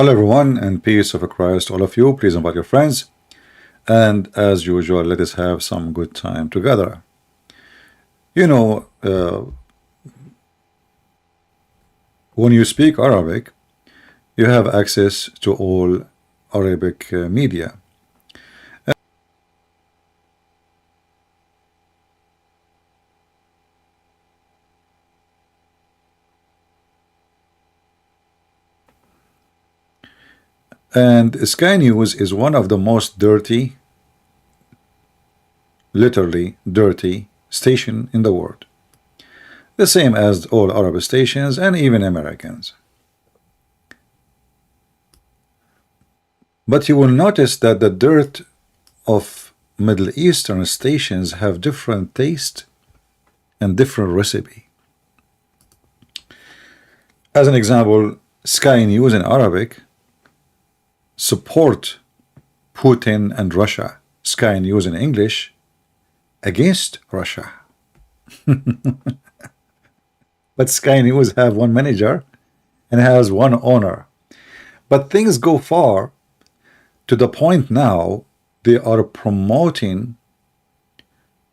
Hello everyone, and peace of Christ all of you. Please invite your friends, and as usual, let us have some good time together. You know, when you speak Arabic, you have access to all Arabic media. And Sky News is one of the most dirty, literally dirty, station in the world. The same as all Arab stations and even Americans. But you will notice that the dirt of Middle Eastern stations have different taste and different recipe. As an example, Sky News in Arabic support Putin and Russia. Sky News in English against Russia. But Sky News have one manager and has one owner. But things go far to the point now they are promoting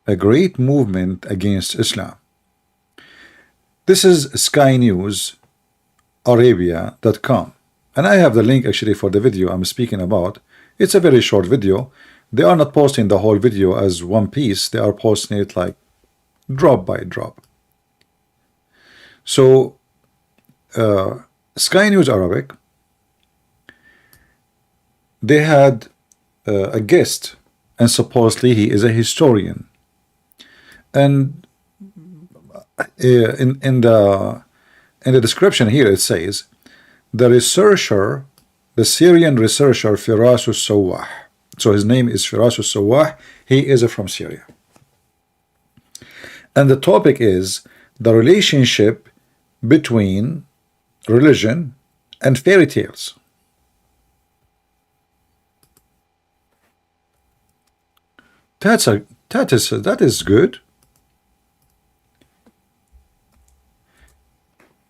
a great movement against Islam. This is Sky News Arabia.com. And I have the link actually for the video I'm speaking about. It's a very short video. They are not posting the whole video as one piece. They are posting it like drop by drop. So Sky News Arabic, they had a guest, and supposedly he is a historian. And in the description here it says, the researcher, the Syrian researcher Firas al-Sawah. So his name is Firas al-Sawah. He is from Syria. And the topic is the relationship between religion and fairy tales. That is good.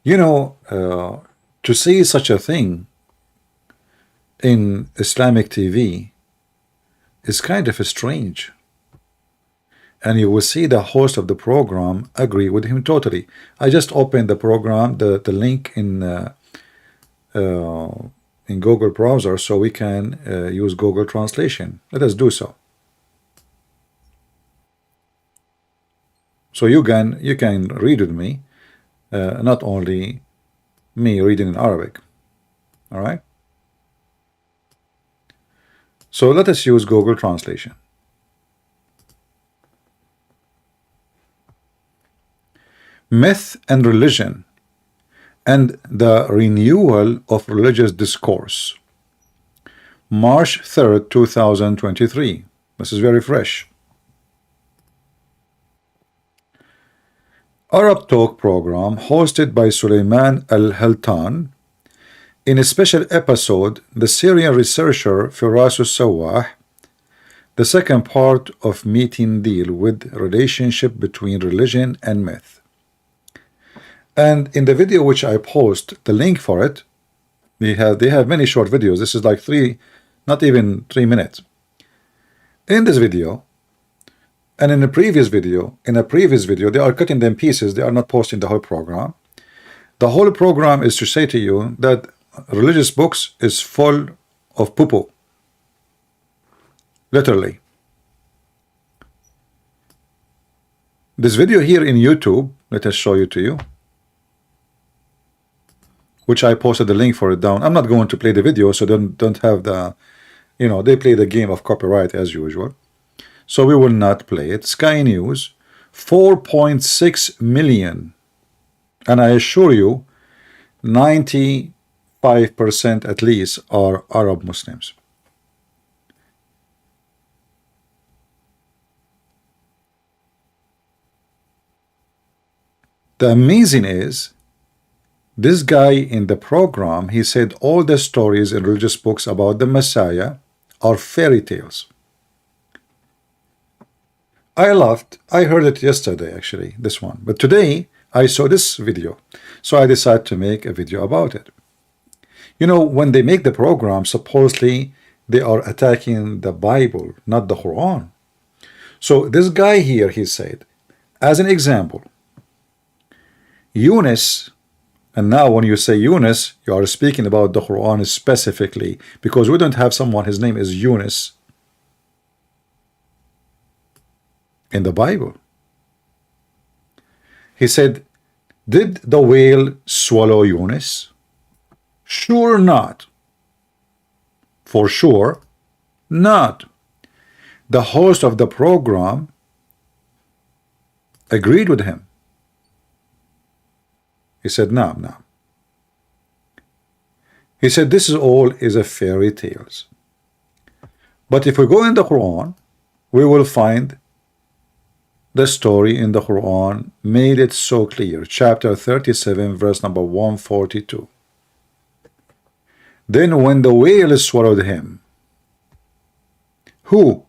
You know, to see such a thing in Islamic TV is kind of strange, and you will see the host of the program agree with him totally. I just opened the program, the link in Google browser, so we can use Google translation. Let us do so. So you can read with me, not only me reading in Arabic. All right, so let us use Google translation. Myth and religion and the renewal of religious discourse, March 3rd 2023. This is very fresh. Arab Talk program hosted by Suleiman Al-Haltan. In a special episode, the Syrian researcher Firas al-Sawah, the second part of meeting deal with relationship between religion and myth. And in the video which I post, the link for it, they have many short videos. This is like not even 3 minutes. In this video, and in a previous video, they are cutting them pieces. They are not posting the whole program. The whole program is to say to you that religious books is full of poo-poo. Literally. This video here in YouTube, let us show you to you, which I posted the link for it down. I'm not going to play the video, so don't have the, you know, they play the game of copyright as usual. So we will not play it. Sky News, 4.6 million. And I assure you, 95% at least are Arab Muslims. The amazing is, this guy in the program, he said all the stories in religious books about the Messiah are fairy tales. I laughed. I heard it yesterday, actually, this one. But today, I saw this video. So I decided to make a video about it. You know, when they make the program, supposedly they are attacking the Bible, not the Quran. So this guy here, he said, as an example, Yunus, and now when you say Yunus, you are speaking about the Quran specifically, because we don't have someone, his name is Yunus in the Bible. He said, did the whale swallow Yunus? Sure not. For sure not. The host of the program agreed with him. He said, no, no. He said, this is all is a fairy tales. But if we go in the Quran, we will find the story in the Quran made it so clear. Chapter 37, verse number 142. Then when the whale swallowed him, who?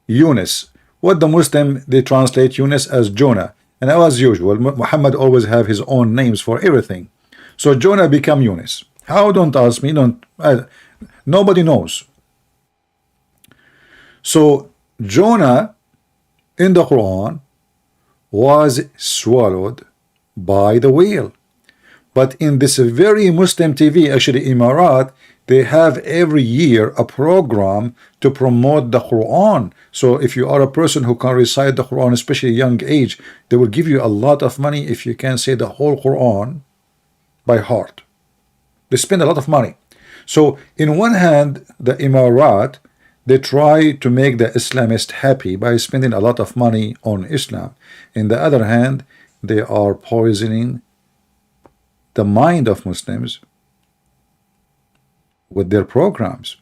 Yunus. What the Muslim, they translate Yunus as Jonah. And as usual, Muhammad always have his own names for everything. So Jonah become Yunus. How? Don't ask me. Nobody knows. So Jonah in the Quran was swallowed by the whale. But in this very Muslim TV, actually Emirat, they have every year a program to promote the Quran. So if you are a person who can recite the Quran, especially a young age, they will give you a lot of money if you can say the whole Quran by heart. They spend a lot of money. So in one hand, the Emirat, they try to make the Islamists happy by spending a lot of money on Islam. In the other hand, they are poisoning the mind of Muslims with their programs.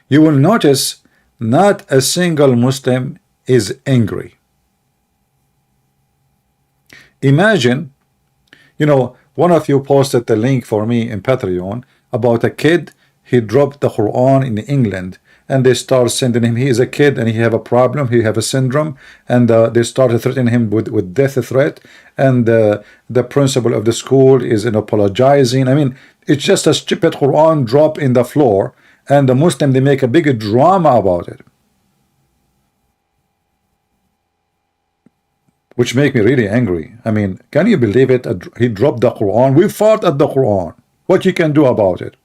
You will notice not a single Muslim is angry. Imagine, you know, one of you posted the link for me in Patreon about a kid, he dropped the Quran in England, and they start sending him, he is a kid and he have a problem, he have a syndrome, and they started threatening him with death threat, and the principal of the school is apologizing. I mean, it's just a stupid Quran drop in the floor, and the Muslim, they make a big drama about it, which make me really angry. I mean, can you believe it? He dropped the Quran. We fought at the Quran. What you can do about it?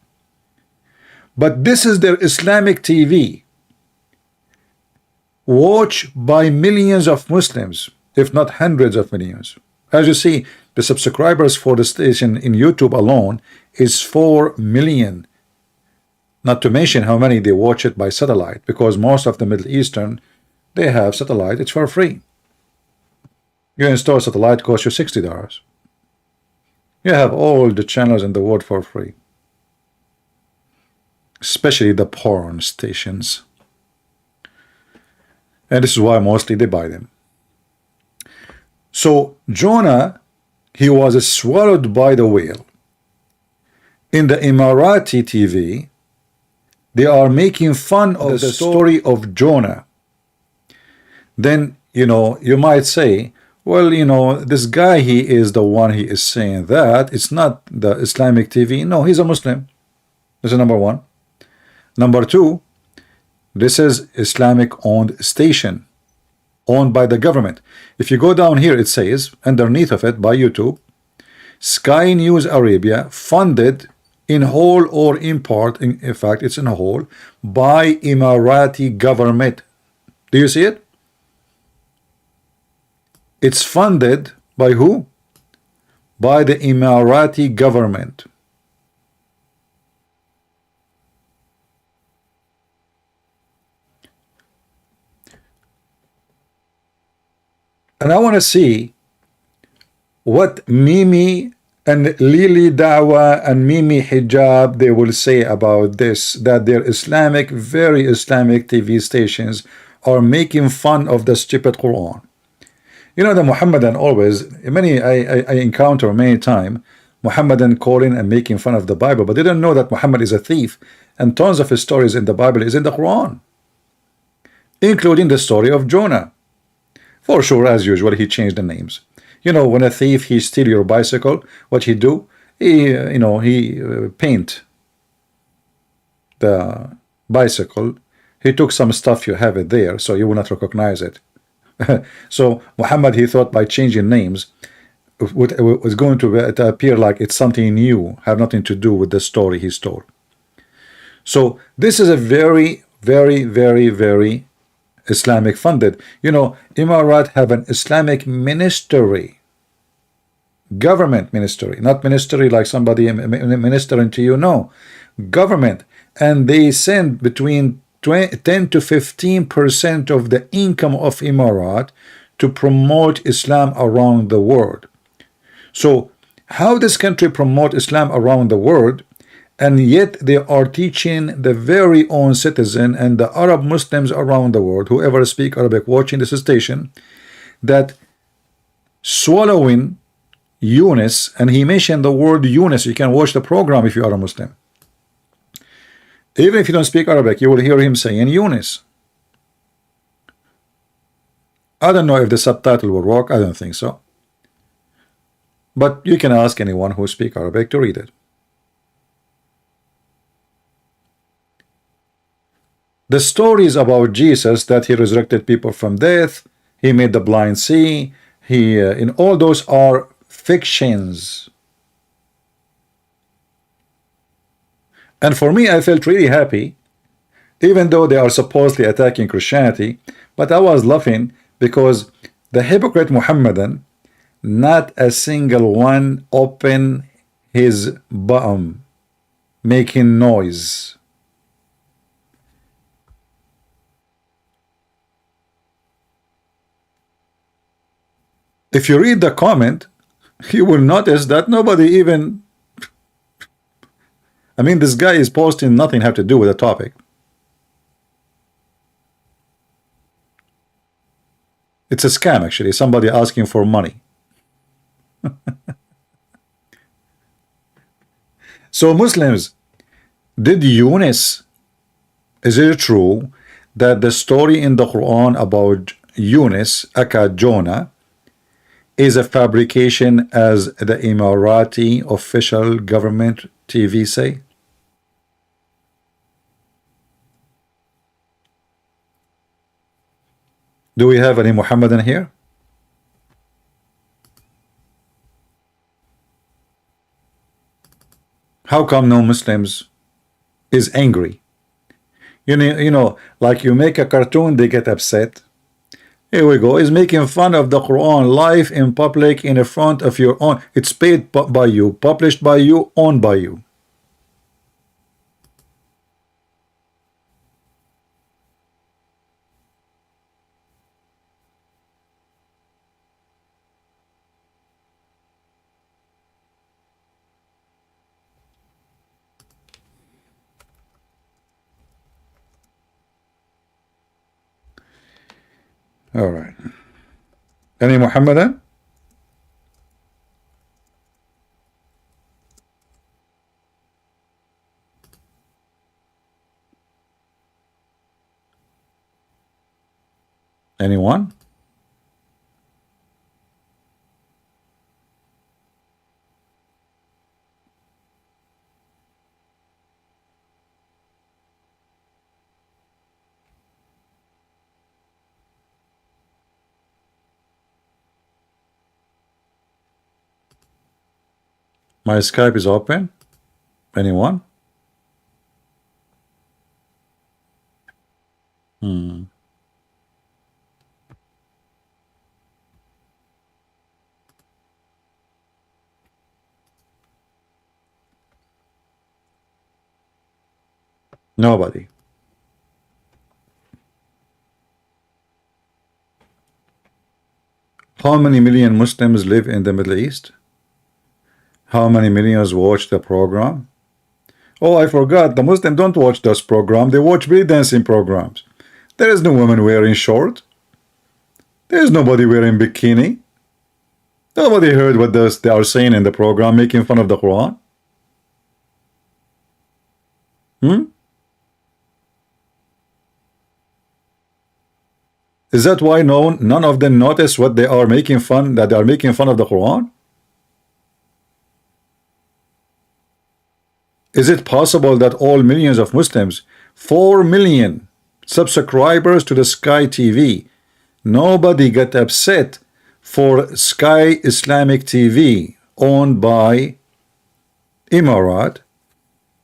But this is their Islamic TV, watched by millions of Muslims, if not hundreds of millions. As you see, the subscribers for the station in YouTube alone is 4 million. Not to mention how many they watch it by satellite, because most of the Middle Eastern, they have satellite, it's for free. You install satellite, costs you $60. You have all the channels in the world for free. Especially the porn stations. And this is why mostly they buy them. So Jonah, he was swallowed by the whale. In the Emirati TV, they are making fun of the story of Jonah. Then, you know, you might say, well, you know, this guy, he is the one, he is saying that. It's not the Islamic TV. No, he's a Muslim. This is number one. Number two, this is Islamic owned station, owned by the government. If you go down here, it says underneath of it by YouTube, Sky News Arabia, funded in whole or in part, in fact it's in whole, by Emirati government. Do you see it? It's funded by who? By the Emirati government. And I want to see what Mimi and Lily Dawa and Mimi Hijab, they will say about this, that their Islamic, very Islamic TV stations are making fun of the stupid Quran. You know, the Muhammadan always, I encounter many times, Muhammadan calling and making fun of the Bible, but they don't know that Muhammad is a thief, and tons of his stories in the Bible is in the Quran, including the story of Jonah. For sure, as usual, he changed the names. You know, when a thief, he steal your bicycle, what he do? He, you know, he paint the bicycle, he took some stuff, you have it there, so you will not recognize it. So Muhammad, he thought by changing names, it was going to appear like it's something new, have nothing to do with the story he told. So this is a very, very, very, very Islamic funded. You know, Emirat have an Islamic ministry, government ministry, not ministry like somebody ministering to you, no, government, and they send between 10 to 15% of the income of Emirat to promote Islam around the world. So how this country promote Islam around the world, and yet they are teaching the very own citizen and the Arab Muslims around the world, whoever speak Arabic watching this station, that swallowing Yunus, and he mentioned the word Yunus. You can watch the program if you are a Muslim. Even if you don't speak Arabic, you will hear him saying Yunus. I don't know if the subtitle will work. I don't think so. But you can ask anyone who speaks Arabic to read it. The stories about Jesus, that he resurrected people from death, he made the blind see, he in all those are fictions. And for me, I felt really happy, even though they are supposedly attacking Christianity, but I was laughing because the hypocrite Muhammadan, not a single one open his bum, making noise. If you read the comment, you will notice that nobody even, I mean, this guy is posting nothing have to do with the topic. It's a scam, actually. Somebody asking for money. So Muslims, did Yunus, is it true that the story in the Quran about Yunus, aka Jonah, is a fabrication as the Emirati official government TV say? Do we have any Muhammadan here? How come no Muslims is angry? You know, like you make a cartoon, they get upset. Here we go. Is making fun of the Quran live in public in front of your own. It's paid by you, published by you, owned by you. All right. Any Muhammadan? Anyone? My Skype is open. Anyone? Nobody. How many million Muslims live in the Middle East? How many millions watch the program? Oh, I forgot. The Muslims don't watch this program. They watch breakdancing programs. There is no woman wearing short. There is nobody wearing bikini. Nobody heard what they are saying in the program, making fun of the Quran. Is that why none of them notice what they are making fun, that they are making fun of the Quran? Is it possible that all millions of Muslims, 4 million subscribers to the Sky TV, nobody got upset for Sky Islamic TV owned by Emirat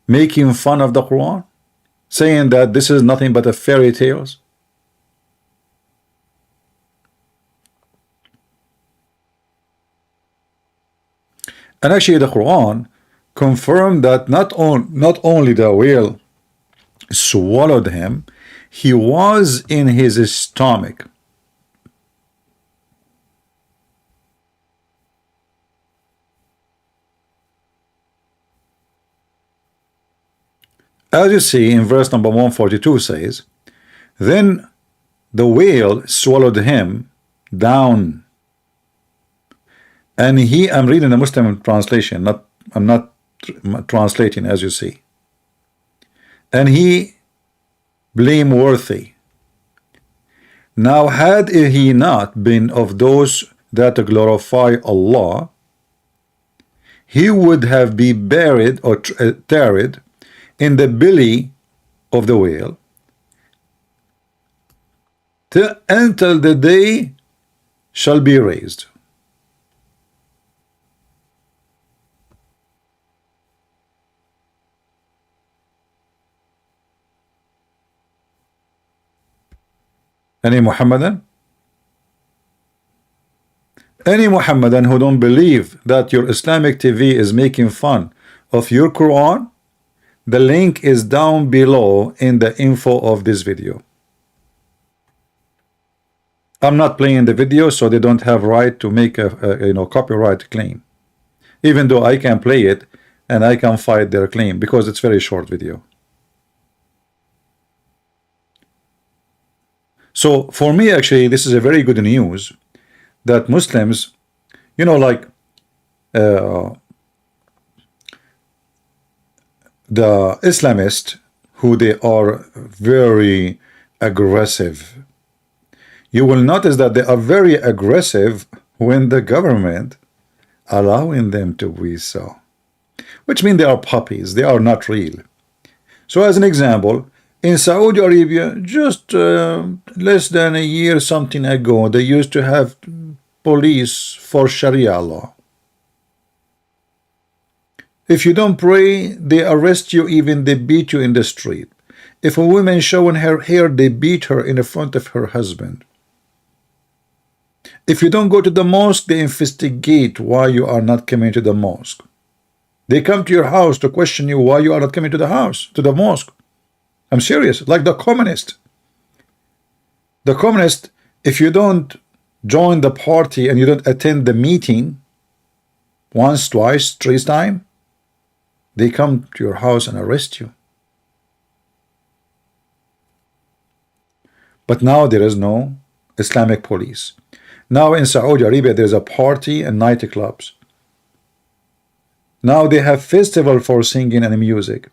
making fun of the Quran, saying that this is nothing but a fairy tales? And actually the Quran confirmed that not only the whale swallowed him, he was in his stomach. As you see in verse number 142 says, then the whale swallowed him down. And I'm reading the Muslim translation, I'm not translating, as you see. And he blameworthy. Now had he not been of those that glorify Allah, he would have been buried or tarried in the belly of the whale until the day shall be raised. Any Muhammadan? Any Muhammadan who don't believe that your Islamic TV is making fun of your Quran, the link is down below in the info of this video. I'm not playing the video, so they don't have right to make a copyright claim, even though I can play it and I can fight their claim because it's very short video. So for me, actually, this is a very good news that Muslims, like the Islamists, who they are very aggressive. You will notice that they are very aggressive when the government allowing them to be so, which means they are puppies, they are not real. So as an example, in Saudi Arabia, just less than a year something ago, they used to have police for Sharia law. If you don't pray, they arrest you, even they beat you in the street. If a woman showing her hair, they beat her in the front of her husband. If you don't go to the mosque, they investigate why you are not coming to the mosque. They come to your house to question you why you are not coming to the house, to the mosque. I'm serious, like the communist. The communist, if you don't join the party and you don't attend the meeting once, twice, three times, they come to your house and arrest you. But now there is no Islamic police. Now in Saudi Arabia, there's a party and nightclubs. Now they have festival for singing and music.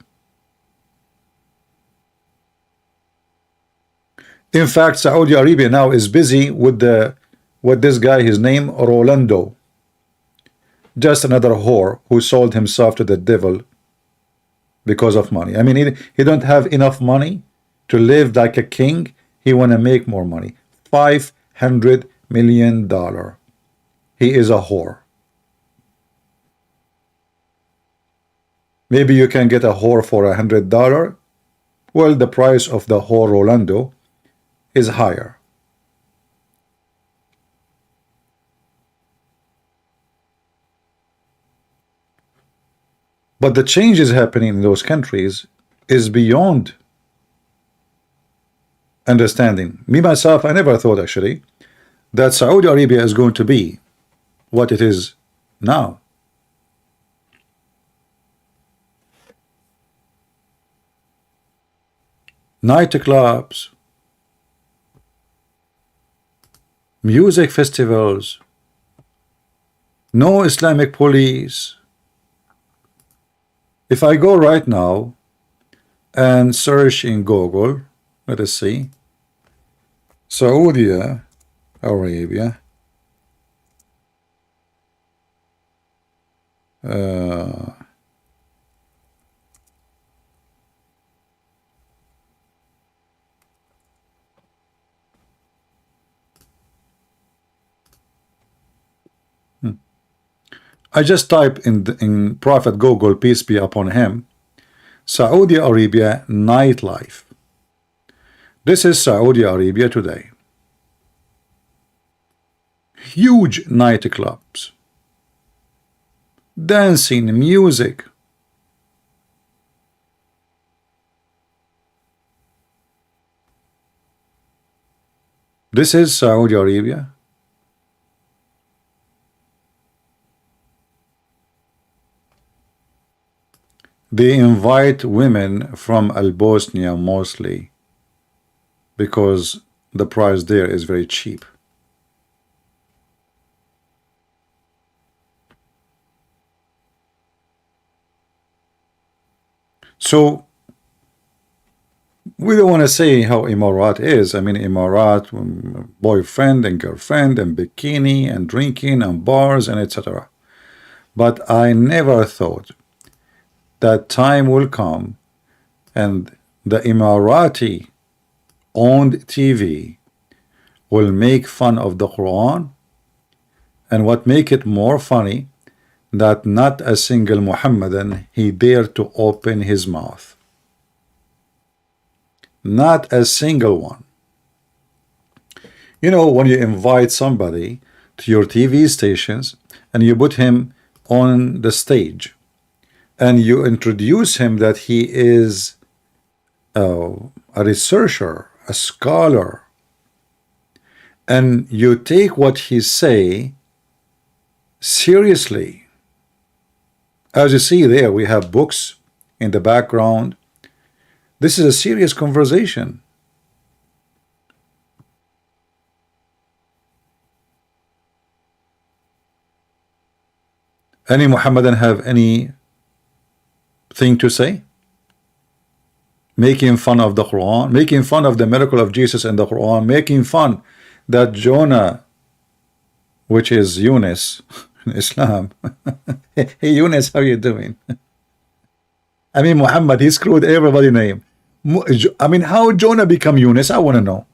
In fact, Saudi Arabia now is busy with this guy, his name Rolando. Just another whore who sold himself to the devil because of money. I mean, he don't have enough money to live like a king. He want to make more money. $500 million. He is a whore. Maybe you can get a whore for $100. Well, the price of the whore Rolando is higher. But the changes happening in those countries is beyond understanding. Me, myself, I never thought actually that Saudi Arabia is going to be what it is now. Nightclubs, music festivals, no Islamic police. If I go right now and search in Google, let us see, Saudi Arabia, I just type in Prophet Google, peace be upon him, Saudi Arabia nightlife. This is Saudi Arabia today. Huge nightclubs, dancing, music. This is Saudi Arabia. They invite women from Bosnia mostly because the price there is very cheap. So we don't want to say how Emarat is. I mean, Emarat, boyfriend and girlfriend and bikini and drinking and bars and etc. But I never thought that time will come and the Emirati owned TV will make fun of the Quran. And what make it more funny, that not a single Muhammadan he dared to open his mouth. Not a single one. You know, when you invite somebody to your TV stations and you put him on the stage and you introduce him that he is a researcher, a scholar, and you take what he say seriously. As you see there, we have books in the background. This is a serious conversation. Any Muhammadan have any thing to say? Making fun of the Quran, making fun of the miracle of Jesus in the Quran, making fun that Jonah, which is Yunus in Islam. Hey Yunus, how you doing? I mean, Muhammad, he screwed everybody's name. I mean, how Jonah become Yunus? I want to know.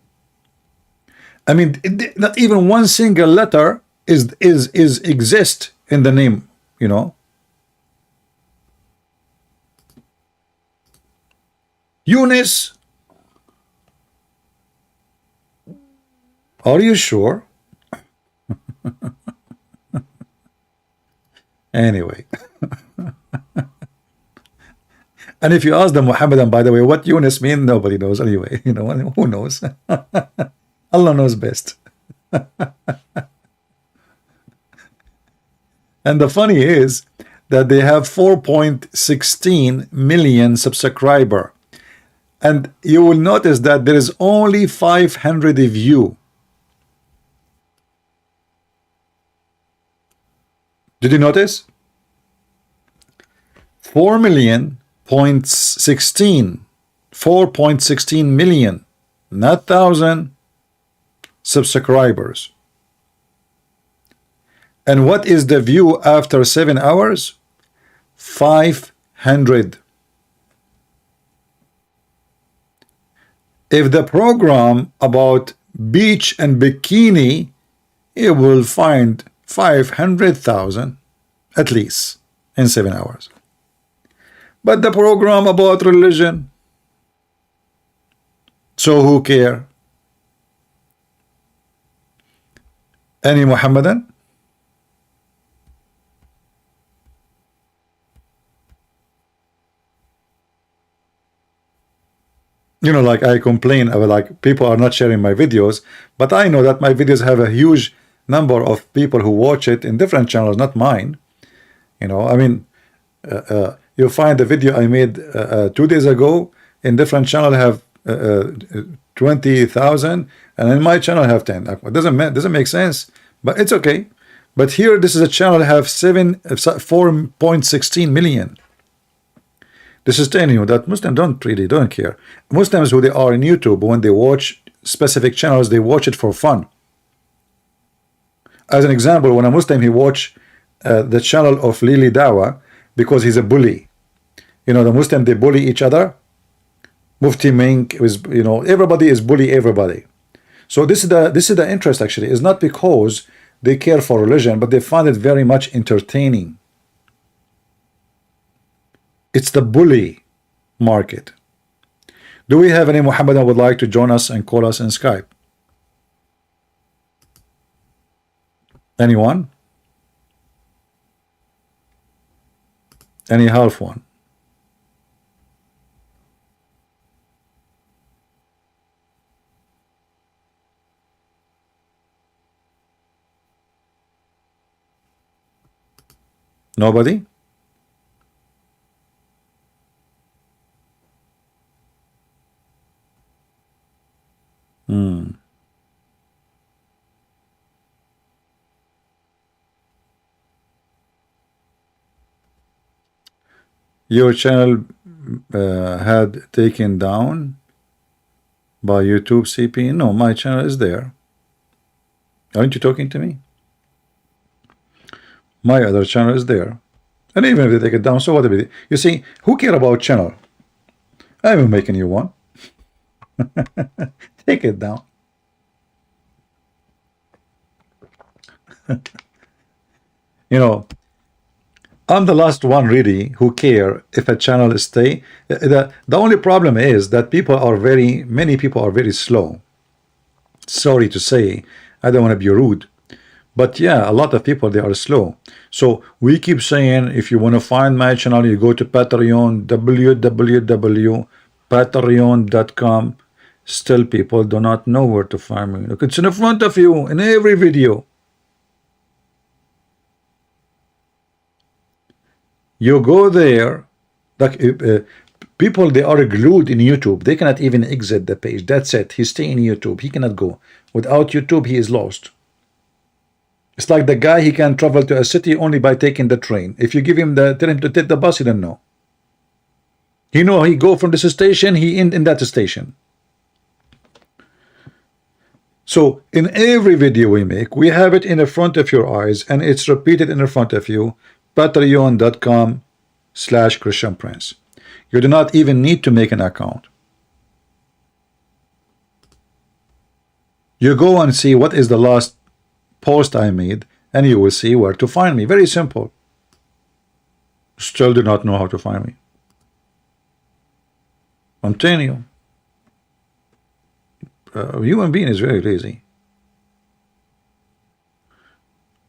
I mean, not even one single letter is exist in the name, you know. Yunus, are you sure? Anyway. And if you ask the Muhammadan, by the way, what Yunus mean, nobody knows anyway. You know, who knows? Allah knows best. And the funny is that they have 4.16 million subscriber. And you will notice that there is only 500 of you. Did you notice? 4.16 million, not thousand subscribers. And what is the view after 7 hours? 500. If the program about beach and bikini, you will find 500,000 at least in 7 hours. But the program about religion, so who care? Any Muhammadan? You know, like I complain about like people are not sharing my videos, but I know that my videos have a huge number of people who watch it in different channels, not mine. You know, I mean, you'll find the video I made 2 days ago in different channel have 20,000, and in my channel I have 10. It doesn't make sense, but it's okay. But here, this is a channel that have 4.16 million. This is telling you that Muslims don't care. Muslims who they are in YouTube, when they watch specific channels, they watch it for fun. As an example, when a Muslim, he watch the channel of Lili Dawa because he's a bully. You know, the Muslim, they bully each other. Mufti Mink is, you know, everybody is bully everybody. So this is the interest actually. Is not because they care for religion, but they find it very much entertaining. It's the bully market. Do we have any Muhammadan would like to join us and call us in Skype? Anyone? Any half one? Nobody? Your channel had taken down by YouTube CP. No, my channel is there. Aren't you talking to me? My other channel is there. And even if they take it down, so what? You see, who care about channel? I'm making you one. Take it down. You know, I'm the last one really who care if a channel stay. The only problem is that many people are very slow. Sorry to say, I don't want to be rude, but yeah, a lot of people, they are slow. So we keep saying, if you want to find my channel, you go to Patreon, www.patreon.com. Still people do not know where to find me. Look, it's in front of you in every video. You go there, like people, they are glued in YouTube. They cannot even exit the page. That's it. He stay in YouTube. He cannot go. Without YouTube, he is lost. It's like the guy, he can travel to a city only by taking the train. If you give him tell him to take the bus, he don't know. He go from this station, he end in that station. So in every video we make, we have it in the front of your eyes, and it's repeated in the front of you. Patreon.com/Christian Prince. You do not even need to make an account. You go and see what is the last post I made, and you will see where to find me. Very simple. Still do not know how to find me. I'm telling you. Human being is very lazy.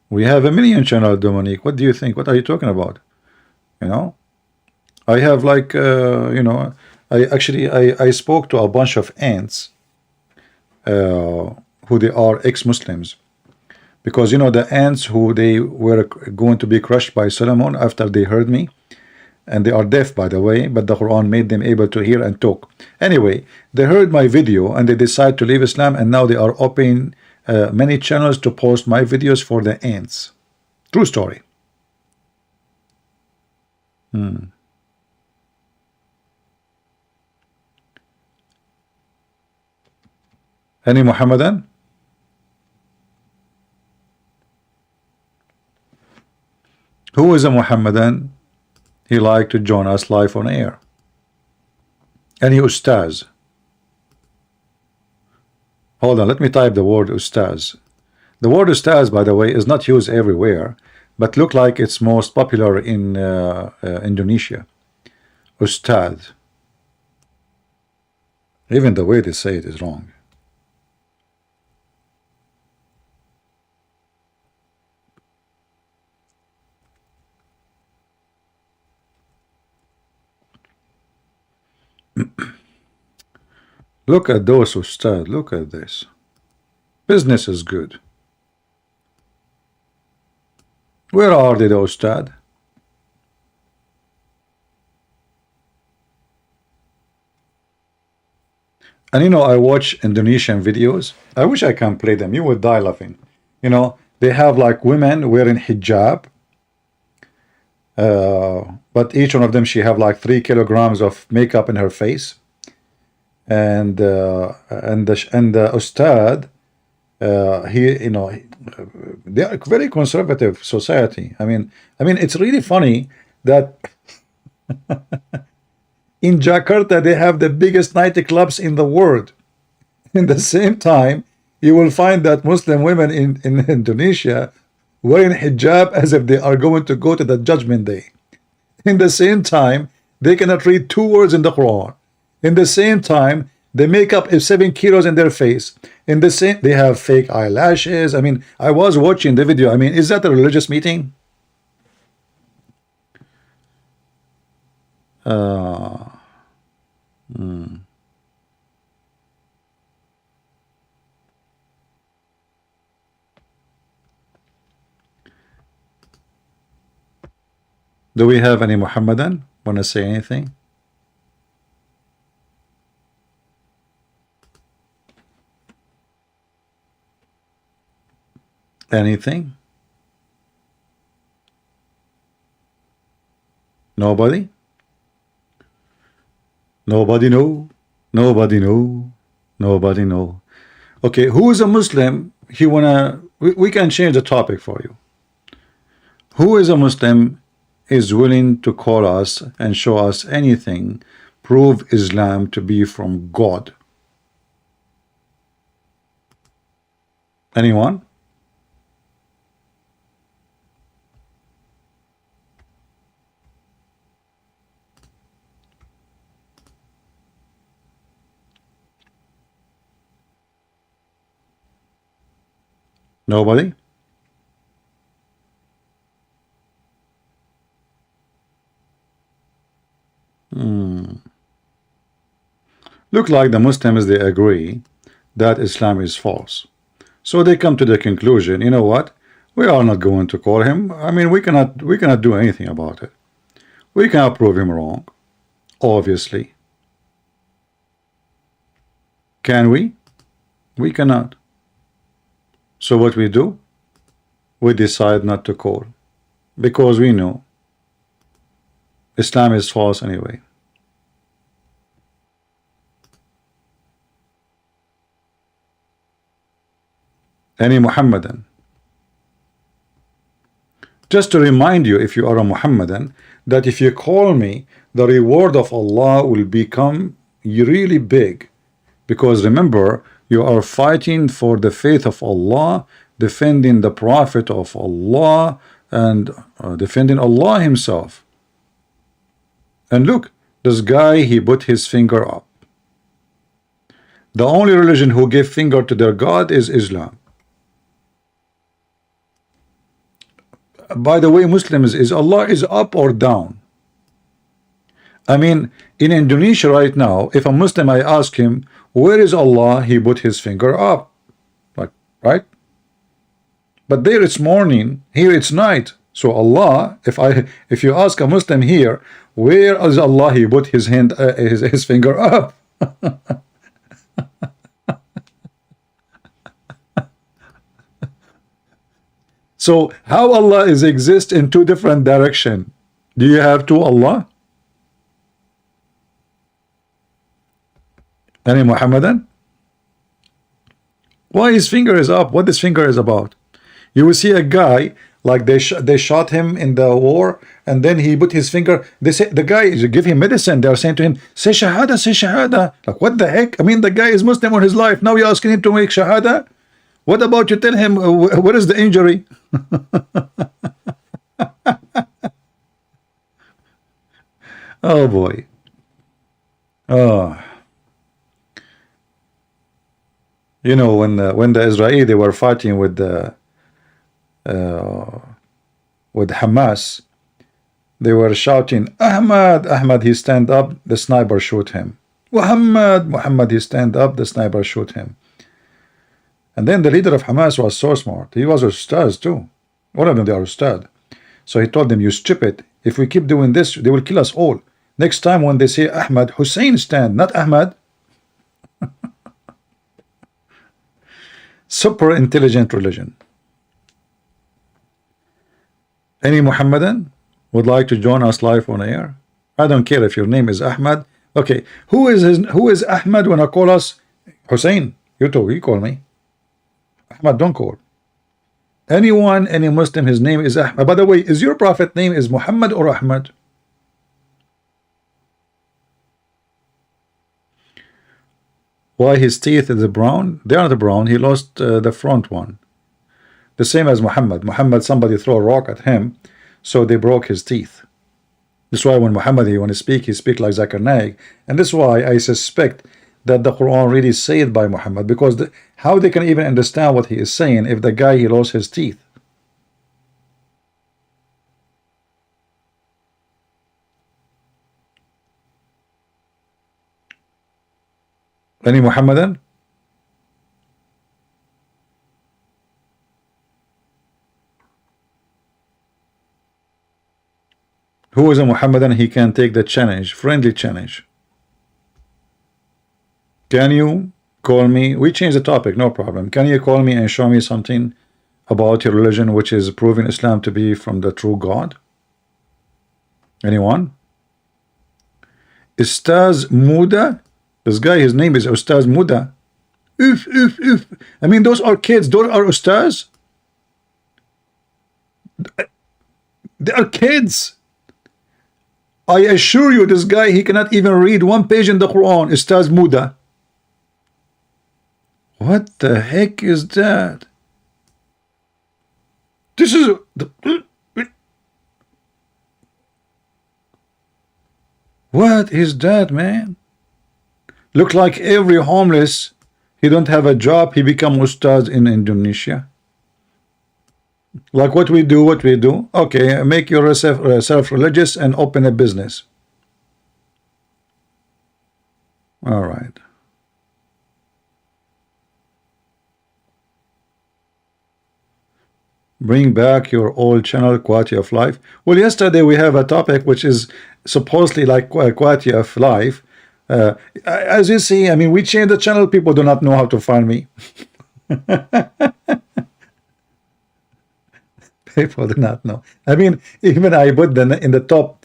We have 1 million channel, Dominique. What do you think? What are you talking about? You know, I have like you know, I spoke to a bunch of ants who they are ex-Muslims, because you know the ants who they were going to be crushed by Solomon after they heard me, and they are deaf, by the way, but the Quran made them able to hear and talk. Anyway, they heard my video and they decide to leave Islam, and now they are opening many channels to post my videos for the ants. True story. Any Muhammadan? Who is a Muhammadan? He like to join us live on air. Any Ustaz? Hold on, let me type the word Ustaz. The word Ustaz, by the way, is not used everywhere, but look like it's most popular in Indonesia. Ustad. Even the way they say it is wrong. Look at those Ustad. Look at this. Business is good. Where are they, the Ustad? And you know, I watch Indonesian videos. I wish I can play them. You would die laughing. You know, they have like women wearing hijab. But each one of them, she have like 3 kilograms of makeup in her face. And the Ustad, he, you know, they are very conservative society. I mean, it's really funny that in Jakarta they have the biggest nightclubs in the world. In the same time, you will find that Muslim women in Indonesia wearing hijab as if they are going to go to the judgment day. In the same time, they cannot read 2 words in the Quran. In the same time, they make up 7 kilos in their face. In the same, they have fake eyelashes. I mean, I was watching the video. I mean, is that a religious meeting? Do we have any Muhammadan want to say anything? Anything? Nobody? Nobody know. Nobody know. Nobody know. Okay, who is a Muslim? We can change the topic for you. Who is a Muslim is willing to call us and show us anything, prove Islam to be from God? Anyone? Nobody? Look like the Muslims, they agree that Islam is false. So they come to the conclusion, you know what? We are not going to call him. I mean, we cannot do anything about it. We cannot prove him wrong, obviously. Can we? We cannot. So what we do? We decide not to call, because we know Islam is false anyway. Any Muhammadan? Just to remind you, if you are a Muhammadan, that if you call me, the reward of Allah will become really big. Because remember, you are fighting for the faith of Allah, defending the Prophet of Allah, and defending Allah himself. And look, this guy, he put his finger up. The only religion who gave finger to their God is Islam. By the way, Muslims, is Allah is up or down? I mean, in Indonesia right now, if a Muslim, I ask him, where is Allah? He put his finger up. Like, right? But there it's morning, here it's night. So Allah, if you ask a Muslim here, where is Allah? He put his hand, his finger up. So how Allah is exist in 2 different directions? Do you have 2 Allah? Any Muhammadan? Why his finger is up? What this finger is about? You will see a guy like they shot him in the war, and then he put his finger. They say the guy, you give him medicine. They are saying to him, say shahada, say shahada. Like, what the heck? I mean, the guy is Muslim all his life. Now you're asking him to make shahada. What about you tell him what is the injury? Oh boy. Oh. You know, when the Israeli, they were fighting with Hamas, they were shouting, Ahmad, Ahmad, he stand up, the sniper shoot him. Muhammad, Muhammad, he stand up, the sniper shoot him. And then the leader of Hamas was so smart. He was a ustaz too. All of them, they are ustad. So he told them, you stupid, if we keep doing this, they will kill us all. Next time when they say Ahmad, Hussein stand, not Ahmad. Super intelligent religion. Any Muhammadan would like to join us live on air? I don't care if your name is Ahmad. Okay, who is Ahmad when I call us Hussein? You too, you call me Ahmad, don't call anyone, any Muslim, his name is Ahmad. By the way, is your prophet name is Muhammad or Ahmad? Why his teeth is brown? They aren't brown. He lost the front one. The same as Muhammad. Muhammad, somebody throw a rock at him, so they broke his teeth. That's why when Muhammad, when he speak like Zakir Naik, and that's why I suspect that the Quran really said by Muhammad, because how they can even understand what he is saying if the guy, he lost his teeth. Any Muhammadan? Who is a Muhammadan? He can take the challenge, friendly challenge. Can you call me? We change the topic, no problem. Can you call me and show me something about your religion which is proving Islam to be from the true God? Anyone? Ustaz Muda? This guy, his name is Ustaz Muda. Oof, oof, oof. I mean, those are kids. Those are Ustaz. They are kids. I assure you, this guy, he cannot even read one page in the Quran. Ustaz Muda. What the heck is that? This is... What is that, man? Look like every homeless, he don't have a job, he become ustaz in Indonesia. Like what we do. Okay, make yourself religious and open a business. All right. Bring back your old channel, Quality of Life. Well, yesterday we have a topic which is supposedly like Quality of Life. As you see, I mean, we changed the channel. People do not know how to find me. People do not know. I mean, even I put in the top,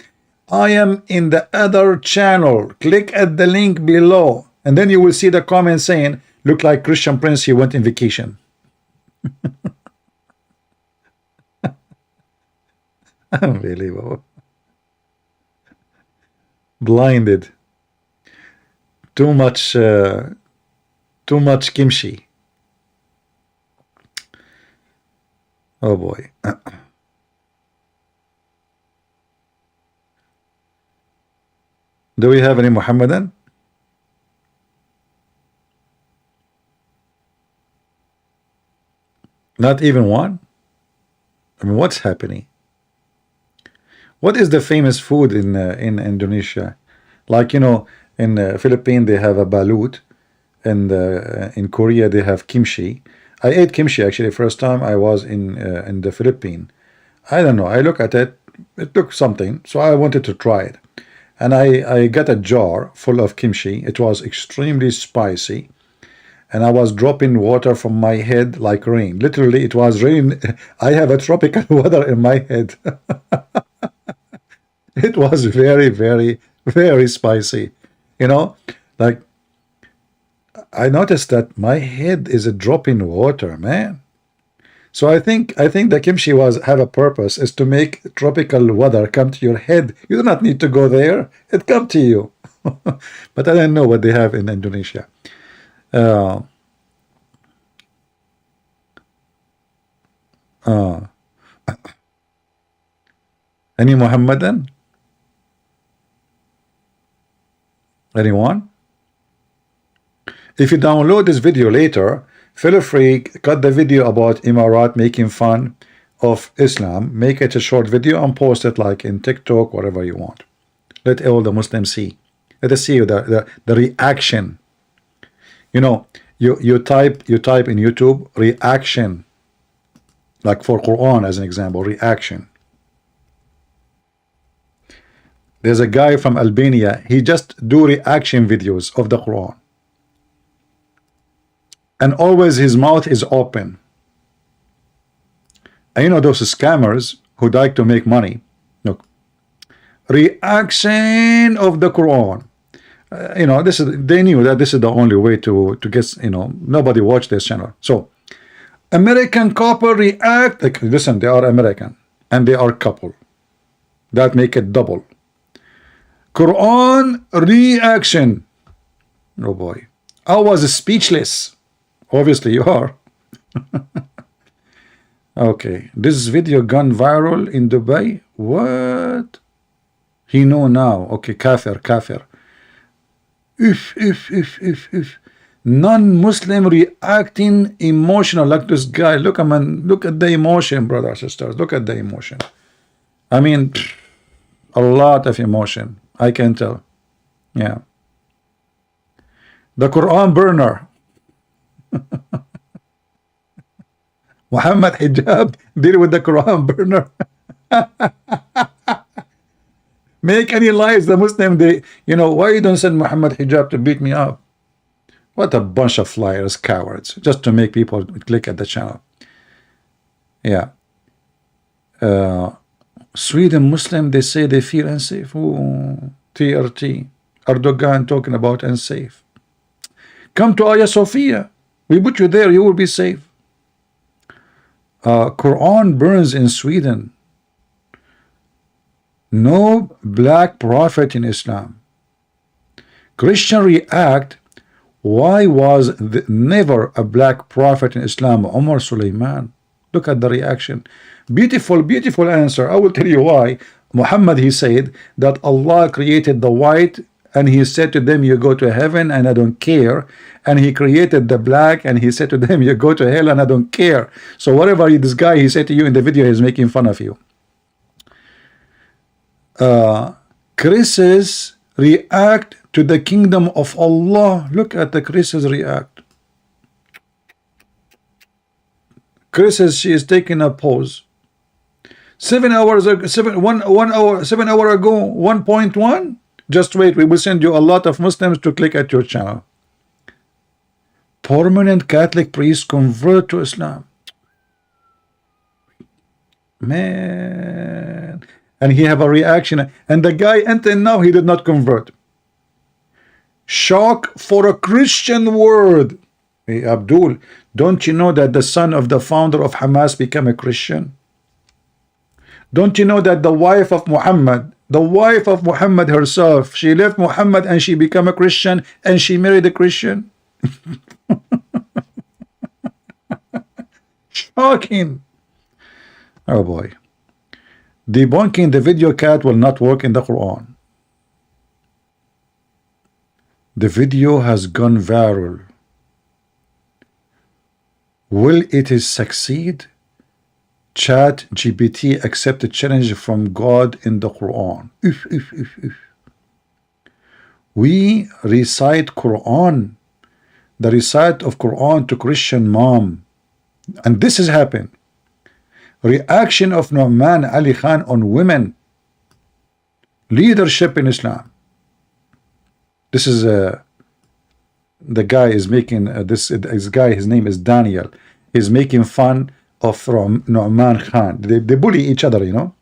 I am in the other channel. Click at the link below, and then you will see the comment saying, look like Christian Prince, he went in vacation. Unbelievable. Blinded. Too much kimchi. Oh boy. Do we have any Muhammadan? Not even one? I mean, what's happening? What is the famous food in Indonesia? Like, you know, in Philippines they have a balut, and in Korea they have kimchi. I ate kimchi actually first time I was in the Philippines. I don't know. I look at it. It looked something, so I wanted to try it, and I got a jar full of kimchi. It was extremely spicy, and I was dropping water from my head like rain. Literally, it was rain. I have a tropical weather in my head. It was very, very, very spicy. You know, like I noticed that my head is a drop in water, man. So I think the kimchi have a purpose, is to make tropical weather come to your head. You do not need to go there; it come to you. But I don't know what they have in Indonesia. Any Muhammadan? Anyone? If you download this video later, feel free, cut the video about Imarat making fun of Islam, make it a short video and post it like in TikTok, whatever you want. Let all the Muslims see. Let us see the reaction. You know, you type in YouTube reaction, like for Quran as an example, reaction. There's a guy from Albania, he just do reaction videos of the Quran, and always his mouth is open. And you know those scammers who like to make money, look, reaction of the Quran. You know, they knew that this is the only way to get, you know, nobody watch this channel. So American couple react, like, listen, they are American and they are couple, that make it double. Quran reaction. Oh boy, I was speechless. Obviously you are. Okay, this video gone viral in Dubai. What? He know now. Okay, kafir, kafir. If non-Muslim reacting emotional like this guy. Look, man, look at the emotion, brothers and sisters. Look at the emotion. I mean, a lot of emotion. I can tell. Yeah. The Quran burner. Muhammad Hijab deal with the Quran burner. Make any lies the Muslim, they, you know, why you don't send Muhammad Hijab to beat me up? What a bunch of liars, cowards, just to make people click at the channel. Yeah. Sweden Muslim, they say they feel unsafe. Ooh, TRT. Erdogan talking about unsafe. Come to Hagia Sophia. We put you there, you will be safe. Quran burns in Sweden. No black prophet in Islam. Christian react. Why was never a black prophet in Islam? Umar Sulaiman. Look at the reaction. Beautiful, beautiful answer. I will tell you why. Muhammad, he said that Allah created the white and he said to them, you go to heaven and I don't care. And he created the black and he said to them, you go to hell and I don't care. So whatever this guy he said to you in the video, he's making fun of you. Chris's react to the kingdom of Allah. Look at the Chris's react. Chris's, she is taking a pose. 7 hours ago, 1 hour, 7 hours ago, 1.1. Just wait, we will send you a lot of Muslims to click at your channel. Permanent Catholic priest convert to Islam. Man. And he have a reaction. And the guy until now he did not convert. Shock for a Christian word. Hey, Abdul, don't you know that the son of the founder of Hamas became a Christian? Don't you know that the wife of Muhammad herself, she left Muhammad and she became a Christian and she married a Christian? Shocking. Oh boy. Debunking the video cat will not work in the Quran. The video has gone viral. Will it succeed? Chat GPT accepted challenge from God in the Quran. We recite Quran, the recite of Quran to Christian mom, and this has happened. Reaction of Nu'man Ali Khan on women. Leadership in Islam. This is the guy is making this guy, his name is Daniel, is making fun of from Nu'man Khan. They bully each other, you know.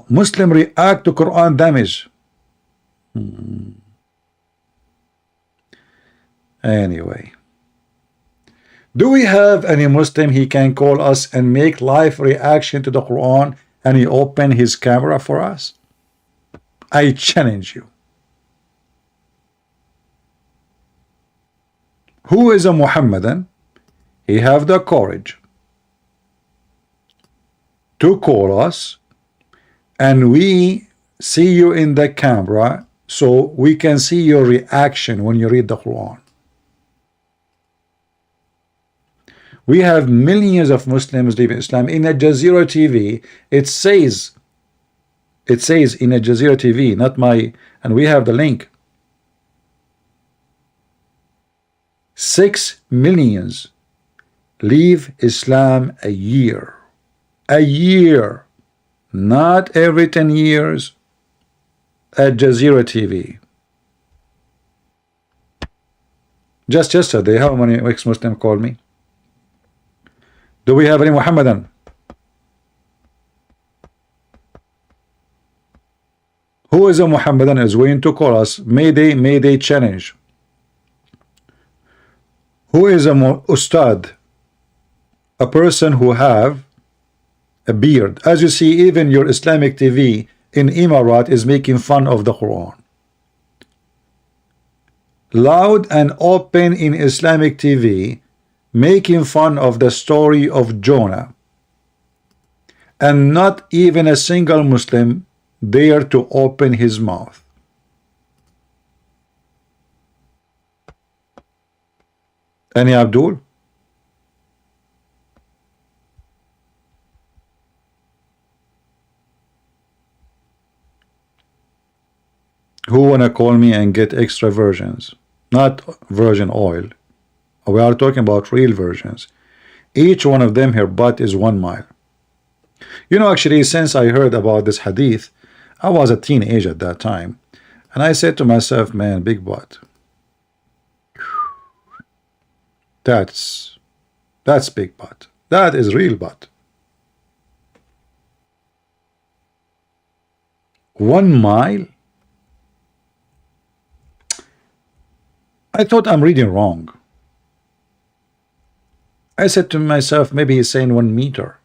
Muslim react to Quran damage. Anyway, do we have any Muslim he can call us and make live reaction to the Quran and he open his camera for us? I challenge you. Who is a Muhammadan? He have the courage to call us and we see you in the camera so we can see your reaction when you read the Quran. We have millions of Muslims leaving Islam. In Al Jazeera TV, it says in Al Jazeera TV, not my, and we have the link. 6 million leave Islam a year. A year. Not every 10 years. Al Jazeera TV. Just yesterday, how many ex-Muslims called me? Do we have any Muhammadan? Who is a Muhammadan is going to call us? Mayday challenge. Who is a Ustad? A person who have a beard. As you see, even your Islamic TV in Emirat is making fun of the Quran. loud and open in Islamic TV, making fun of the story of Jonah, and not even a single Muslim dare to open his mouth. Any Abdul? Who wanna call me and get extra versions? Not virgin oil. We are talking about real versions. Each one of them, her butt is 1 mile. You know, actually, since I heard about this hadith, I was a teenager at that time, and I said to myself, man, big butt. That's big butt. That is real butt. 1 mile? I thought I'm reading wrong. I said to myself, maybe he's saying 1 meter.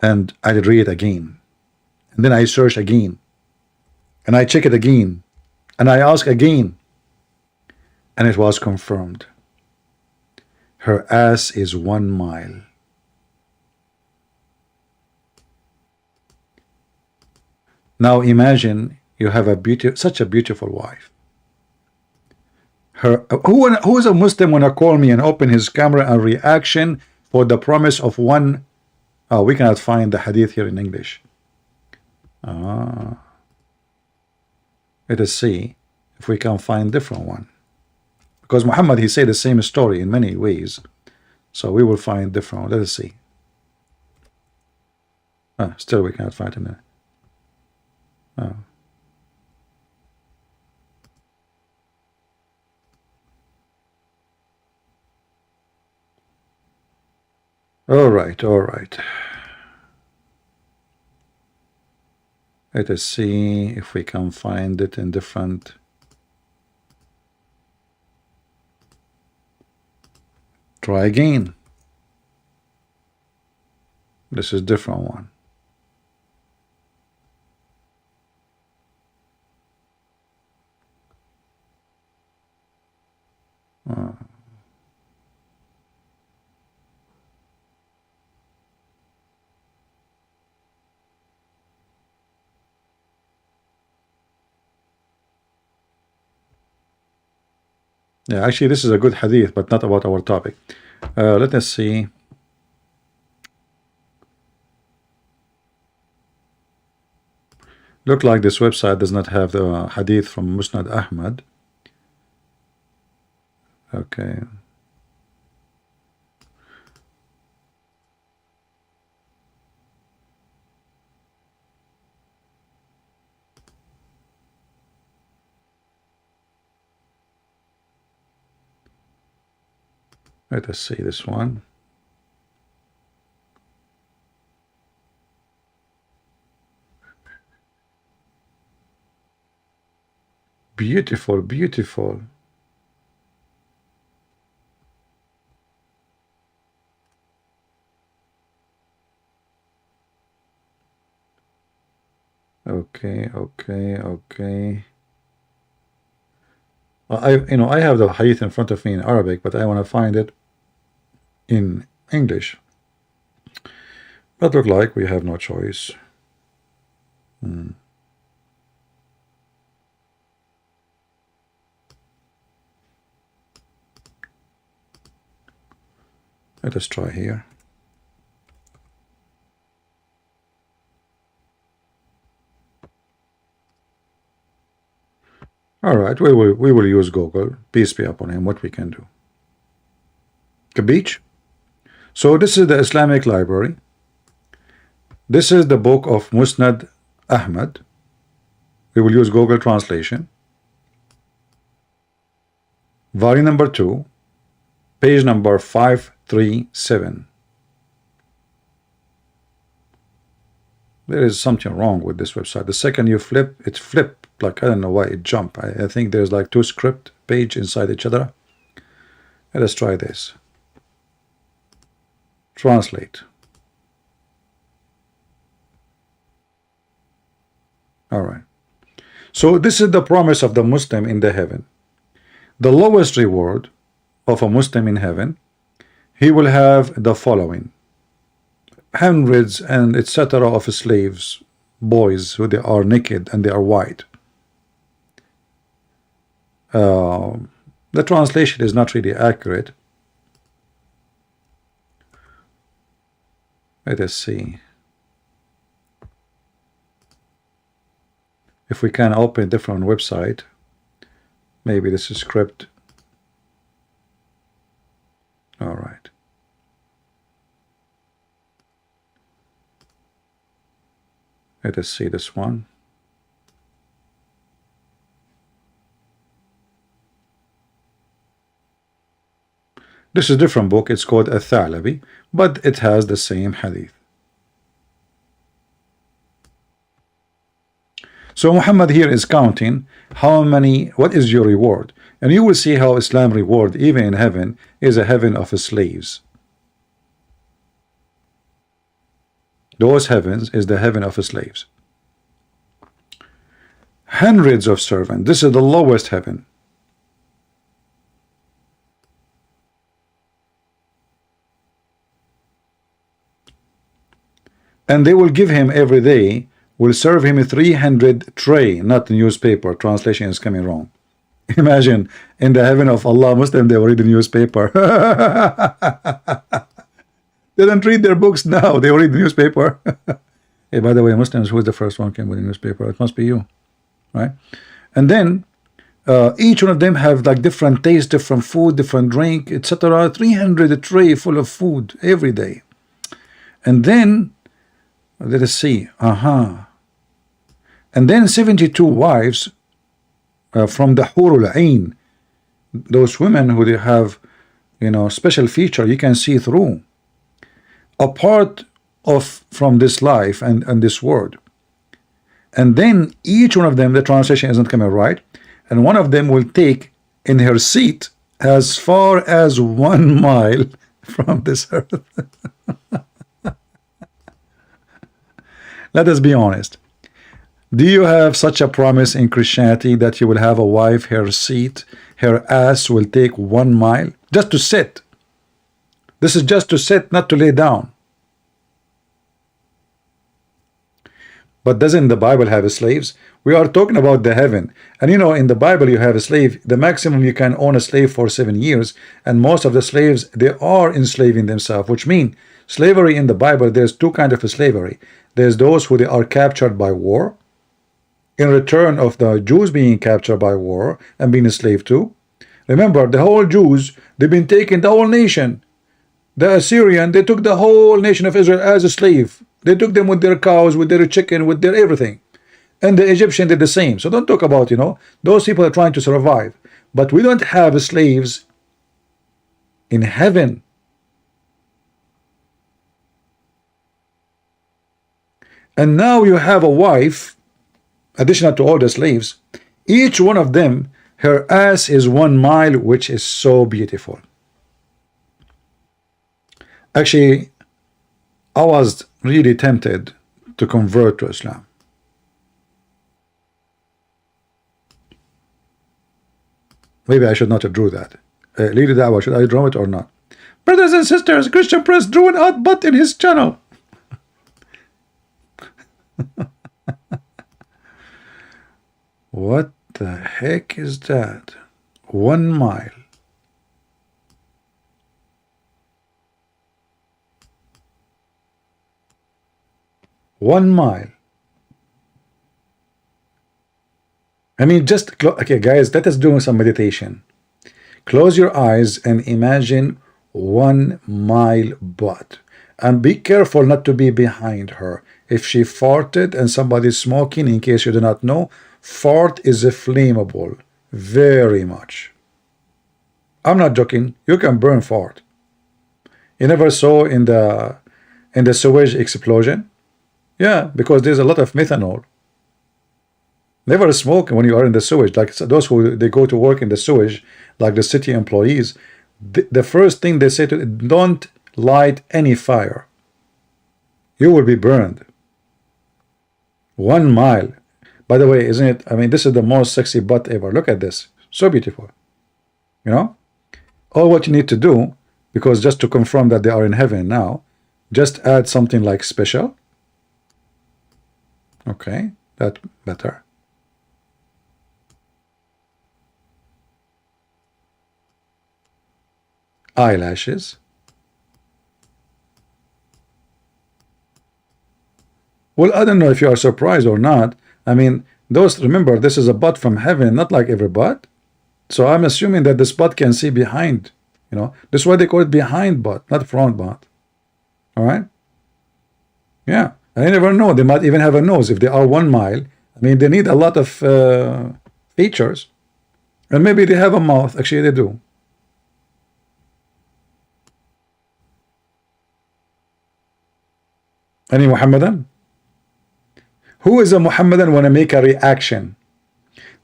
And I read it again. And then I search again. And I check it again. And I ask again. And it was confirmed. Her ass is 1 mile. Now imagine you have such a beautiful wife. Who is a Muslim wanna call me and open his camera and reaction for the promise of 1? Oh, we cannot find the hadith here in English. Let us see if we can find different one. Because Muhammad, he said the same story in many ways. So we will find different one. Let us see. Still we cannot find it. All right. Let us see if we can find it in different. Try again. This is different one. Yeah, actually, this is a good hadith, but not about our topic. Let us see. Look like this website does not have the hadith from Musnad Ahmad. Okay. Let us see this one. Beautiful, beautiful. Okay. I have the hadith in front of me in Arabic, but I want to find it in English. But look like we have no choice. Let us try here. All right, we will use Google. Peace be upon him. What we can do. The beach. So this is the Islamic library. This is the book of Musnad Ahmad. We will use Google translation. Volume number 2, page number 537. There is something wrong with this website. The second you flip, it flipped. Like, I don't know why it jumped. I think there's like 2 script page inside each other. Let us try this. Translate. All right. So this is the promise of the Muslim in the heaven. The lowest reward of a Muslim in heaven, he will have the following: hundreds and etc. of slaves, boys who they are naked and they are white. The translation is not really accurate. Let us see if we can open a different website. Maybe this is script. All right. Let us see this one. This is a different book. It's called Al-Thalabi, but it has the same hadith. So Muhammad here is counting how many, what is your reward? And you will see how Islam reward, even in heaven, is a heaven of slaves. Those heavens is the heaven of slaves. Hundreds of servants. This is the lowest heaven. And they will give him every day, will serve him 300 tray, not newspaper. Translation is coming wrong. Imagine in the heaven of Allah, Muslim, they will read the newspaper. They don't read their books now, they will read the newspaper. Hey, by the way, Muslims, who is the first one came with the newspaper? It must be you, right? And then each one of them have like different taste, different food, different drink, etc. 300 tray full of food every day. And then let us see. And then 72 wives from the Hurul Ain, those women who they have, you know, special feature you can see through, apart of from this life and this world. And then each one of them, the translation isn't coming right, and one of them will take in her seat as far as 1 mile from this earth. Let us be honest. Do you have such a promise in Christianity that you will have a wife, her seat, her ass will take 1 mile just to sit? This is just to sit, not to lay down. But doesn't the Bible have slaves? We are talking about the heaven. And you know, in the Bible you have a slave. The maximum you can own a slave for 7 years. And most of the slaves, they are enslaving themselves, which means slavery in the Bible, there's two kinds of slavery. There's those who they are captured by war, in return of the Jews being captured by war and being enslaved too. Remember, the whole Jews, they've been taking the whole nation. The Assyrian, they took the whole nation of Israel as a slave. They took them with their cows, with their chicken, with their everything. And the Egyptian did the same. So don't talk about, you know, those people are trying to survive. But we don't have slaves in heaven. And now you have a wife, additional to all the slaves. Each one of them, her ass is 1 mile, which is so beautiful. Actually, I was really tempted to convert to Islam. Maybe I should not have drew that. Lead Dawah, should I draw it or not? Brothers and sisters, Christian Press drew an odd butt in his channel. What the heck is that? 1 mile. One mile. I mean, just okay, guys, let us do some meditation. Close your eyes and imagine 1 mile butt. And be careful not to be behind her. If she farted and somebody's smoking, in case you do not know, fart is flammable very much. I'm not joking. You can burn fart. You never saw in the sewage explosion? Yeah, because there's a lot of methanol. Never smoke when you are in the sewage. Like those who they go to work in the sewage, like the city employees, the first thing they say to them, don't light any fire. You will be burned. 1 mile. By the way, isn't it? I mean, this is the most sexy butt ever. Look at this. So beautiful. You know? All what you need to do, because just to confirm that they are in heaven now, just add something like special. Okay, that better. Eyelashes. Well, I don't know if you are surprised or not. I mean, those, remember, this is a butt from heaven, not like every butt. So I'm assuming that this butt can see behind. You know, this is why they call it behind butt, not front butt. All right. Yeah, I never know. They might even have a nose if they are 1 mile. I mean, they need a lot of features, and maybe they have a mouth. Actually, they do. Any Muhammadan? Who is a Muhammadan when I make a reaction?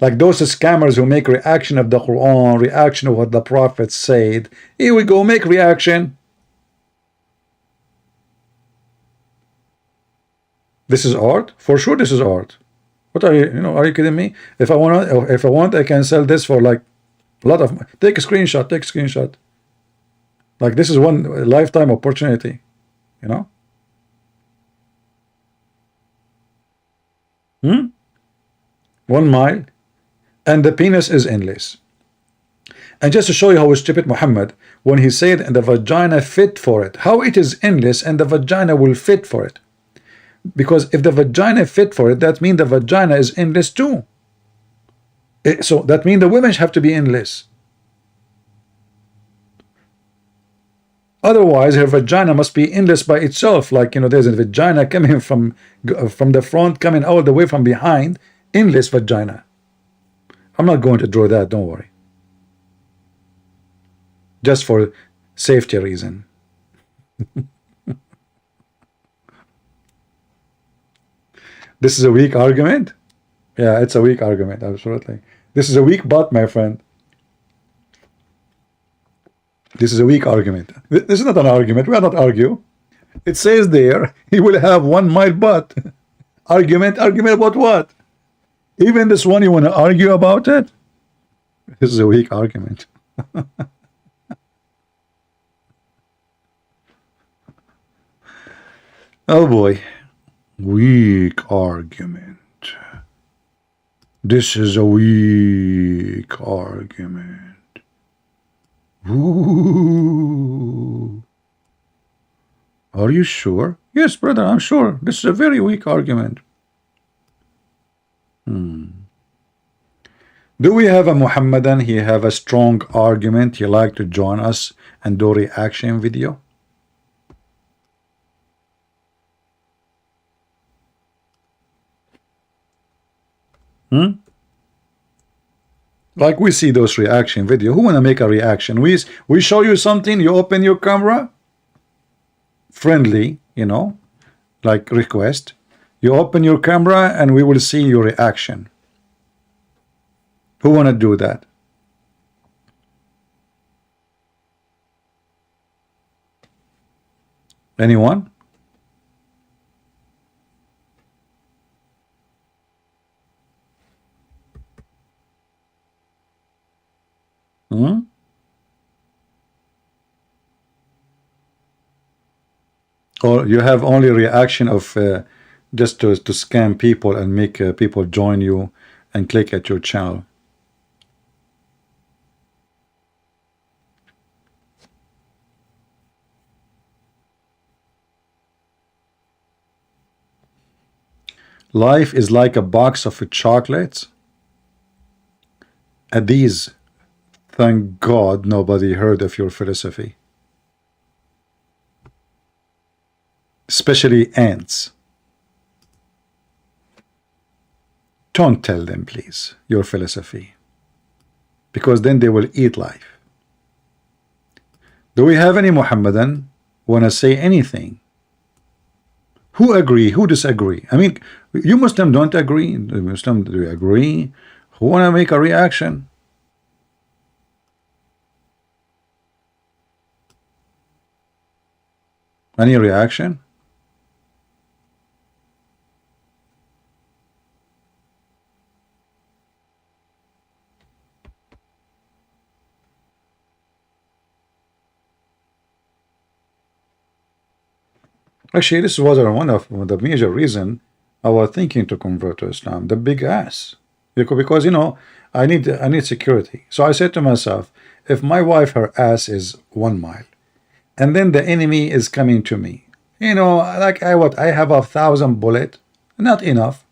Like those scammers who make reaction of the Quran, reaction of what the Prophet said. Here we go, make reaction. This is art? For sure this is art. What are you, are you kidding me? If I want, I can sell this for like a lot of, take a screenshot, take a screenshot. Like this is one lifetime opportunity, you know? 1 mile, and the penis is endless. And just to show you how stupid Muhammad, when he said and the vagina fit for it, how it is endless and the vagina will fit for it. Because if the vagina fit for it, that means the vagina is endless too. So that means the women have to be endless. Otherwise, her vagina must be endless by itself. Like, there's a vagina coming from the front, coming all the way from behind, endless vagina. I'm not going to draw that, don't worry. Just for safety reason. This is a weak argument? Yeah, it's a weak argument, absolutely. This is a weak butt, my friend. This is a weak argument. This is not an argument. We are not argue. It says there, he will have 1 mile butt. Argument about what? Even this one, you want to argue about it? This is a weak argument. Oh boy. Weak argument. This is a weak argument. Ooh. Are you sure? Yes, brother, I'm sure. This is a very weak argument. Do we have a Muhammadan? He have a strong argument. He like to join us and do reaction video? Like we see those reaction video. Who wanna make a reaction? We show you something, you open your camera, friendly, like request. You open your camera and we will see your reaction. Who wanna do that? Anyone? Or you have only reaction of just to scam people and make people join you and click at your channel? Life is like a box of chocolates. At these, thank God nobody heard of your philosophy. Especially ants. Don't tell them, please, your philosophy, because then they will eat life. Do we have any Muhammadan wanna say anything? Who agree? Who disagree? I mean, you Muslim don't agree. The Muslim, do you agree? Who wanna make a reaction? Any reaction? Actually, this was one of the major reason I was thinking to convert to Islam. The big ass, because you know I need security. So I said to myself, if my wife, her ass is 1 mile, and then the enemy is coming to me, you know, like I have 1,000 bullets, not enough.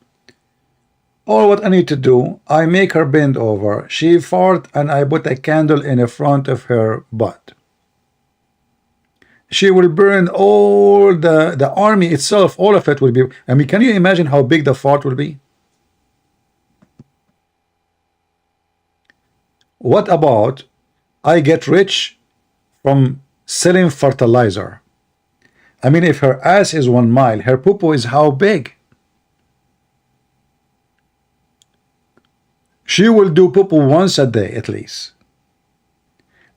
All what I need to do, I make her bend over, she fart, and I put a candle in the front of her butt. She will burn all the army itself, all of it will be. I mean, can you imagine how big the fart will be? What about I get rich from selling fertilizer? I mean, if her ass is 1 mile, her poo-poo is how big? She will do poo-poo once a day at least.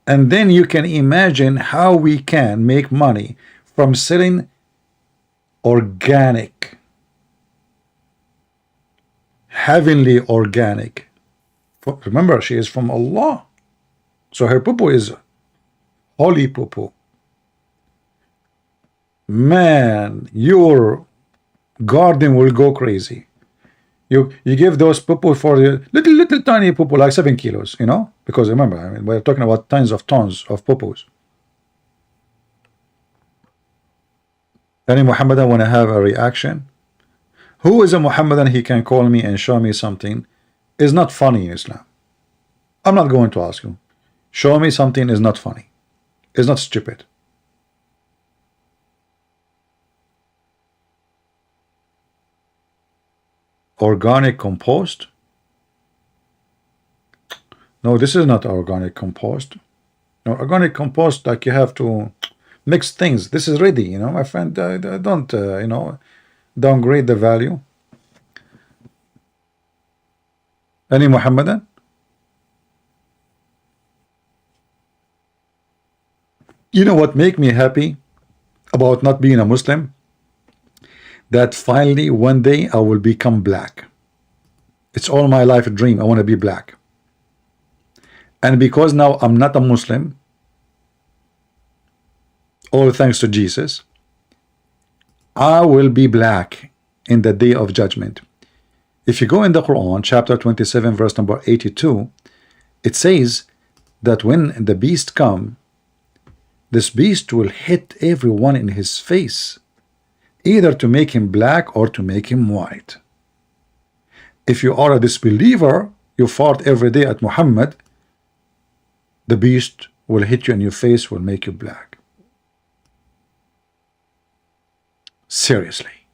And then you can imagine how we can make money from selling organic, heavenly organic. Remember, she is from Allah. So her poo-poo is holy poo-poo. Man, your garden will go crazy. You give those poo-poo for the little tiny poo-poo, like 7 kilos, you know, because remember, I mean, we're talking about tons of poo-poos. Any Muhammadan want to have a reaction? Who is a Muhammadan? He can call me and show me something is not funny in Islam. I'm not going to ask you. Show me something is not funny. It's not stupid. Organic compost? No, this is not organic compost. No, organic compost, like you have to mix things. This is ready, you know, my friend. Don't you know, downgrade the value. Any Muhammadan? You know what make me happy about not being a Muslim? That finally one day I will become black. It's all my life a dream. I want to be black. And because now I'm not a Muslim, all thanks to Jesus, I will be black in the day of judgment. If you go in the Quran, chapter 27, verse number 82, it says that when the beast come, this beast will hit everyone in his face, either to make him black or to make him white. If you are a disbeliever, you fart every day at Muhammad, the beast will hit you in your face, will make you black. Seriously.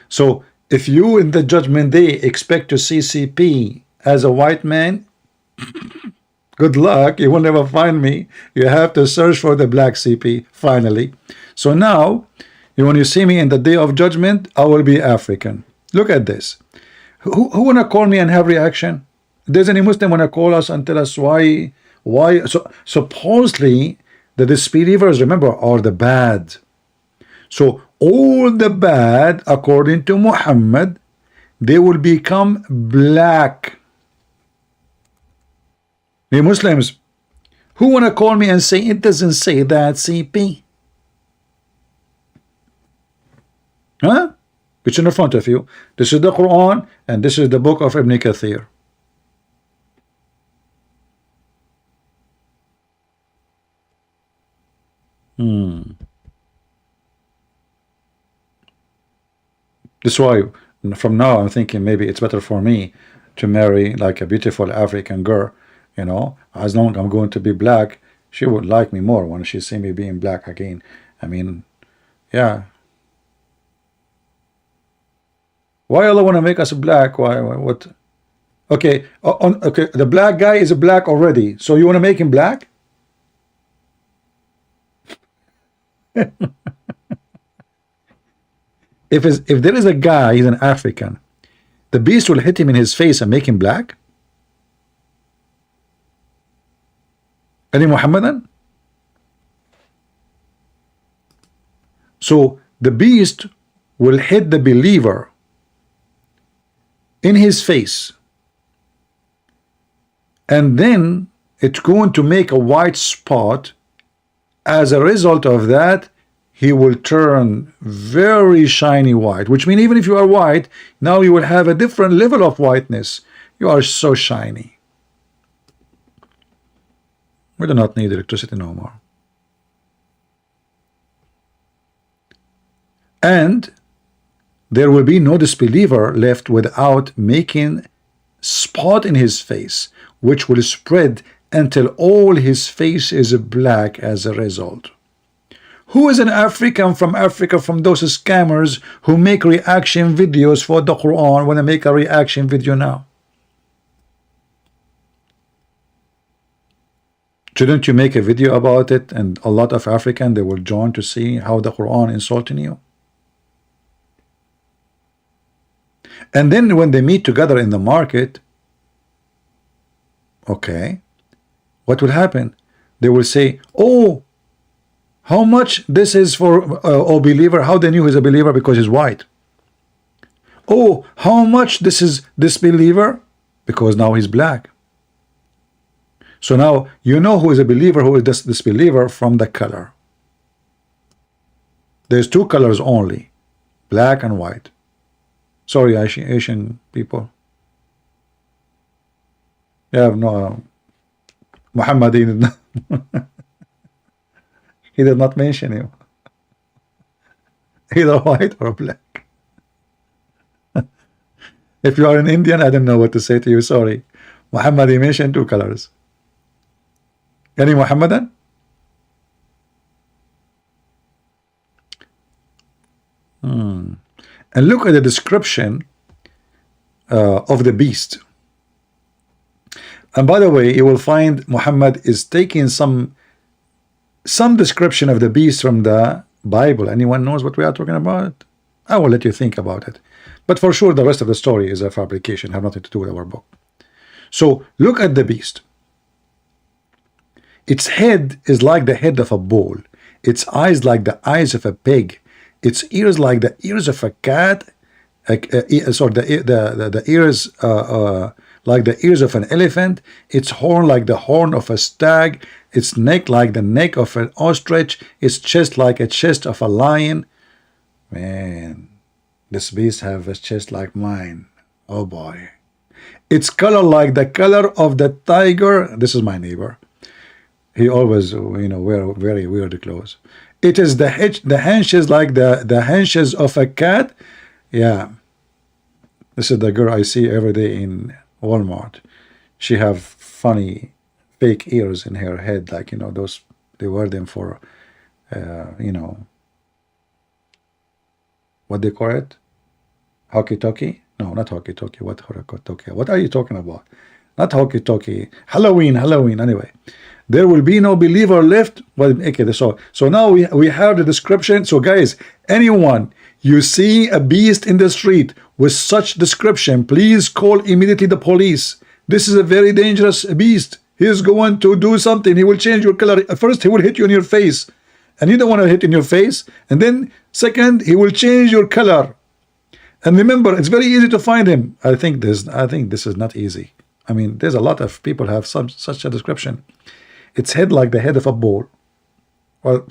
So if you in the judgment day expect to see CP as a white man, good luck, you will never find me. You have to search for the black CP finally. So now, when you see me in the day of judgment, I will be African. Look at this. Who wanna call me and have reaction? Does any Muslim wanna call us and tell us why? So supposedly the disbelievers, remember, are the bad. So all the bad, according to Muhammad, they will become black. The Muslims, who wanna call me and say it doesn't say that, CP? Huh? It's in front of you. This is the Quran and this is the book of Ibn Kathir. That's why from now I'm thinking maybe it's better for me to marry like a beautiful African girl, you know, as long as I'm going to be black, she would like me more when she see me being black again. I mean, yeah. Why Allah want to make us black? Why what? Okay, okay, the black guy is a black already, so you want to make him black? If there is a guy, he's an African, the beast will hit him in his face and make him black? Any Muhammadan? So the beast will hit the believer in his face, and then it's going to make a white spot. As a result of that, he will turn very shiny white, which means even if you are white, now you will have a different level of whiteness. You are so shiny. We do not need electricity no more. And there will be no disbeliever left without making spot in his face, which will spread until all his face is black as a result. Who is an African from Africa, from those scammers who make reaction videos for the Quran when I make a reaction video now? Shouldn't you make a video about it, and a lot of African, they will join to see how the Quran insulting you? And then when they meet together in the market, okay, what will happen? They will say, oh, how much this is for a believer? How they knew he's a believer? Because he's white. Oh, how much this is this believer? Because now he's black. So now you know who is a believer, who is this disbeliever from the color. There's two colors only, black and white. Sorry, Asian people. You have no Muhammad. He did not mention you. Either white or black. If you are an Indian, I don't know what to say to you. Sorry. Muhammad, he mentioned two colors. Any Muhammadan? And look at the description of the beast. And by the way, you will find Muhammad is taking some description of the beast from the Bible. Anyone knows what we are talking about? I will let you think about it. But for sure, the rest of the story is a fabrication, have nothing to do with our book. So look at the beast. Its head is like the head of a bull. Its eyes like the eyes of a pig. Its ears like the ears of a cat. Sorry, the ears like the ears of an elephant. Its horn like the horn of a stag. Its neck like the neck of an ostrich. Its chest like a chest of a lion. Man, this beast have a chest like mine. Oh boy. Its color like the color of the tiger. This is my neighbor. He always, wear very weird clothes. It is the haunches like the haunches of a cat. Yeah. This is the girl I see every day in Walmart. She have funny fake ears in her head, like, those, they wear them for, what they call it? Hockey-toki? No, not hockey-toki. What hockey-toki? What are you talking about? Not hockey-toki. Halloween, anyway. There will be no believer left. Well, okay, so now we have the description. So guys, anyone you see a beast in the street with such description, please call immediately the police. This is a very dangerous beast. He is going to do something. He will change your color. First, he will hit you in your face, and you don't want to hit in your face. And then second, he will change your color. And remember, it's very easy to find him. I think this is not easy. I mean, there's a lot of people have such a description. Its head like the head of a bull. Well,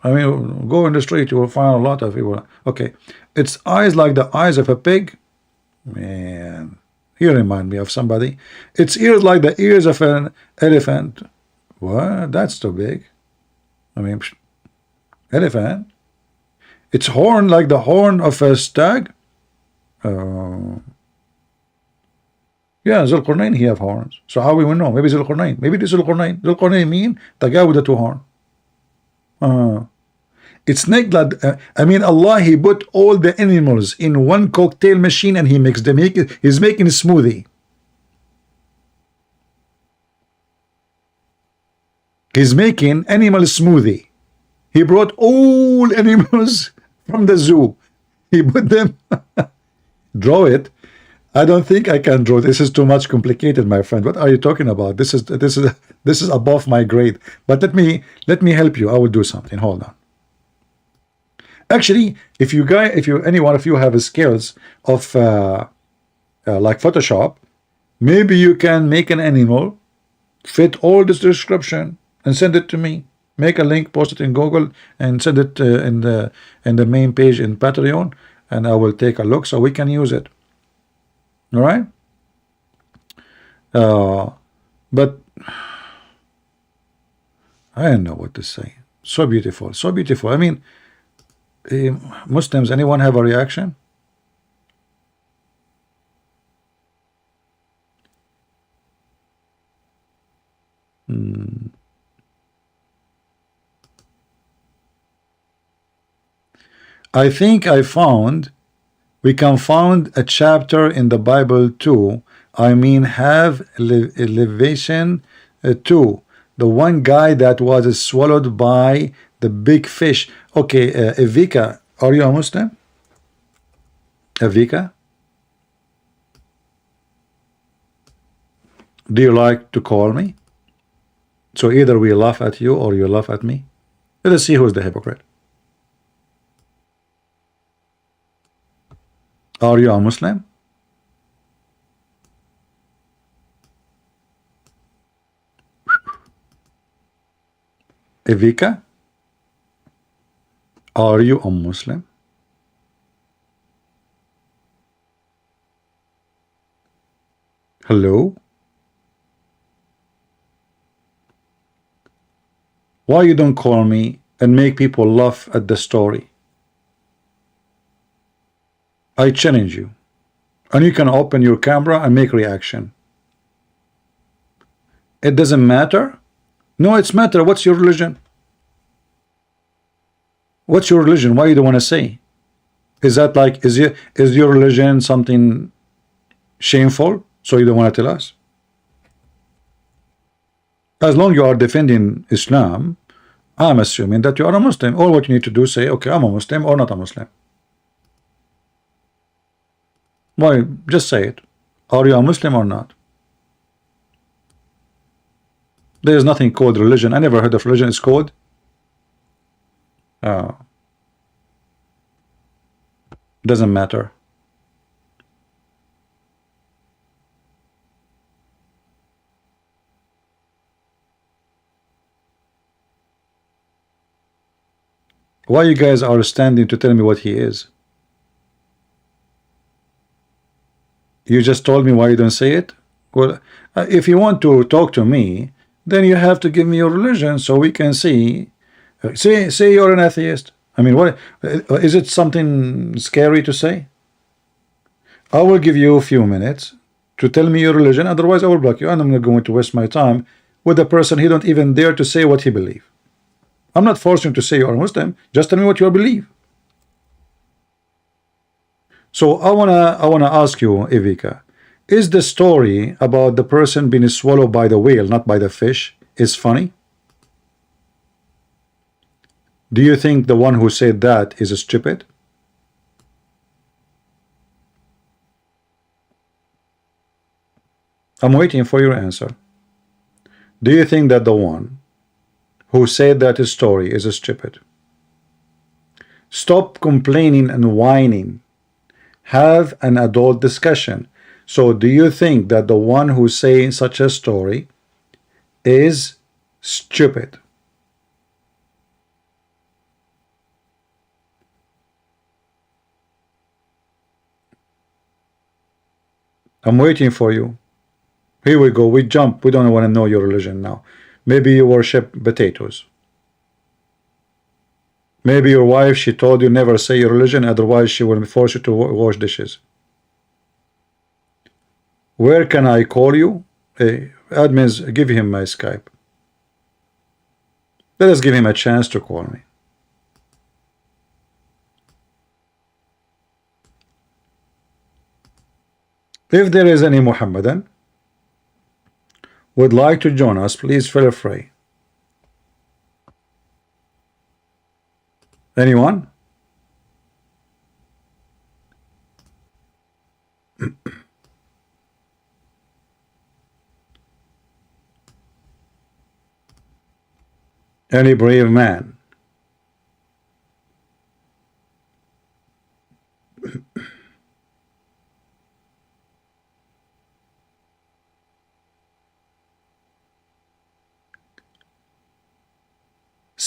I mean, go in the street, you will find a lot of people. Okay, its eyes like the eyes of a pig. Man, you remind me of somebody. Its ears like the ears of an elephant. What? That's too big. I mean, elephant. Its horn like the horn of a stag. Yeah, Zulqarnain, he have horns. So how we will know? Maybe Zulqarnain. Maybe this Zulqarnain. Zulqarnain mean the guy with the two horns. It's like I mean, Allah, he put all the animals in one cocktail machine and he mixed them. He's making a smoothie. He's making animal smoothie. He brought all animals from the zoo. He put them. Draw it. I don't think I can draw. This is too much complicated, my friend. What are you talking about? This is above my grade. But let me help you. I will do something. Hold on. Actually, if any one of you have skills of like Photoshop, maybe you can make an animal fit all this description and send it to me. Make a link, post it in Google, and send it in the main page in Patreon, and I will take a look so we can use it. All right. But I don't know what to say. So beautiful, so beautiful. I mean, Muslims, anyone have a reaction? I think we can find a chapter in the Bible too. I mean, have elevation too. The one guy that was swallowed by the big fish. Okay, Evika, are you a Muslim? Evika, do you like to call me? So either we laugh at you or you laugh at me. Let us see who's the hypocrite. Are you a Muslim? Evika, are you a Muslim? Hello? Why you don't call me and make people laugh at the story? I challenge you. And you can open your camera and make reaction. It doesn't matter? No, it's matter. What's your religion? What's your religion? Why you don't want to say? Is that like, is your religion something shameful, so you don't want to tell us? As long you are defending Islam, I'm assuming that you are a Muslim. All what you need to do is say, okay, I'm a Muslim or not a Muslim. Why? Just say it. Are you a Muslim or not? There is nothing called religion. I never heard of religion. It's called doesn't matter. Why you guys are standing to tell me what he is? You just told me why you don't say it. Well, if you want to talk to me, then you have to give me your religion so we can see. Say you're an atheist. I mean, what is it? Something scary to say? I will give you a few minutes to tell me your religion. Otherwise, I will block you, and I'm not going to waste my time with a person he don't even dare to say what he believe. I'm not forcing you to say you're a Muslim. Just tell me what you believe. So I wanna ask you, Evika, is the story about the person being swallowed by the whale, not by the fish, is funny? Do you think the one who said that is stupid? I'm waiting for your answer. Do you think that the one who said that story is stupid? Stop complaining and whining. Have an adult discussion. So do you think that the one who's saying such a story is stupid? I'm waiting for you. Here we go. We jump. We don't want to know your religion now. Maybe you worship potatoes. Maybe your wife, she told you never say your religion, otherwise she will force you to wash dishes. Where can I call you? Hey, admins, give him my Skype. Let us give him a chance to call me. If there is any Muhammadan would like to join us, please feel free. Anyone? Any brave man?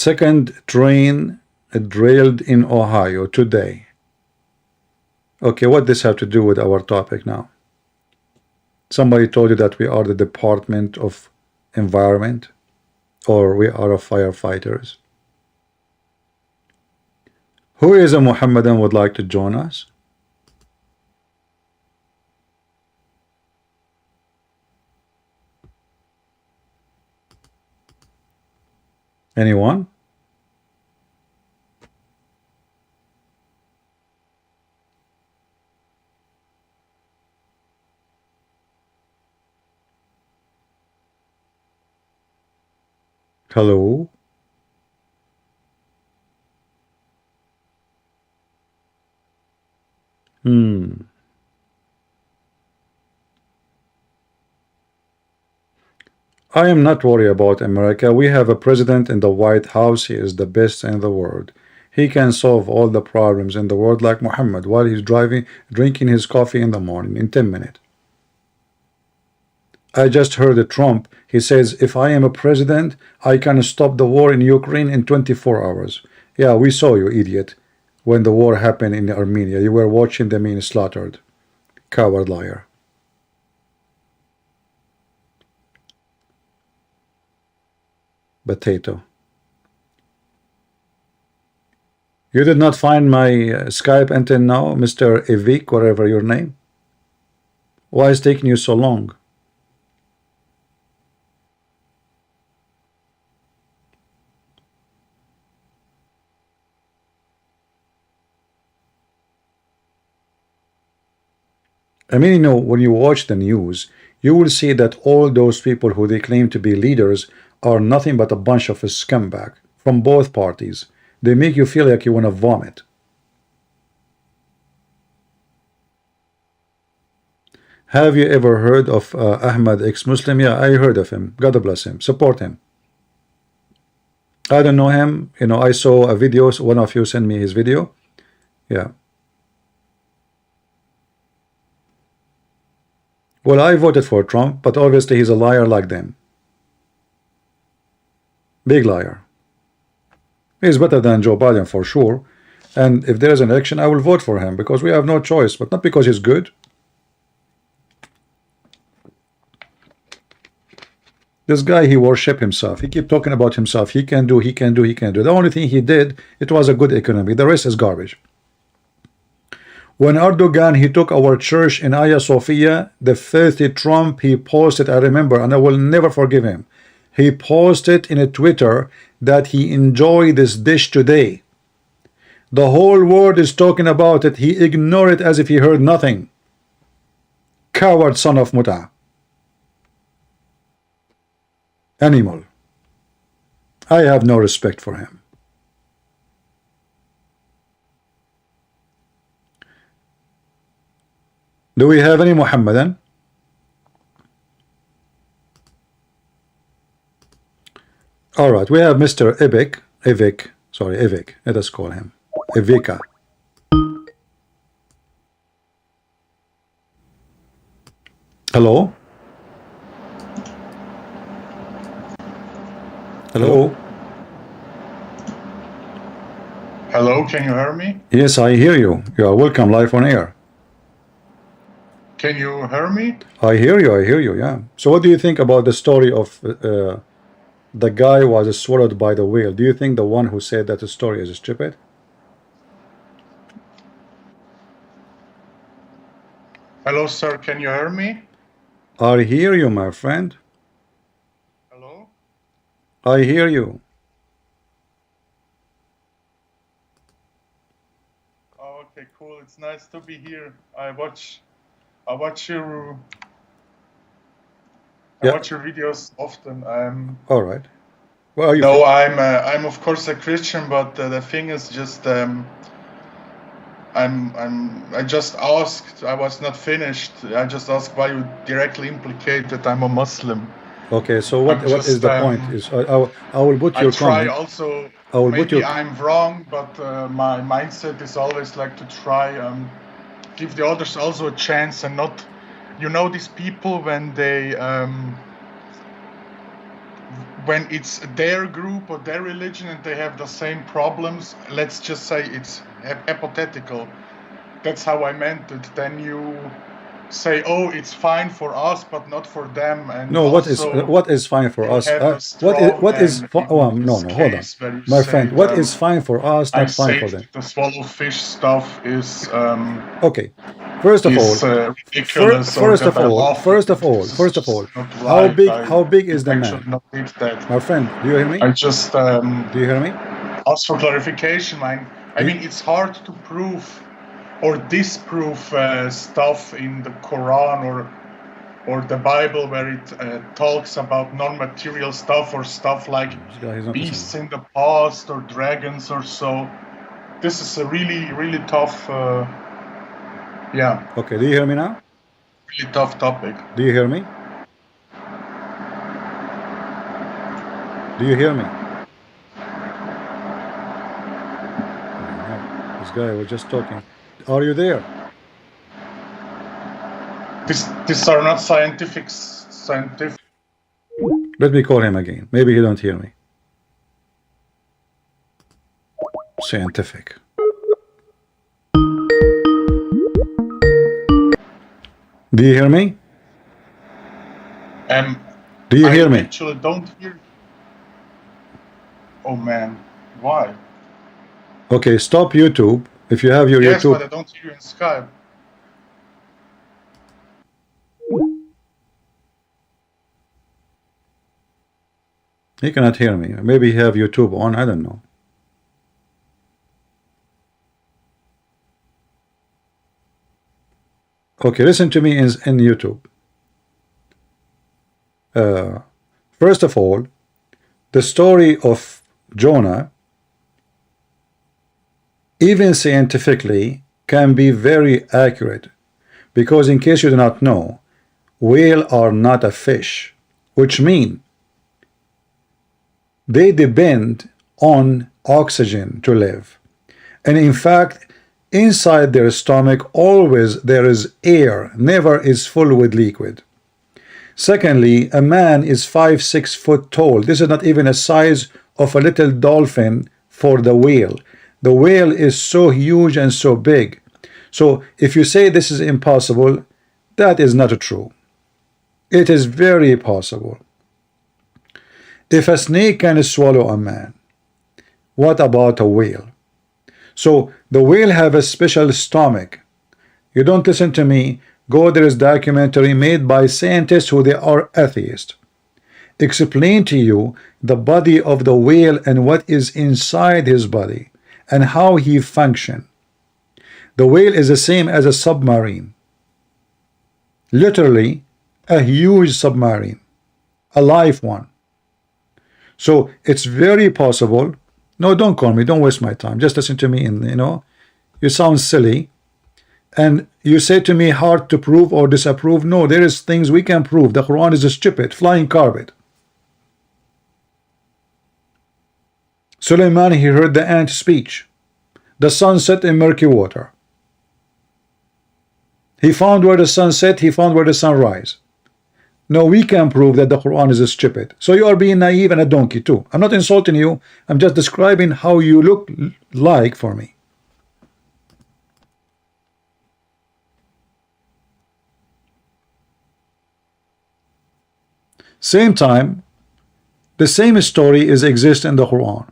Second train drilled in Ohio today. Okay, what does this have to do with our topic now? Somebody told you that we are the Department of Environment, or we are firefighters. Who is a Muhammadan would like to join us? Anyone? Hello? I am not worried about America. We have a president in the White House. He is the best in the world. He can solve all the problems in the world like Muhammad while he's driving, drinking his coffee in the morning in 10 minutes. I just heard a Trump. He says, if I am a president, I can stop the war in Ukraine in 24 hours. Yeah, we saw you, idiot. When the war happened in Armenia, you were watching them being slaughtered. Coward liar. Potato. You did not find my Skype until now, Mr. Evik, whatever your name? Why is it taking you so long? I mean, you know, when you watch the news, you will see that all those people who they claim to be leaders are nothing but a bunch of a scumbag from both parties. They make you feel like you want to vomit. Have you ever heard of Ahmad, ex-Muslim? Yeah, I heard of him. God bless him. Support him. I don't know him. You know, I saw a video. One of you sent me his video. Yeah. Well, I voted for Trump, but obviously he's a liar like them. Big liar. He's better than Joe Biden for sure. And if there is an election, I will vote for him because we have no choice, but not because he's good. This guy, he worship himself. He keep talking about himself. He can do, he can do, he can do. The only thing he did, it was a good economy. The rest is garbage. When Erdogan, he took our church in Hagia Sophia, the filthy Trump, he posted, I remember, and I will never forgive him. He posted in a Twitter that he enjoyed this dish today. The whole world is talking about it. He ignored it as if he heard nothing. Coward son of Muta. Animal. I have no respect for him. Do we have any Muhammadan? All right, we have Mr. Evik. Let us call him Evika. Hello? Hello? Hello, can you hear me? Yes, I hear you. You are welcome live on air. Can you hear me? I hear you, yeah. So what do you think about the story of the guy was swallowed by the whale? Do you think the one who said that the story is stupid? Hello, sir, can you hear me? I hear you, my friend. Hello? I hear you. Oh, okay, cool. It's nice to be here. I watch your videos often. All right. Where are you No, from? I'm of course a Christian, but the thing is just I just asked. I was not finished. I just asked why you directly implicate that I'm a Muslim. Okay, so what is the point? Is I will put your I try comment. also. I will put Maybe your. I'm wrong, but my mindset is always like to try give the others also a chance and not, you know, these people when they when it's their group or their religion and they have the same problems, let's just say it's hypothetical. That's how I meant it. Then you say, oh, it's fine for us, but not for them. And no, what is fine for us? What is oh, no, hold on, my friend. What is fine for us, not fine for them? The swallow fish stuff is okay. First of all, ridiculous. First of all, how big is the man? My friend, do you hear me? I just do you hear me? Ask for clarification, man. I mean, it's hard to prove or disprove stuff in the Quran or the Bible where it talks about non-material stuff or stuff like beasts in the past or dragons or so. This is a really, really tough. Yeah. Okay, do you hear me now? Really tough topic. Do you hear me? Do you hear me? This guy was just talking. Are you there? These are not scientific. Let me call him again. Maybe he don't hear me. Scientific. Do you hear me? Do you hear me? I actually don't hear. Oh man, why? Okay, stop YouTube. If you have your YouTube. Yes, but I don't hear you in Skype. He cannot hear me. Maybe he have YouTube on. I don't know. Okay, listen to me in YouTube. First of all, the story of Jonah, even scientifically, can be very accurate, because in case you do not know, whales are not a fish, which means they depend on oxygen to live. And in fact, inside their stomach always there is air, never is full with liquid. Secondly, a man is 5-6 foot tall. This is not even a size of a little dolphin for the whale. The whale is so huge and so big. So if you say this is impossible, that is not true. It is very possible. If a snake can swallow a man, what about a whale? So the whale have a special stomach. You don't listen to me. Go, there is documentary made by scientists who they are atheists. Explain to you the body of the whale and what is inside his body and how he function. The whale is the same as a submarine. Literally a huge submarine, a live one. So it's very possible. No, don't call me, don't waste my time, just listen to me. And you sound silly and you say to me hard to prove or disapprove. No, there is things we can prove. The Quran is a stupid flying carpet. Suleiman, he heard the ant speech. The sun set in murky water. He found where the sun set, he found where the sun rise. No, we can prove that the Quran is stupid. So you are being naive and a donkey too. I'm not insulting you. I'm just describing how you look like for me. Same time, the same story exists in the Quran.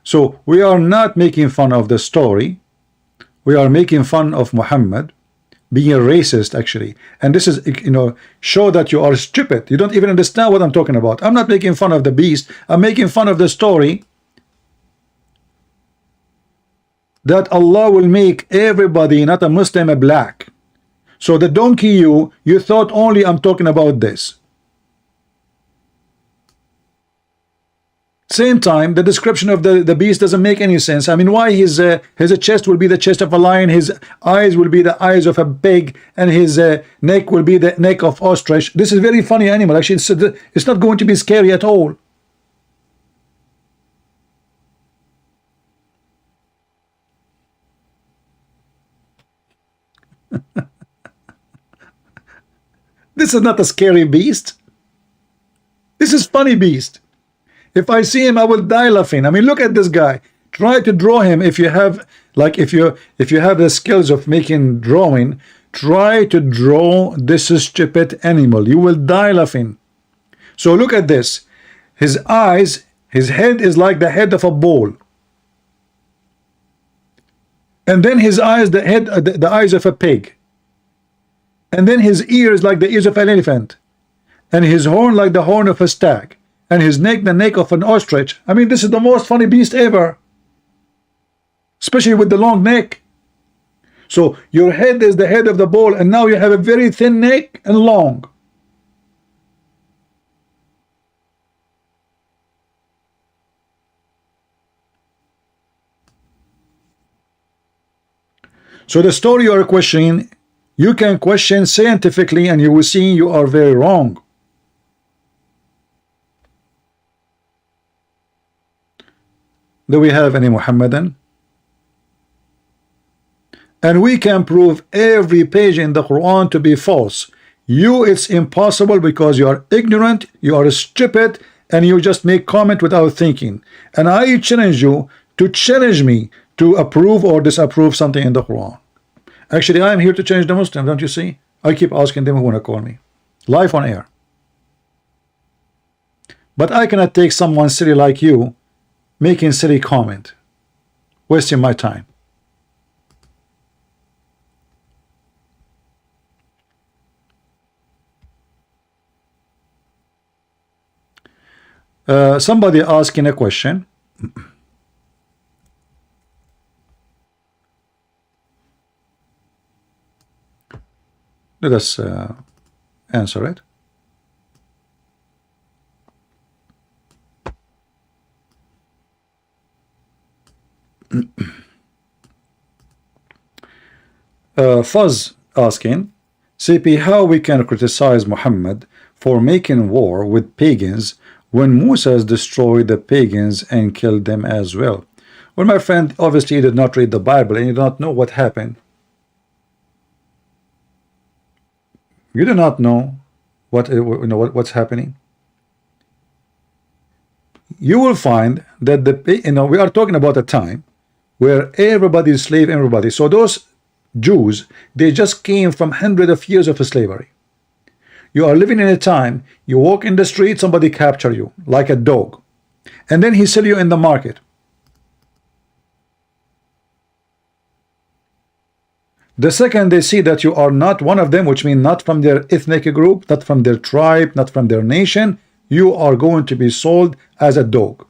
So we are not making fun of the story. We are making fun of Muhammad being a racist, actually. And this is, show that you are stupid. You don't even understand what I'm talking about. I'm not making fun of the beast. I'm making fun of the story that Allah will make everybody, not a Muslim, a black. So the donkey you thought only I'm talking about this. Same time, the description of the beast doesn't make any sense. I mean, why his chest will be the chest of a lion, his eyes will be the eyes of a pig, and his neck will be the neck of ostrich. This is a very funny animal. Actually, it's not going to be scary at all. This is not a scary beast. This is funny beast. If I see him, I will die laughing. I mean, look at this guy. Try to draw him. If you have, like, if you have the skills of making drawing, try to draw this stupid animal. You will die laughing. So look at this. His eyes, his head is like the head of a bull, and then his eyes, the eyes of a pig, and then his ears like the ears of an elephant, and his horn like the horn of a stag, and his neck the neck of an ostrich. I mean, this is the most funny beast ever, especially with the long neck. So your head is the head of the bull, and now you have a very thin neck and long. So the story you are questioning, you can question scientifically, and you will see you are very wrong. Do we have any Muhammadan? And we can prove every page in the Quran to be false. You, it's impossible because you are ignorant, you are stupid, and you just make comment without thinking. And I challenge you to challenge me to approve or disapprove something in the Quran. Actually, I am here to change the Muslim, don't you see? I keep asking them who want to call me. Live on air. But I cannot take someone silly like you making silly comment, wasting my time. Somebody asking a question. Let us answer it. Fuzz asking, CP, how we can criticize Muhammad for making war with pagans when Moses destroyed the pagans and killed them as well? Well, my friend, obviously you did not read the Bible and you do not know what happened. You do not know what's happening. You will find that we are talking about a time where everybody is slave, everybody. So those Jews, they just came from hundreds of years of slavery. You are living in a time you walk in the street, somebody capture you like a dog, and then he sell you in the market. The second they see that you are not one of them, which means not from their ethnic group, not from their tribe, not from their nation, you are going to be sold as a dog.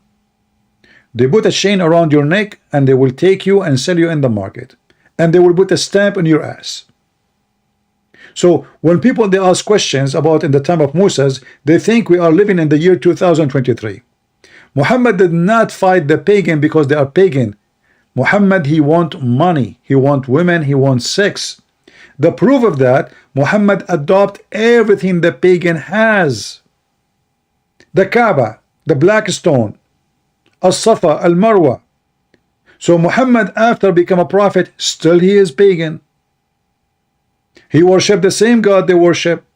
They put a chain around your neck and they will take you and sell you in the market, and they will put a stamp on your ass. So when people they ask questions about in the time of Moses, they think we are living in the year 2023. Muhammad did not fight the pagan because they are pagan. Muhammad, he want money, he want women, he wants sex. The proof of that, Muhammad adopt everything the pagan has. The Kaaba, the black stone, As-Safa, Al-Marwa. So Muhammad, after become a prophet, still he is pagan. He worship the same God they worship.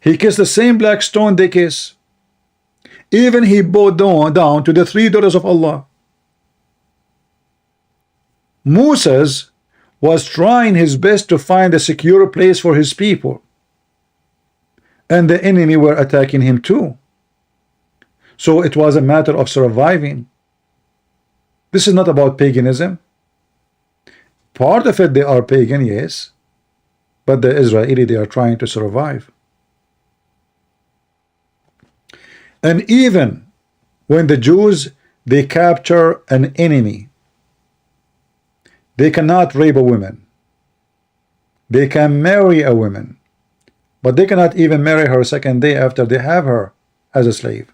He kissed the same black stone they kiss. Even he bowed down to the 3 daughters of Allah. Moses was trying his best to find a secure place for his people, and the enemy were attacking him too. So it was a matter of surviving. This is not about paganism. Part of it they are pagan, yes, but the Israeli, they are trying to survive. And even when the Jews, they capture an enemy, they cannot rape a woman. They can marry a woman, but they cannot even marry her second day after they have her as a slave.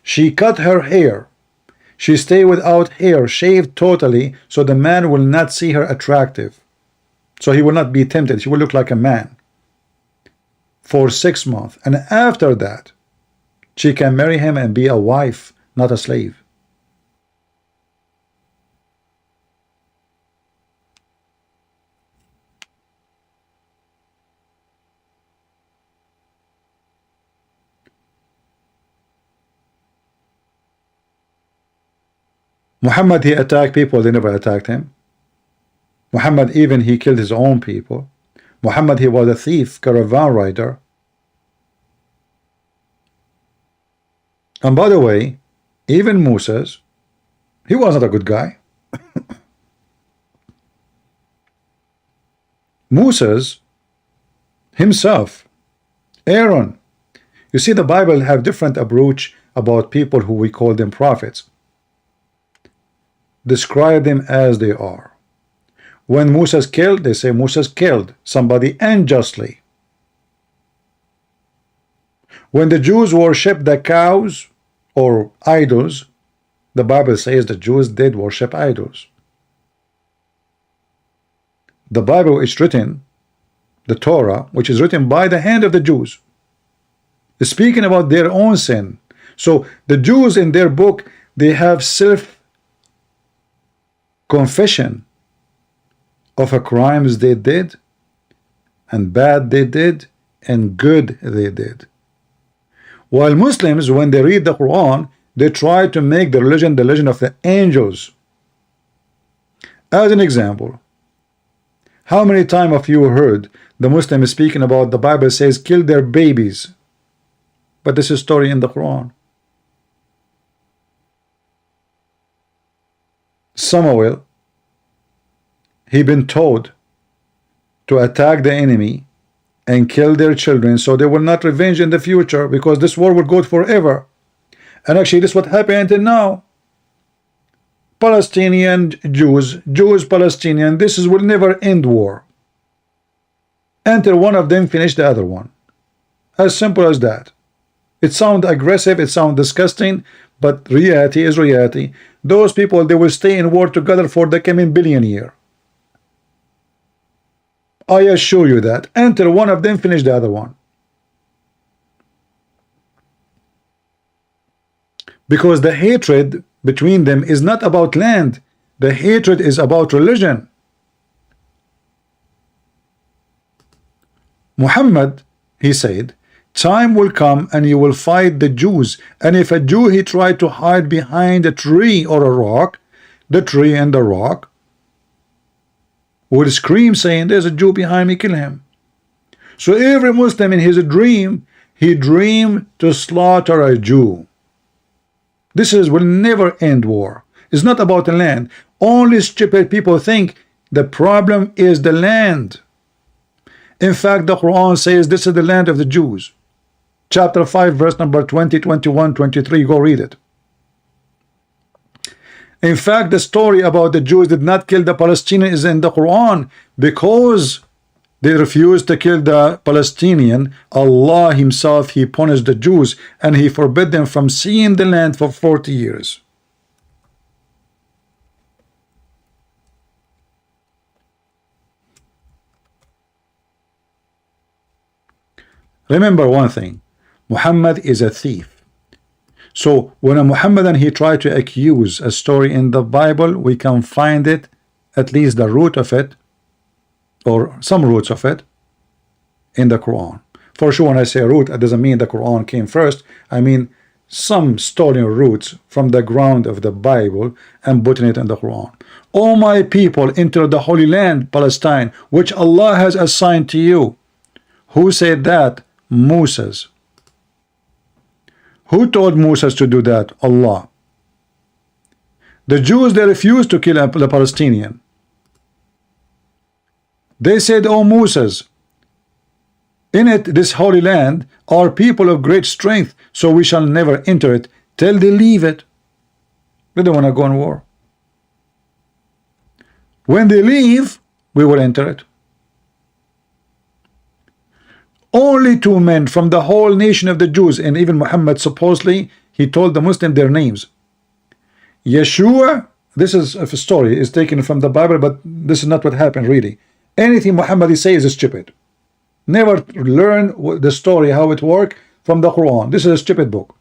She cut her hair. She stay without hair, shaved totally, so the man will not see her attractive. So he will not be tempted. She will look like a man for 6 months. And after that, she can marry him and be a wife, not a slave. Muhammad, he attacked people, they never attacked him. Muhammad, even he killed his own people. Muhammad, he was a thief, caravan rider. And by the way, even Moses, he was not a good guy. Moses himself, Aaron. You see, the Bible have different approach about people who we call them prophets. Describe them as they are. When Moses killed, they say Moses killed somebody unjustly. When the Jews worship the cows or idols, the Bible says the Jews did worship idols. The Bible is written, the Torah, which is written by the hand of the Jews, is speaking about their own sin. So the Jews in their book, they have self-confession of a crimes they did, and bad they did, and good they did. While Muslims, when they read the Quran, they try to make the religion of the angels. As an example, how many times have you heard the Muslim speaking about the Bible says kill their babies? But this is a story in the Quran. Samuel, he been told to attack the enemy and kill their children so they will not revenge in the future, because this war will go forever. And actually this is what happened until now. Palestinian Jews, Palestinian, will never end war until one of them finish the other one. As simple as that. It sounds aggressive, it sounds disgusting, but reality is reality. Those people, they will stay in war together for the coming billion year. I assure you that, until one of them finish the other one. Because the hatred between them is not about land. The hatred is about religion. Muhammad, he said, time will come and you will fight the Jews, and if a Jew he tried to hide behind a tree or a rock, the tree and the rock would scream saying, there's a Jew behind me, kill him. So every Muslim in his dream, he dreamed to slaughter a Jew. This will never end war. It's not about the land. Only stupid people think the problem is the land. In fact, the Quran says this is the land of the Jews. Chapter 5, verse number 20, 21, 23. Go read it. In fact, the story about the Jews did not kill the Palestinians is in the Quran, because they refused to kill the Palestinian. Allah himself, he punished the Jews and he forbid them from seeing the land for 40 years. Remember one thing, Muhammad is a thief. So when a Muhammadan he tried to accuse a story in the Bible, we can find it, at least the root of it, or some roots of it, in the Quran. For sure, when I say root, it doesn't mean the Quran came first. I mean some stolen roots from the ground of the Bible and putting it in the Quran. All my people enter the Holy Land, Palestine, which Allah has assigned to you. Who said that? Moses. Who told Moses to do that? Allah. The Jews, they refused to kill the Palestinian. They said, oh Moses, in it, this holy land, are people of great strength, so we shall never enter it till they leave it. They don't want to go on war. When they leave, we will enter it. Only two men from the whole nation of the Jews, and even Muhammad supposedly, he told the Muslim their names. Yeshua, this is a story, is taken from the Bible, but this is not what happened really. Anything Muhammad says is stupid. Never learn the story, how it works, from the Quran. This is a stupid book.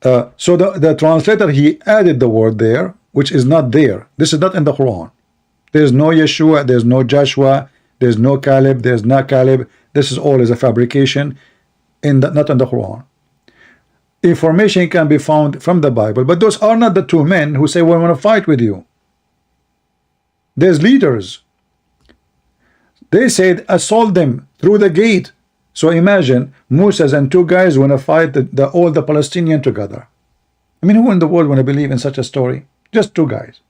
So the translator, he added the word there, which is not there. This is not in the Quran. There's no Yeshua, there's no Joshua, there's no Caleb, there's not Caleb. This is all is a fabrication, not in the Quran. information can be found from the Bible, but those are not the two men who say, we want to fight with you. There's leaders. They said, assault them through the gate. So imagine Moses and two guys want to fight all the Palestinians together. I mean, who in the world want to believe in such a story? Just two guys.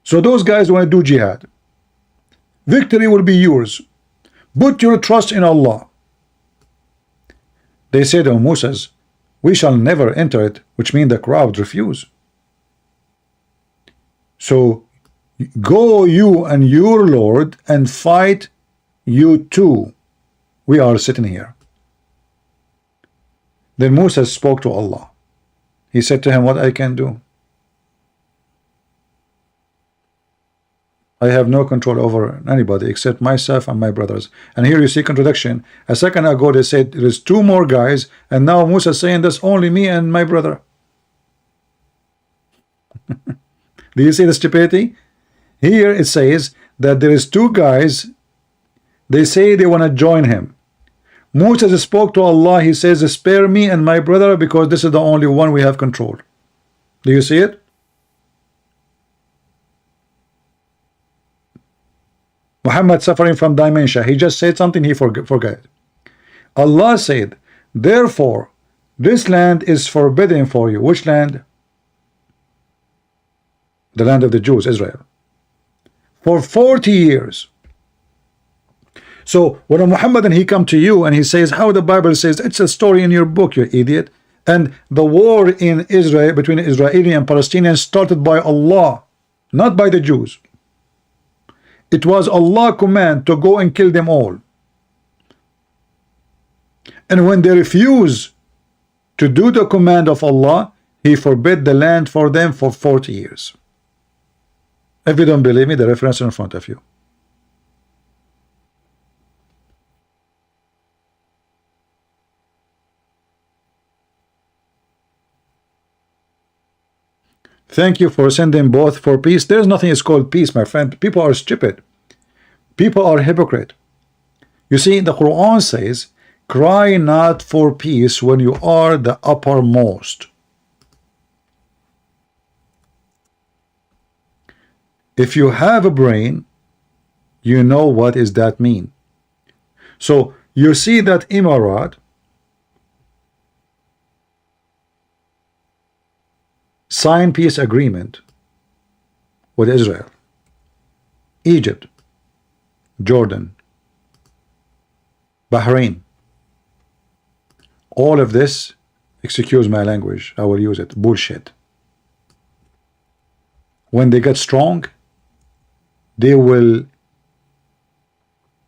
So those guys want to do jihad. Victory will be yours. Put your trust in Allah. They said to Moses, we shall never enter it, which means the crowd refuse. So go you and your Lord and fight, you too. We are sitting here. Then Moses spoke to Allah. He said to him, what I can do? I have no control over anybody except myself and my brothers. And here you see contradiction. A second ago they said there is two more guys, and now Moses saying that's only me and my brother. Do you see the stupidity? Here it says that there is two guys. They say they want to join him. Moses spoke to Allah. He says, spare me and my brother because this is the only one we have control. Do you see it? Muhammad suffering from dementia. He just said something he forgot. Allah said, therefore, this land is forbidden for you. Which land? The land of the Jews, Israel. For 40 years. So when Muhammad and he come to you and he says how the Bible says it's a story in your book, you idiot, and the war in Israel between Israeli and Palestinians started by Allah, not by the Jews. It was Allah's command to go and kill them all. And when they refuse to do the command of Allah, He forbid the land for them for 40 years. If you don't believe me, the reference in front of you. Thank you for sending both for peace. There's nothing is called peace, my friend. People are stupid. People are hypocrite. You see, the Quran says, cry not for peace when you are the uppermost. If you have a brain, you know what does that mean. So you see that Emirat signed peace agreement with Israel, Egypt, Jordan, Bahrain. All of this, excuse my language, I will use it, bullshit. When they get strong, they will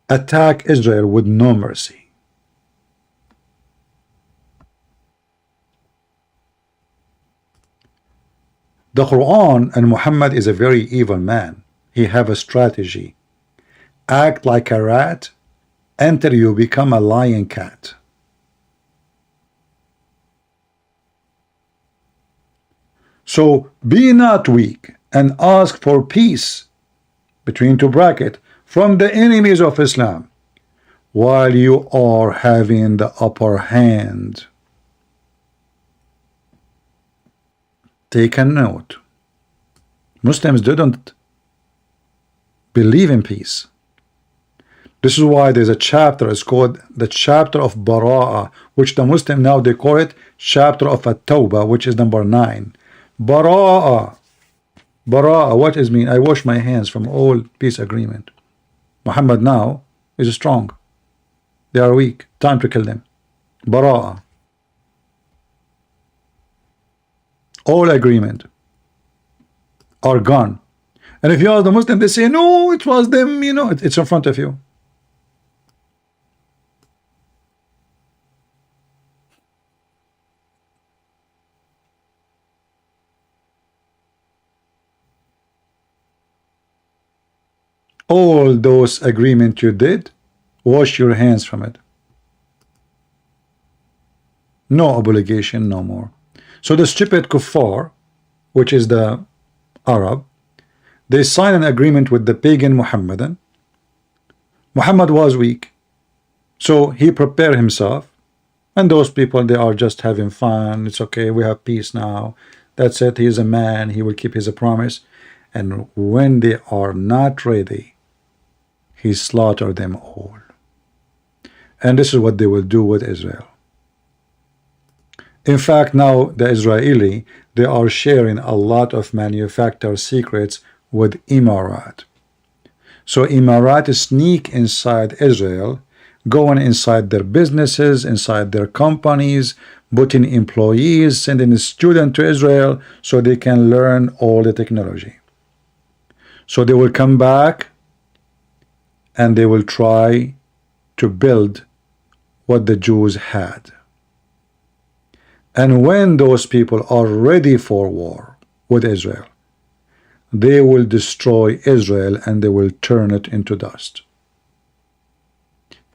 attack Israel with no mercy. The Quran and Muhammad is a very evil man. He have a strategy. Act like a rat until you become a lion cat. So be not weak and ask for peace between two brackets from the enemies of Islam while you are having the upper hand. Take a note. Muslims didn't believe in peace. This is why there's a chapter, it's called the chapter of Bara'ah, which the Muslim now they call it chapter of At-Tawbah, which is number 9. Bara'ah. Bara'ah, what does it mean? I wash my hands from all peace agreement. Muhammad now is strong. They are weak. Time to kill them. Bara'ah. All agreement are gone. And if you ask the Muslim, they say, no, it was them, you know, it's in front of you. All those agreements you did, wash your hands from it. No obligation, no more. So the stupid kuffar, which is the Arab, they sign an agreement with the pagan Muhammadan. Muhammad was weak, so he prepared himself And those people, they are just having fun. It's okay, we have peace now. That's it, he is a man, he will keep his promise. And when they are not ready, he slaughtered them all. And this is what they will do with Israel. In fact, now the Israeli, they are sharing a lot of manufactured secrets with Emirat. So Emirat sneak inside Israel, going inside their businesses, inside their companies, putting employees, sending a student to Israel so they can learn all the technology. So they will come back and they will try to build what the Jews had. And when those people are ready for war with Israel, they will destroy Israel and they will turn it into dust.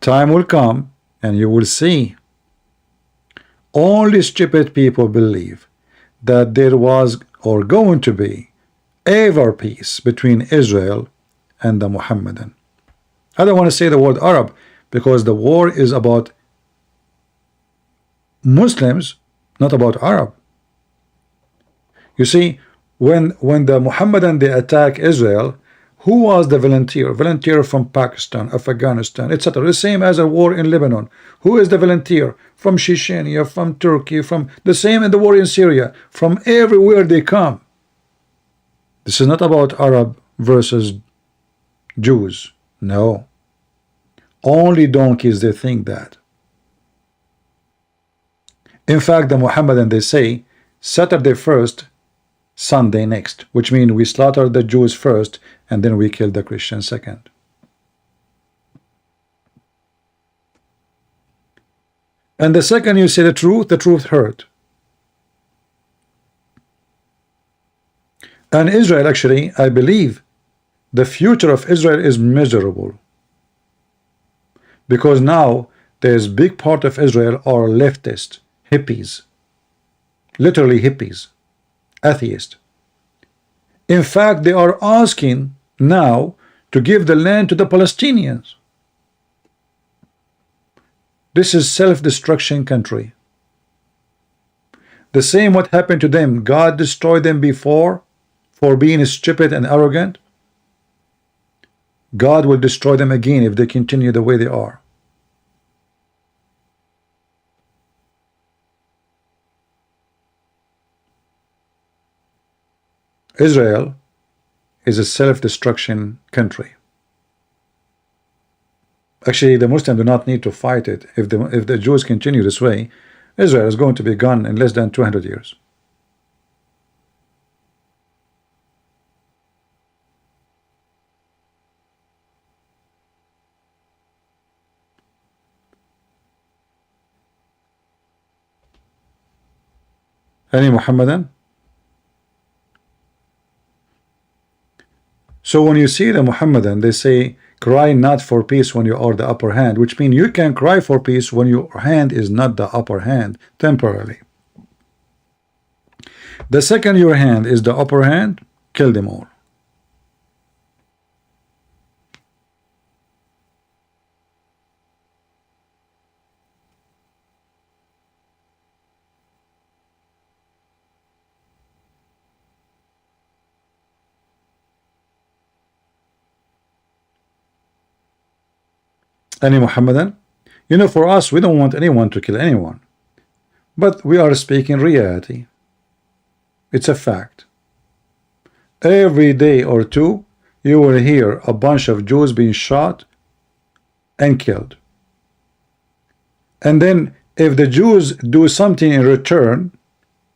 Time will come and you will see. Only stupid people believe that there was or going to be ever peace between Israel and the Muhammadan. I don't want to say the word Arab because the war is about Muslims, not about Arab. You see, when the Muhammadan they attack Israel, who was the volunteer? Volunteer from Pakistan, Afghanistan, etc. The same as a war in Lebanon. Who is the volunteer? From Chechnya, from Turkey, from the same in the war in Syria. From everywhere they come. This is not about Arab versus Jews. No. Only donkeys they think that. In fact, the Muhammadan they say Saturday first, Sunday next, which means we slaughter the Jews first and then we kill the Christians second. And the second you say the truth hurt. And Israel, actually, I believe the future of Israel is miserable. Because now there's big part of Israel are leftist, hippies, literally hippies, atheists. In fact, they are asking now to give the land to the Palestinians. This is self-destruction country. The same what happened to them, God destroyed them before for being stupid and arrogant. God will destroy them again if they continue the way they are. Israel is a self-destruction country. Actually, the Muslims do not need to fight it. If the Jews continue this way, Israel is going to be gone in less than 200 years. Any Muhammadan? So when you see the Muhammadan, they say, cry not for peace when you are the upper hand, which means you can cry for peace when your hand is not the upper hand temporarily. The second your hand is the upper hand, kill them all. Any Muhammadan? You know, for us, we don't want anyone to kill anyone. But we are speaking reality. It's a fact. Every day or two, you will hear a bunch of Jews being shot and killed. And then, if the Jews do something in return,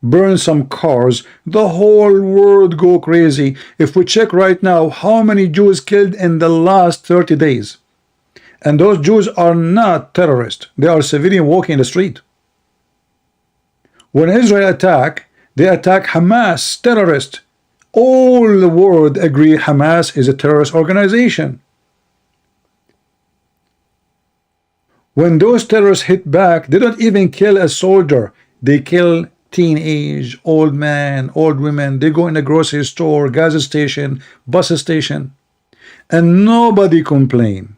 burn some cars, the whole world go crazy. If we check right now, how many Jews killed in the last 30 days? And those Jews are not terrorists. They are civilians walking in the street. When Israel attack, they attack Hamas, terrorists. All the world agree Hamas is a terrorist organization. When those terrorists hit back, they don't even kill a soldier. They kill teenage, old man, old women. They go in a grocery store, gas station, bus station, and nobody complain.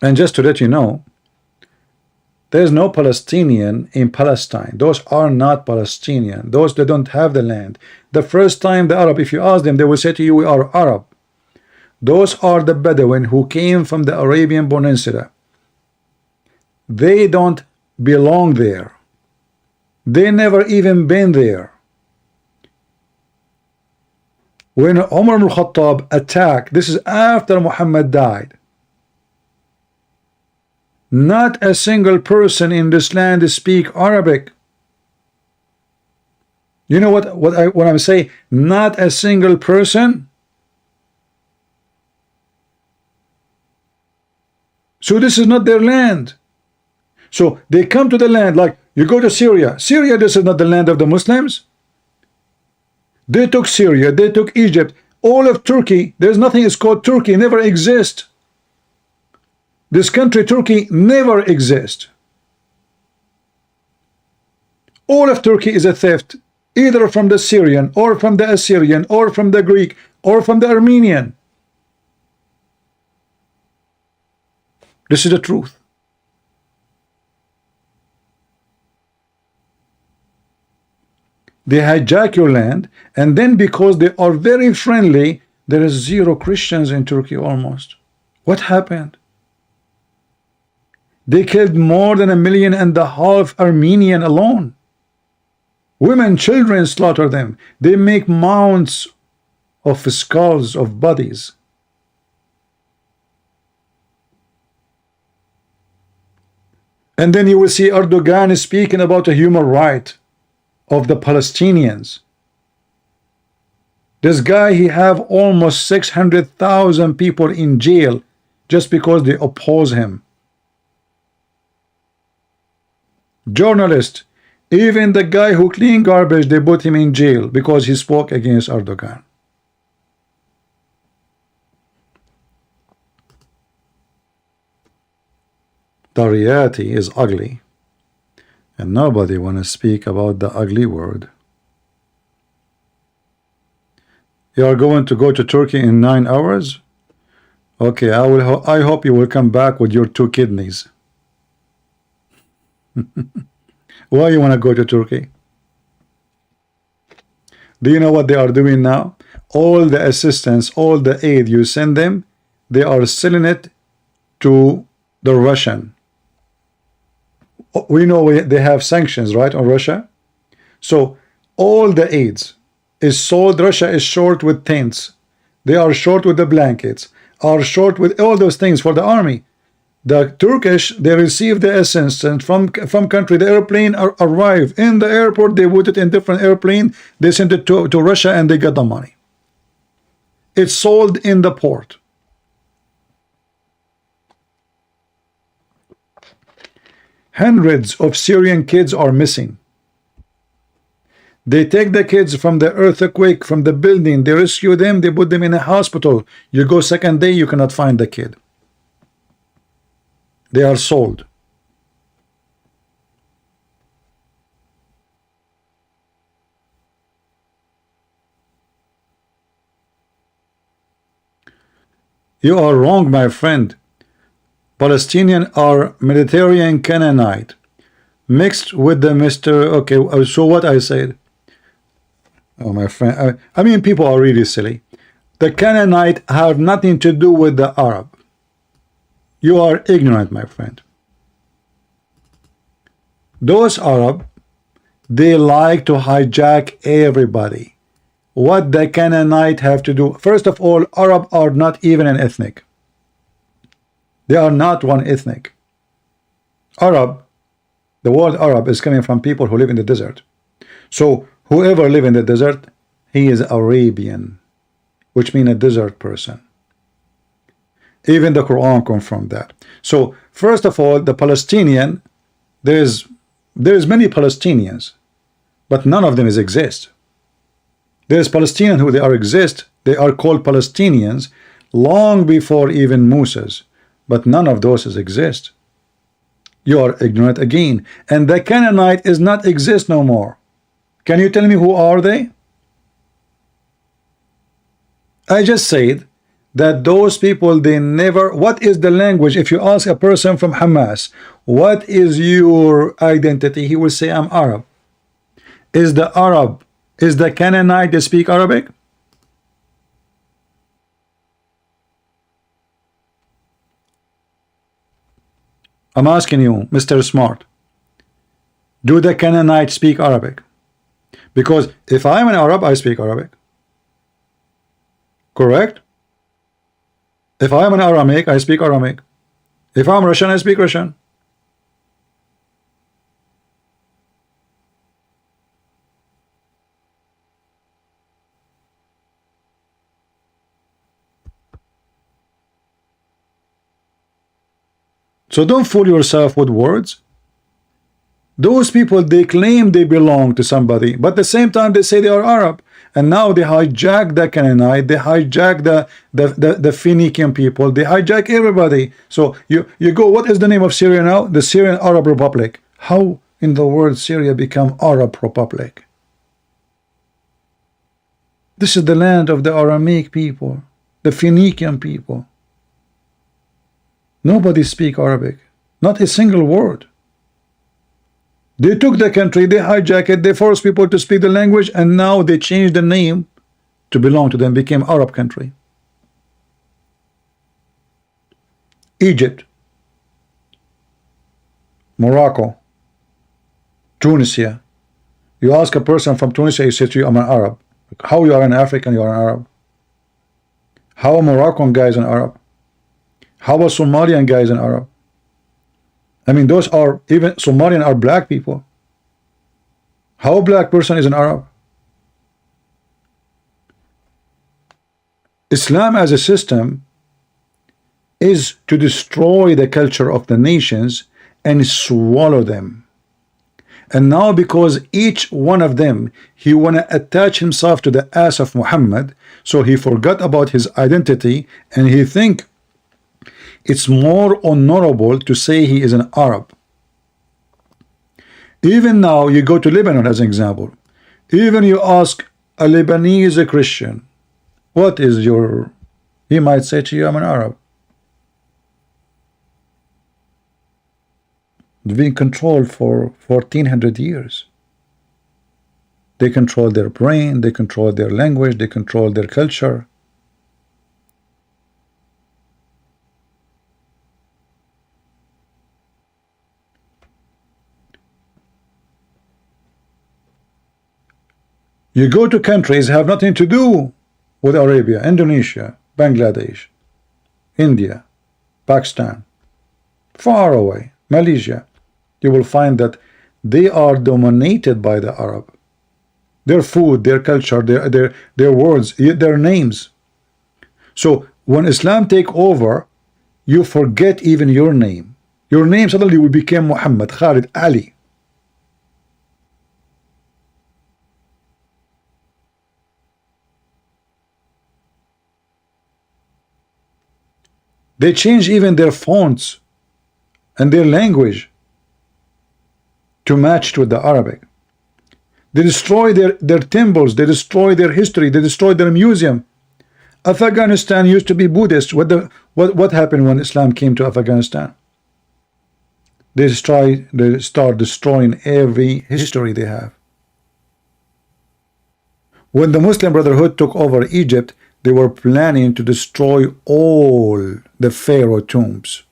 And just to let you know, there's no Palestinian in Palestine. Those are not Palestinian. Those that don't have the land. The first time the Arab, if you ask them, they will say to you, we are Arab. Those are the Bedouin who came from the Arabian Peninsula. They don't belong there. They never even been there. When Umar ibn Khattab attacked, this is after Muhammad died. Not a single person in this land speak Arabic. You know what I'm saying? Not a single person. So this is not their land. So they come to the land, like you go to Syria. Syria, this is not the land of the Muslims. They took Syria, they took Egypt, all of Turkey. There's nothing is called Turkey, never exist. This country, Turkey, never exist. All of Turkey is a theft, either from the Syrian, or from the Assyrian, or from the Greek, or from the Armenian. This is the truth. They hijack your land, and then because they are very friendly, there is 0 Christians in Turkey almost. What happened? They killed more than 1.5 million Armenian alone. Women, children slaughter them. They make mounds of skulls of bodies. And then you will see Erdogan speaking about a human right of the Palestinians. This guy, he have almost 600,000 people in jail just because they oppose him. Journalist, even the guy who clean garbage, they put him in jail because he spoke against Erdogan. The reality is ugly, and nobody want to speak about the ugly word. You are going to go to Turkey in 9 hours? Okay, I hope you will come back with your 2 kidneys. Why you want to go to Turkey? Do you know what they are doing now? All the assistance, all the aid you send them, they are selling it to the Russian. We know they have sanctions, right, on Russia. So all the aids is sold. Russia is short with tents. They are short with the blankets, are short with all those things for the army. The Turkish, they receive the assistance from country. The airplane arrive in the airport. They put it in different airplane. They send it to Russia, and they get the money. It's sold in the port. Hundreds of Syrian kids are missing. They take the kids from the earthquake, from the building. They rescue them. They put them in a hospital. You go second day, you cannot find the kid. They are sold. You are wrong, my friend. Palestinians are Mediterranean Canaanite mixed with the Okay, so what I said? Oh, my friend, I mean, people are really silly. The Canaanite have nothing to do with the Arab. You are ignorant, my friend. Those Arab, they like to hijack everybody. What the Canaanite have to do? First of all, Arab are not even an ethnic. They are not one ethnic. Arab, the word Arab is coming from people who live in the desert. So whoever live in the desert, he is Arabian, which means a desert person. Even the Quran confirmed that. So first of all, the Palestinian, there is many Palestinians, but none of them exist. There is Palestinian who they are exist. They are called Palestinians long before even Moses. But none of those exist. You are ignorant again. And the Canaanite is not exist no more. Can you tell me who are they? I just said that those people, they never, what is the language? If you ask a person from Hamas, what is your identity? He will say, I'm Arab. Is the Canaanite they speak Arabic? I'm asking you, Mr. Smart, do the Canaanites speak Arabic? Because if I'm an Arab, I speak Arabic. Correct? If I'm an Aramaic, I speak Aramaic. If I'm Russian, I speak Russian. So don't fool yourself with words. Those people, they claim they belong to somebody, but at the same time they say they are Arab. And now they hijack the Canaanite, they hijack the Phoenician people, they hijack everybody. So you go, what is the name of Syria now? The Syrian Arab Republic. How in the world Syria become Arab Republic? This is the land of the Aramaic people, the Phoenician people. Nobody speak Arabic, not a single word. They took the country, they hijacked it, they forced people to speak the language, and now they changed the name to belong to them, became Arab country. Egypt, Morocco, Tunisia. You ask a person from Tunisia, he says to you, I'm an Arab. How you are an African, you are an Arab? How a Moroccan guy is an Arab? How a Somalian guy is an Arab? I mean, those are, even Somalian are black people. How a black person is an Arab? Islam as a system is to destroy the culture of the nations and swallow them. And now, because each one of them, he want to attach himself to the ass of Muhammad, so he forgot about his identity, and he think it's more honorable to say he is an Arab. Even now, you go to Lebanon as an example. Even you ask a Lebanese Christian, what is your... He might say to you, I'm an Arab. They've been controlled for 1400 years. They control their brain, they control their language, they control their culture. You go to countries have nothing to do with Arabia, Indonesia, Bangladesh, India, Pakistan, far away, Malaysia. You will find that they are dominated by the Arab. Their food, their culture, their words, their names. So when Islam take over, you forget even your name. Your name suddenly will become Muhammad, Khalid, Ali. They change even their fonts and their language to match with the Arabic. They destroy their temples, they destroy their history, they destroy their museum. Afghanistan used to be Buddhist. What happened when Islam came to Afghanistan? They start destroying every history they have. When the Muslim Brotherhood took over Egypt, they were planning to destroy all the pharaoh tombs.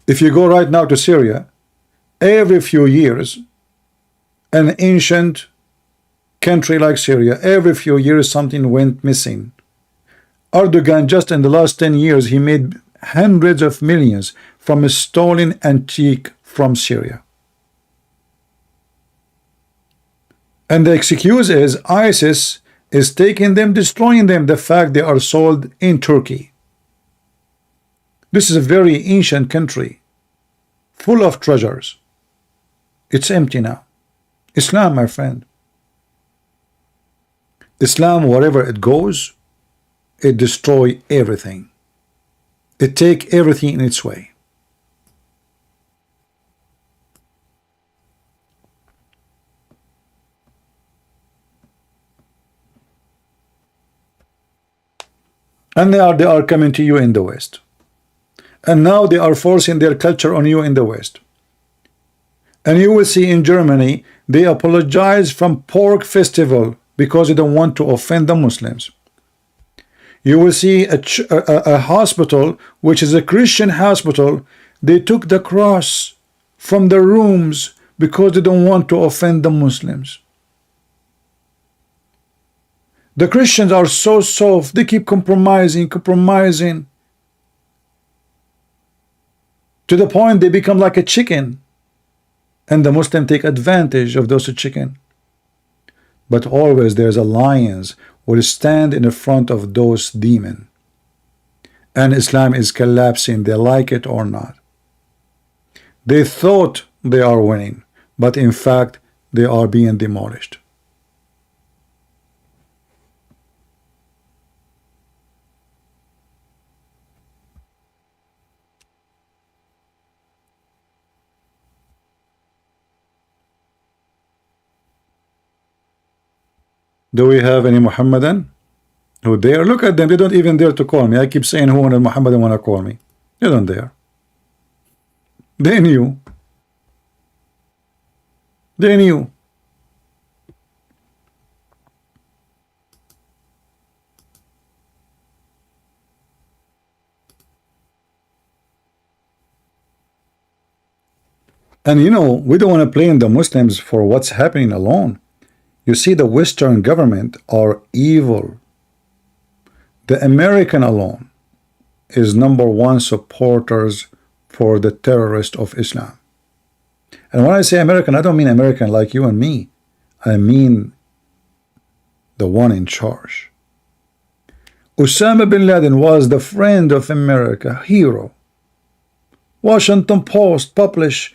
If you go right now to Syria, every few years, an ancient country like Syria, every few years something went missing. Erdogan, just in the last 10 years, he made hundreds of millions from a stolen antique from Syria. And the excuse is ISIS is taking them, destroying them, the fact they are sold in Turkey. This is a very ancient country, full of treasures. It's empty now. Islam, my friend. Islam, wherever it goes, it destroys everything. It takes everything in its way. And they are coming to you in the West. And now they are forcing their culture on you in the West. And you will see in Germany, they apologize from pork festival because they don't want to offend the Muslims. You will see a hospital, which is a Christian hospital, they took the cross from the rooms because they don't want to offend the Muslims. The Christians are so soft, they keep compromising, to the point they become like a chicken, and the Muslims take advantage of those chicken. But always there's a lions will stand in the front of those demons, and Islam is collapsing, they like it or not. They thought they are winning, but in fact they are being demolished. Do we have any Muhammadan who dare? Look at them, they don't even dare to call me. I keep saying who on Muhammadan wanna call me. They don't dare. They knew. They knew. And you know, we don't want to blame the Muslims for what's happening alone. You see, the Western government are evil. The American alone is #1 supporters for the terrorist of Islam. And when I say American, I don't mean American like you and me. I mean the one in charge. Osama bin Laden was the friend of America, hero. Washington Post published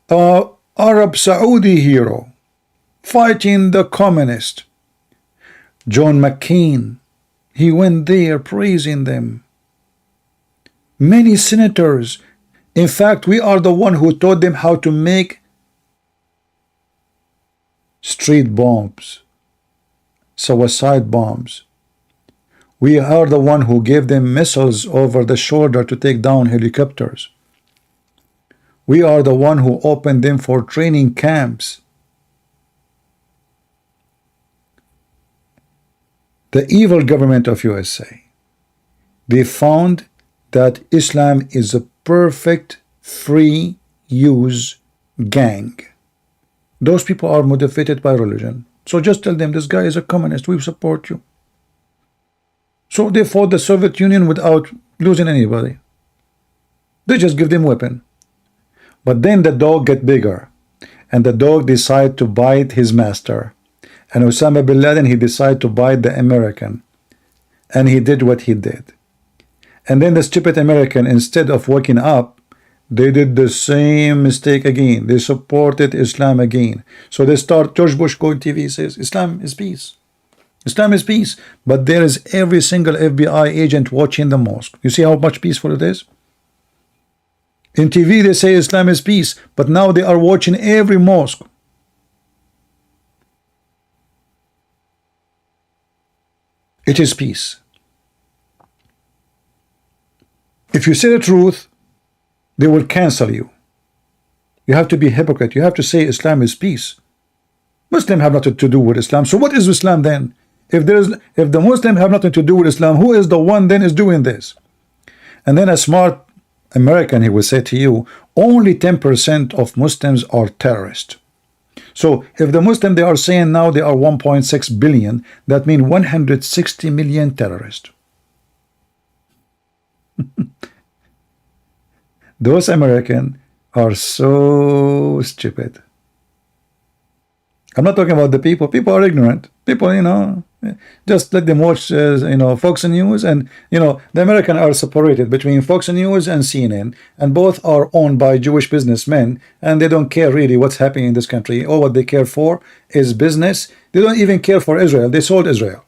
Arab Saudi hero fighting the communist. John McCain, he went there praising them. Many senators, in fact, we are the one who taught them how to make street bombs, suicide bombs. We are the one who gave them missiles over the shoulder to take down helicopters. We are the one who opened them for training camps. The evil government of USA, they found that Islam is a perfect free use gang. Those people are motivated by religion. So just tell them this guy is a communist, we support you. So they fought the Soviet Union without losing anybody. They just give them weapon. But then the dog get bigger, and the dog decide to bite his master. And Osama bin Laden, he decided to bite the American, and he did what he did. And then the stupid American, instead of waking up, they did the same mistake again. They supported Islam again. So they start, George Bush going TV says Islam is peace. Islam is peace. But there is every single FBI agent watching the mosque. You see how much peaceful it is? In TV they say Islam is peace, but now they are watching every mosque. It is peace. If you say the truth, they will cancel you. You have to be a hypocrite. You have to say Islam is peace. Muslims have nothing to do with Islam. So what is Islam then? If the Muslims have nothing to do with Islam, who is the one then is doing this? And then a smart American, he will say to you, only 10% of Muslims are terrorists. So if the Muslim, they are saying now they are 1.6 billion, that means 160 million terrorists. Those Americans are so stupid. I'm not talking about the people. People are ignorant. People, you know, just let them watch, you know, Fox News, and you know, the Americans are separated between Fox News and CNN, and both are owned by Jewish businessmen, and they don't care really what's happening in this country. All what they care for is business. They don't even care for Israel. They sold Israel.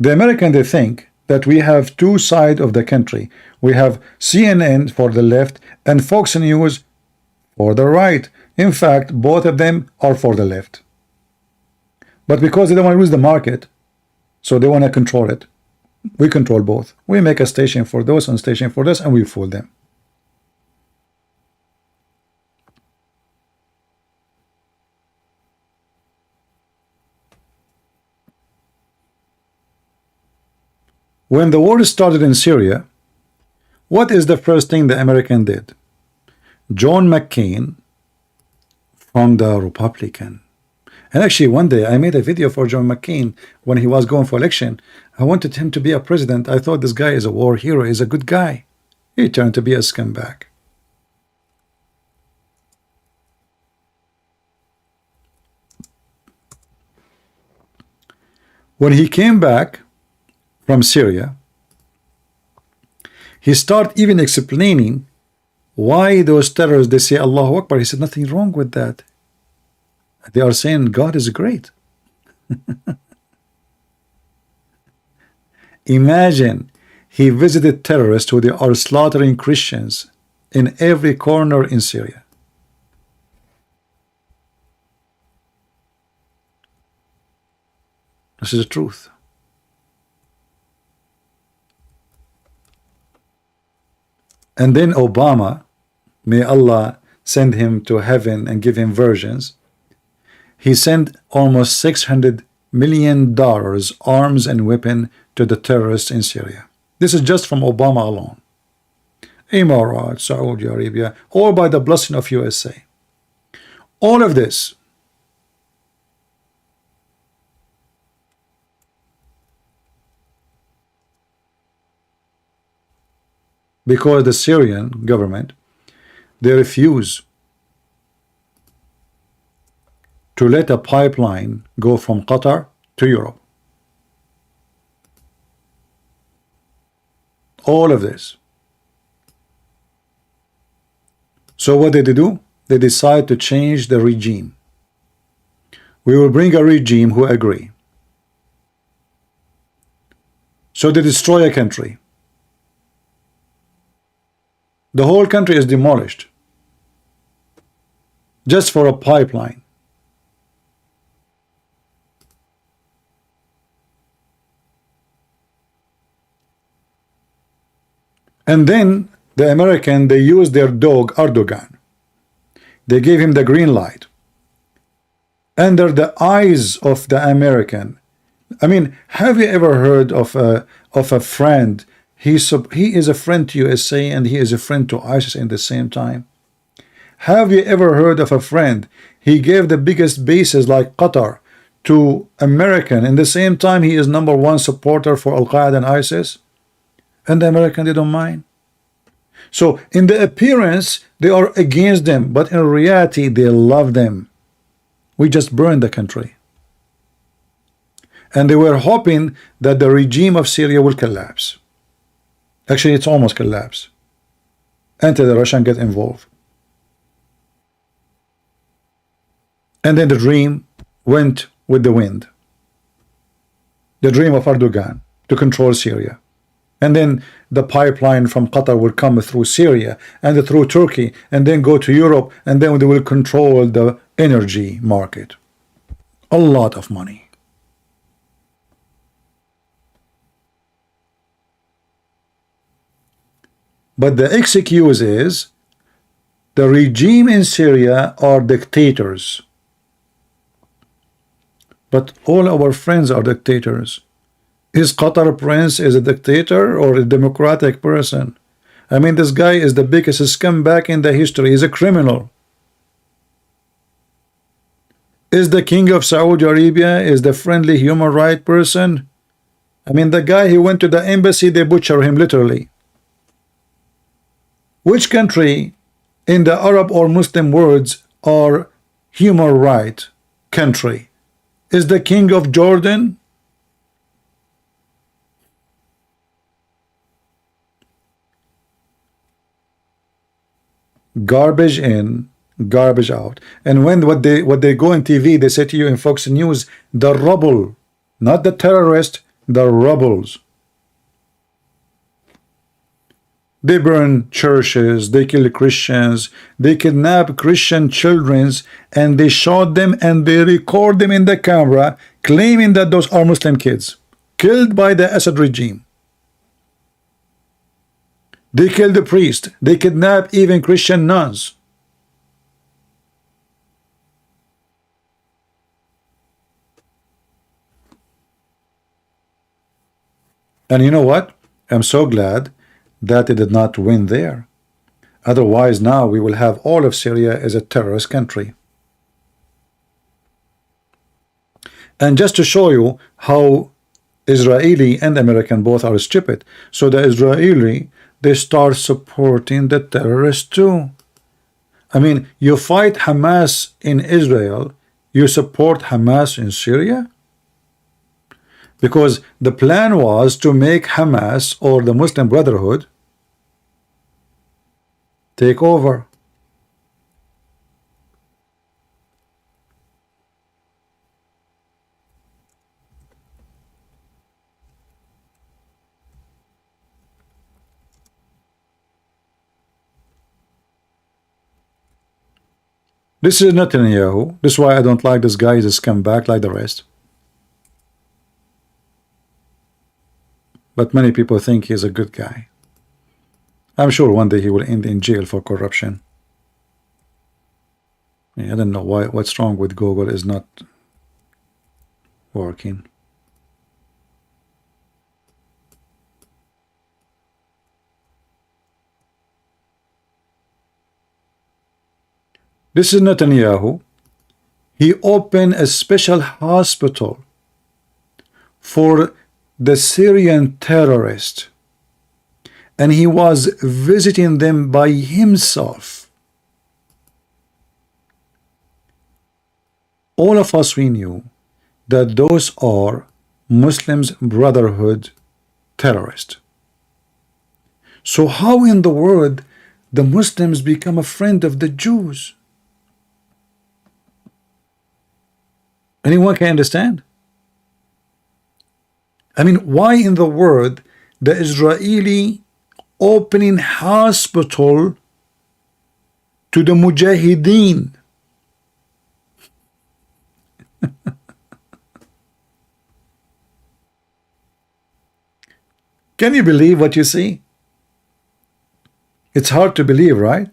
The American, they think that we have two sides of the country. We have CNN for the left and Fox News for the right. In fact, both of them are for the left. But because they don't want to lose the market, so they want to control it. We control both. We make a station for those and station for this, and we fool them. When the war started in Syria, what is the first thing the American did? John McCain from the Republican. And actually, one day I made a video for John McCain when he was going for election. I wanted him to be a president. I thought this guy is a war hero. He's a good guy. He turned to be a scumbag. When he came back from Syria, he started even explaining why those terrorists, they say Allahu Akbar. He said nothing wrong with that. They are saying God is great. Imagine he visited terrorists who they are slaughtering Christians in every corner in Syria. This is the truth. And then Obama, may Allah send him to heaven and give him versions, he sent almost $600 million arms and weapon to the terrorists in Syria. This is just from Obama alone. Emirates, Saudi Arabia, all by the blessing of USA. All of this because the Syrian government, they refuse to let a pipeline go from Qatar to Europe. All of this. So what did they do? They decide to change the regime. We will bring a regime who agree. So they destroy a country. The whole country is demolished just for a pipeline. And then the American, they used their dog Erdogan. They gave him the green light. Under the eyes of the American. I mean, have you ever heard of a friend? He is a friend to USA and he is a friend to ISIS in the same time. Have you ever heard of a friend? He gave the biggest bases like Qatar to American. In the same time, he is #1 supporter for Al-Qaeda and ISIS. And the American, they don't mind. So in the appearance, they are against them, but in reality, they love them. We just burned the country. And they were hoping that the regime of Syria will collapse. Actually, it's almost collapsed until the Russians get involved. And then the dream went with the wind. The dream of Erdogan to control Syria. And then the pipeline from Qatar will come through Syria and through Turkey and then go to Europe, and then they will control the energy market. A lot of money. But the excuse is the regime in Syria are dictators. But all our friends are dictators. Is Qatar Prince is a dictator or a democratic person? I mean, this guy is the biggest scumbag in the history. He's a criminal. Is the king of Saudi Arabia is the friendly human right person? I mean, the guy, he went to the embassy, they butcher him literally. Which country in the Arab or Muslim worlds are human right country? Is the king of Jordan? Garbage in, garbage out. And when what they go on TV, they say to you in Fox News, the rubble, not the terrorist, the rebels. They burn churches, they kill Christians, they kidnap Christian children, and they shot them and they record them in the camera, claiming that those are Muslim kids killed by the Assad regime. They kill the priest, they kidnap even Christian nuns. And you know what? I'm so glad that it did not win there. Otherwise, now we will have all of Syria as a terrorist country. And just to show you how Israeli and American both are stupid, so the Israeli, they start supporting the terrorists too. I mean, you fight Hamas in Israel, you support Hamas in Syria? Because the plan was to make Hamas or the Muslim Brotherhood take over. This is Netanyahu. This is why I don't like this guy. He's a scumbag like the rest. But many people think he's a good guy. I'm sure one day he will end in jail for corruption. I don't know what's wrong with Google is not working. This is Netanyahu. He opened a special hospital for the Syrian terrorists, and he was visiting them by himself. All of us, we knew that those are Muslims Brotherhood terrorists. So how in the world the Muslims become a friend of the Jews? Anyone can understand? I mean, why in the world the Israeli opening hospital to the Mujahideen? Can you believe what you see? It's hard to believe, right?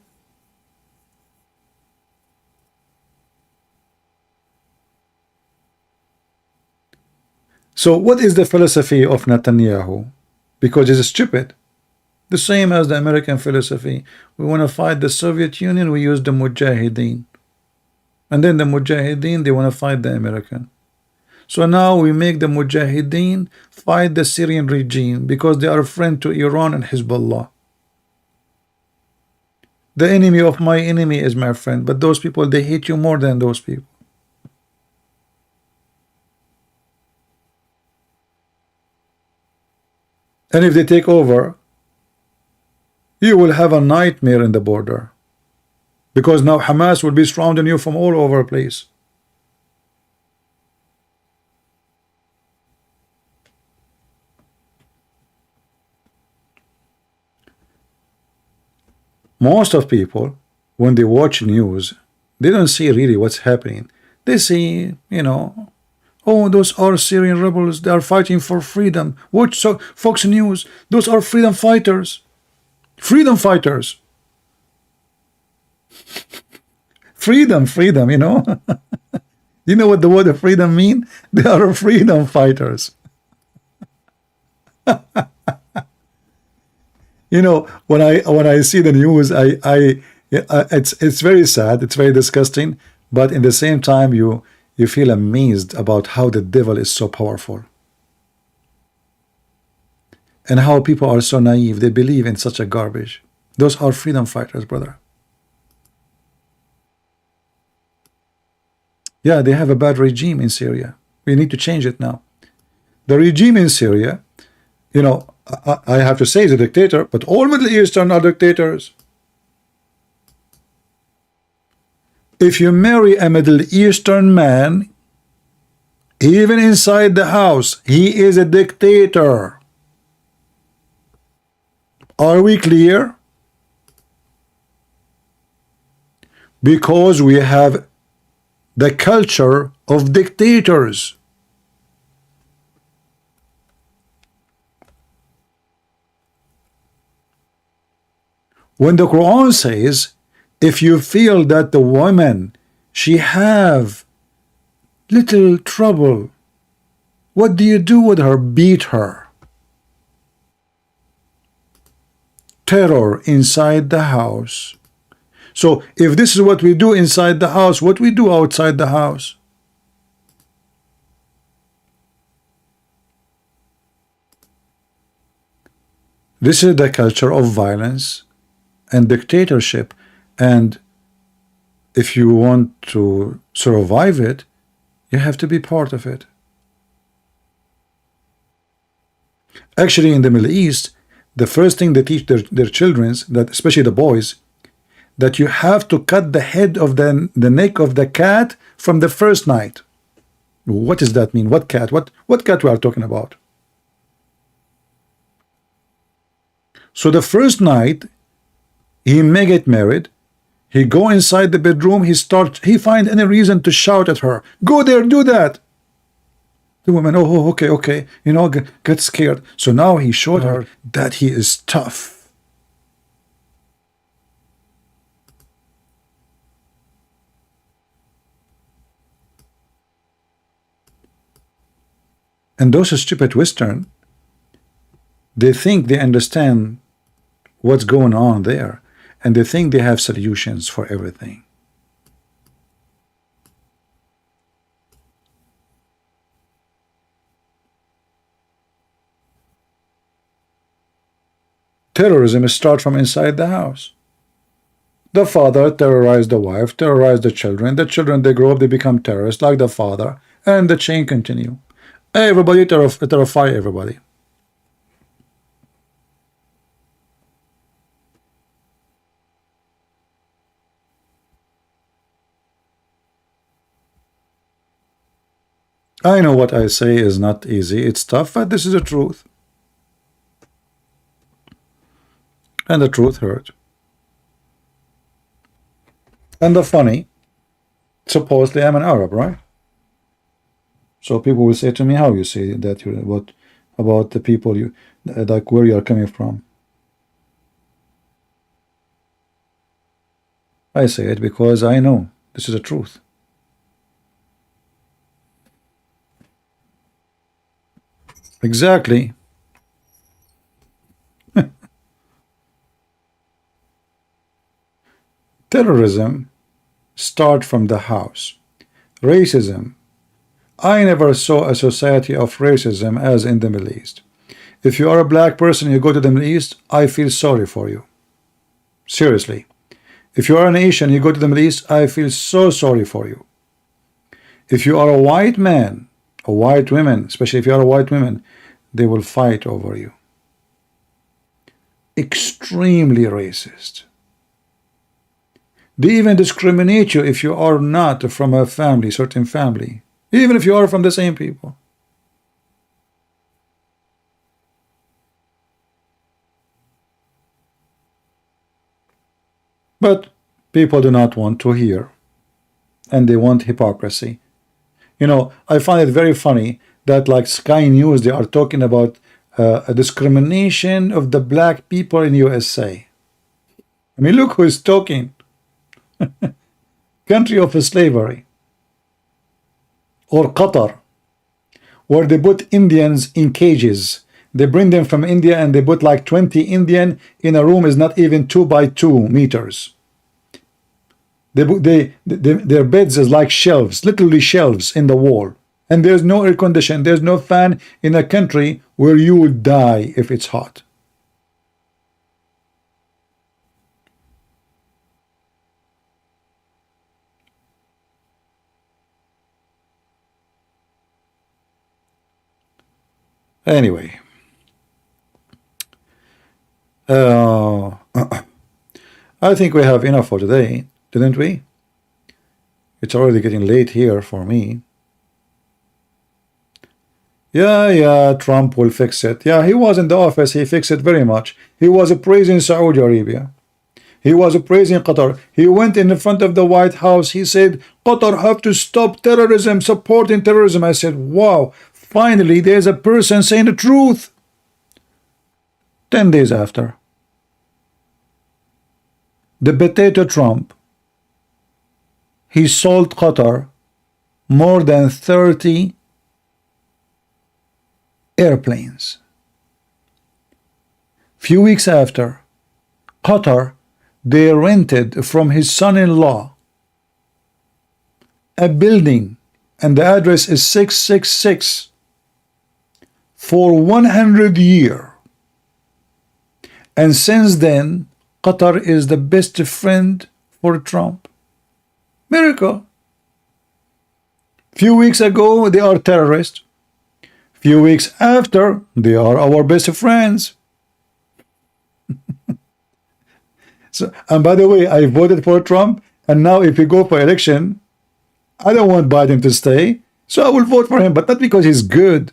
So what is the philosophy of Netanyahu? Because it's stupid. The same as the American philosophy. We want to fight the Soviet Union, we use the Mujahideen. And then the Mujahideen, they want to fight the American. So now we make the Mujahideen fight the Syrian regime because they are a friend to Iran and Hezbollah. The enemy of my enemy is my friend, but those people, they hate you more than those people. And if they take over, you will have a nightmare in the border, because now Hamas will be surrounding you from all over the place. Most of people, when they watch news, they don't see really what's happening. They see, you know, oh, those are Syrian rebels, they are fighting for freedom. Watch Fox News, those are freedom fighters. Freedom fighters. Freedom, you know. You know what the word of freedom mean? They are freedom fighters. You know, when I see the news, it's very sad, it's very disgusting, but in the same time you feel amazed about how the devil is so powerful. And how people are so naive, they believe in such a garbage. Those are freedom fighters, brother. Yeah, they have a bad regime in Syria. We need to change it now. The regime in Syria, you know, I have to say is a dictator, but all Middle Eastern are dictators. If you marry a Middle Eastern man, even inside the house, he is a dictator. Are we clear? Because we have the culture of dictators. When the Quran says, if you feel that the woman, she have little trouble, what do you do with her? Beat her. Terror inside the house. So if this is what we do inside the house, what we do outside the house? This is the culture of violence and dictatorship, and if you want to survive it, you have to be part of it. Actually, in the Middle East, the first thing they teach their children, that especially the boys, that you have to cut the head of the neck of the cat from the first night. What does that mean? What cat? What cat we are talking about? So the first night he may get married, he go inside the bedroom, he find any reason to shout at her, go there, do that. The woman, oh, okay, you know, get scared. So now he showed her that he is tough. And those stupid Western, they think they understand what's going on there, and they think they have solutions for everything. Terrorism starts from inside the house. The father terrorized the wife, terrorized the children, they grow up, they become terrorists like the father, and the chain continue. Everybody terrify everybody. I know what I say is not easy, it's tough, but this is the truth. And the truth hurt. And the funny, supposedly I'm an Arab, right? So people will say to me, how you say that you're about the people you like, where you are coming from? I say it because I know this is the truth. Exactly. Terrorism start from the house. Racism, I never saw a society of racism as in the Middle East. If you are a black person, you go to the Middle East, I feel sorry for you. Seriously. If you are an Asian, you go to the Middle East, I feel so sorry for you. If you are a white man, a white woman, especially if you are a white woman, they will fight over you. Extremely racist. They even discriminate you if you are not from a family, certain family, even if you are from the same people. But people do not want to hear, and they want hypocrisy. You know, I find it very funny that like Sky News, they are talking about a discrimination of the black people in USA. I mean, look who is talking. Country of slavery. Or Qatar, where they put Indians in cages. They bring them from India and they put like 20 Indian in a room is not even 2 by 2 meters. Their beds is like shelves, literally shelves in the wall. And there's no air condition, there's no fan in a country where you will die if it's hot. Anyway, I think we have enough for today, didn't we? It's already getting late here for me. Yeah, Trump will fix it. Yeah, he was in the office, he fixed it very much. He was praising Saudi Arabia. He was praising Qatar. He went in the front of the White House. He said, Qatar have to stop terrorism, supporting terrorism. I said, wow, finally there's a person saying the truth. 10 days after, the potato Trump, he sold Qatar more than 30 airplanes. Few weeks after, Qatar, they rented from his son-in-law a building, and the address is 666, for 100 years. And since then, Qatar is the best friend for Trump. Miracle. Few weeks ago, they are terrorists. Few weeks after, they are our best friends. So, and by the way, I voted for Trump, and now if we go for election, I don't want Biden to stay, so I will vote for him, but not because he's good.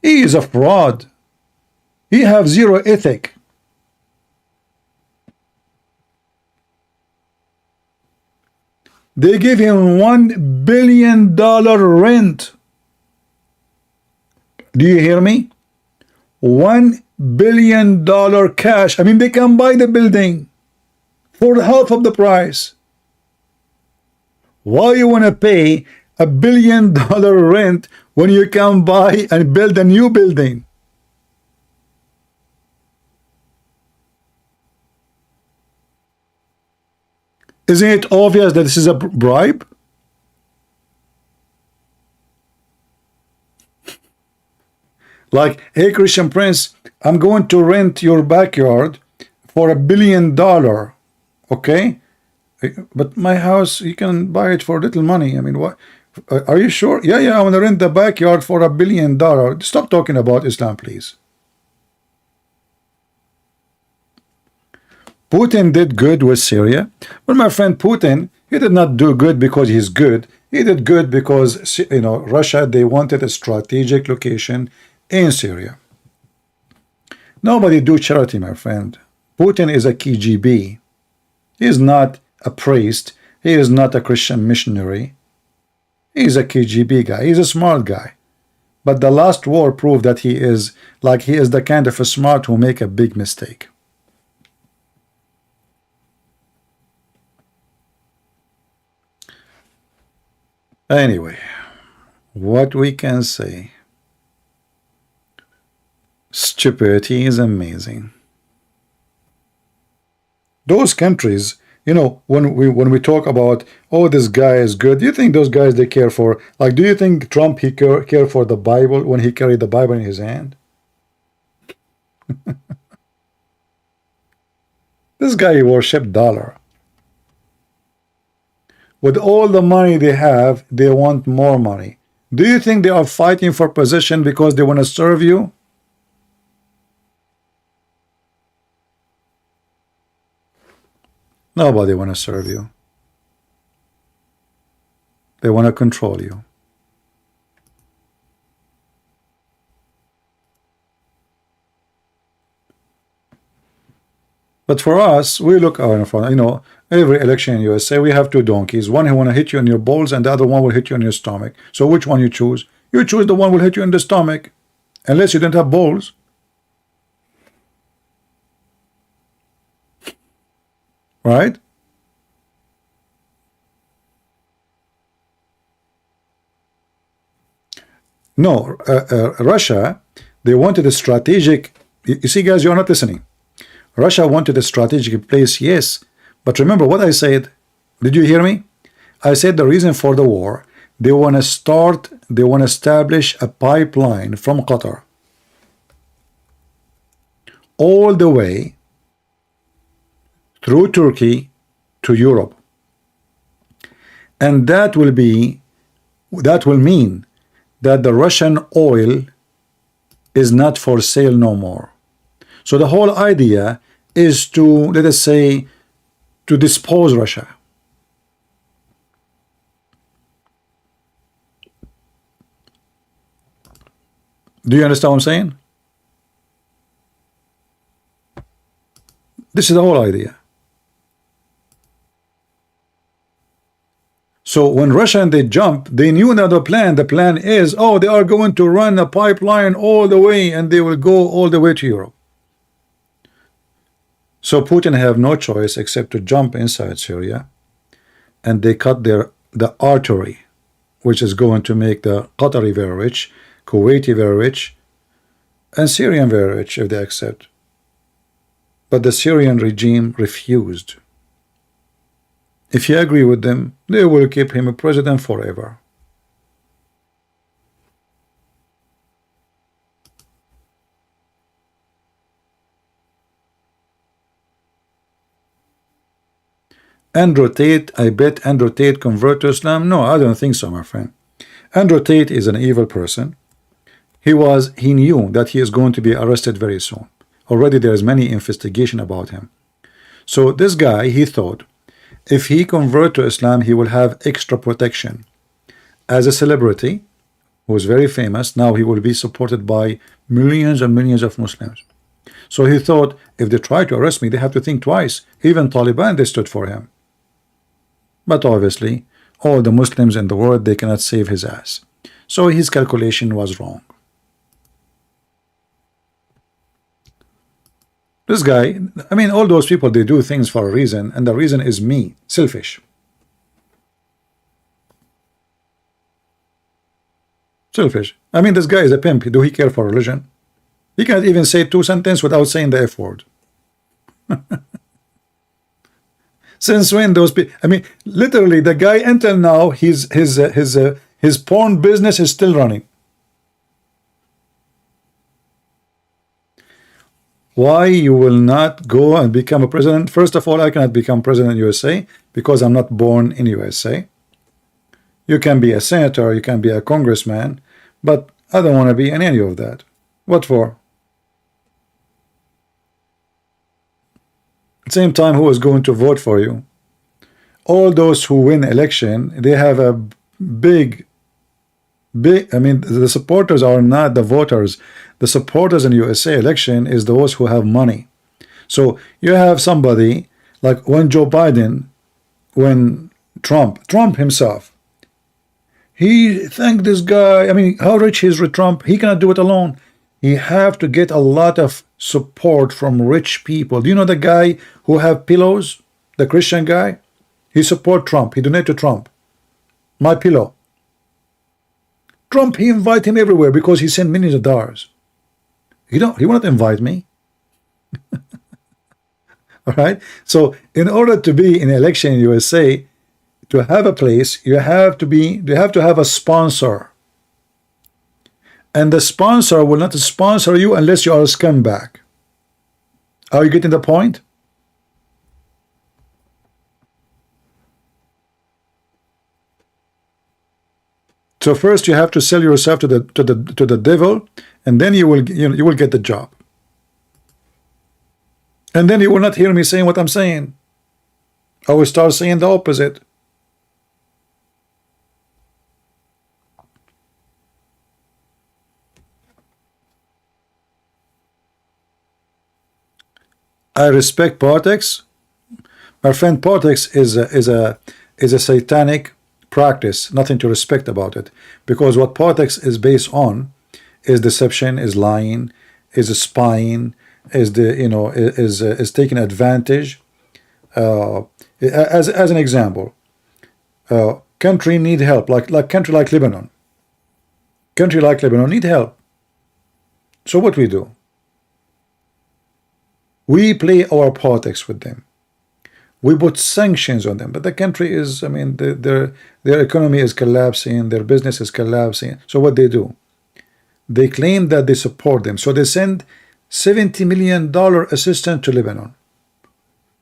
He is a fraud. He have zero ethic. They give him $1 billion rent. Do you hear me? $1 billion cash. I mean, they can buy the building for half of the price. Why you want to pay $1 billion rent when you can buy and build a new building? Isn't it obvious that this is a bribe? Like, hey, Christian Prince, I'm going to rent your backyard for $1 billion, okay? But my house, you can buy it for little money. I mean, what? Are you sure? Yeah, I want to rent the backyard for $1 billion. Stop talking about Islam, please. Putin did good with Syria, but my friend Putin, he did not do good because he's good. He did good because, you know, Russia, they wanted a strategic location in Syria. Nobody do charity, my friend. Putin is a KGB. He is not a priest. He is not a Christian missionary. He is a KGB guy. He's a smart guy. But the last war proved that he is the kind of a smart who make a big mistake. Anyway, what we can say, stupidity is amazing. Those countries, you know, when we talk about, oh, this guy is good, do you think those guys they care for, like, do you think Trump he care for the Bible when he carried the Bible in his hand? This guy worship dollar. With all the money they have, they want more money. Do you think they are fighting for position because they want to serve you? Nobody want to serve you. They want to control you. But for us, we look out in front. You know, every election in USA, we have two donkeys. One who want to hit you in your balls, and the other one will hit you in your stomach. So which one you choose? You choose the one will hit you in the stomach, unless you don't have balls. Right? No, Russia, they wanted a strategic. You see, guys, you're not listening. Russia wanted a strategic place, yes. But remember what I said. Did you hear me? I said the reason for the war, they want to establish a pipeline from Qatar all the way through Turkey to Europe. And that will mean that the Russian oil is not for sale no more. So the whole idea is to, let us say, to dispose Russia. Do you understand what I'm saying? This is the whole idea. So when Russia and they jump, they knew another plan. The plan is, oh, they are going to run a pipeline all the way, and they will go all the way to Europe. So Putin have no choice except to jump inside Syria, and they cut the artery, which is going to make the Qatari very rich, Kuwaiti very rich, and Syrian very rich if they accept. But the Syrian regime refused. If you agree with them, they will keep him a president forever. Andrew Tate, I bet Andrew Tate convert to Islam? No, I don't think so, my friend. Andrew Tate is an evil person. He knew that he is going to be arrested very soon. Already there is many investigation about him. So this guy, he thought, if he convert to Islam, he will have extra protection. As a celebrity, who is very famous, now he will be supported by millions and millions of Muslims. So he thought, if they try to arrest me, they have to think twice. Even Taliban, they stood for him. But obviously, all the Muslims in the world, they cannot save his ass. So his calculation was wrong. This guy, I mean, all those people, they do things for a reason, and the reason is me, selfish. Selfish. I mean, this guy is a pimp. Do he care for religion? He can't even say 2 sentences without saying the F word. Since when those people? I mean, literally, the guy until now, his porn business is still running. Why you will not go and become a president? First of all, I cannot become president in USA because I'm not born in USA. You can be a senator, you can be a congressman, but I don't want to be in any of that. What for? At the same time, who is going to vote for you? All those who win election, they have a big, I mean, the supporters are not the voters. The supporters in USA election is those who have money. So you have somebody like when Joe Biden, when Trump himself, he thanked this guy. I mean, how rich is Trump? He cannot do it alone. He have to get a lot of support from rich people. Do you know the guy who have pillows? The Christian guy? He support Trump. He donate to Trump. My pillow. Trump, he invite him everywhere because he sent millions of dollars. He will not invite me. All right. So in order to be in election in USA, to have a place, you have to have a sponsor. And the sponsor will not sponsor you unless you are a scumbag. Are you getting the point? So first you have to sell yourself to the devil, and then you will get the job. And then you will not hear me saying what I'm saying. I will start saying the opposite. I respect politics. My friend, politics is a satanic practice, nothing to respect about it, because what politics is based on is deception, is lying, is spying, is taking advantage. As an example, country need help, like country like Lebanon. Country like Lebanon need help. So what we do? We play our politics with them. We put sanctions on them, but the country is, I mean, their economy is collapsing, their business is collapsing. So what they do? They claim that they support them. So they send $70 million assistance to Lebanon.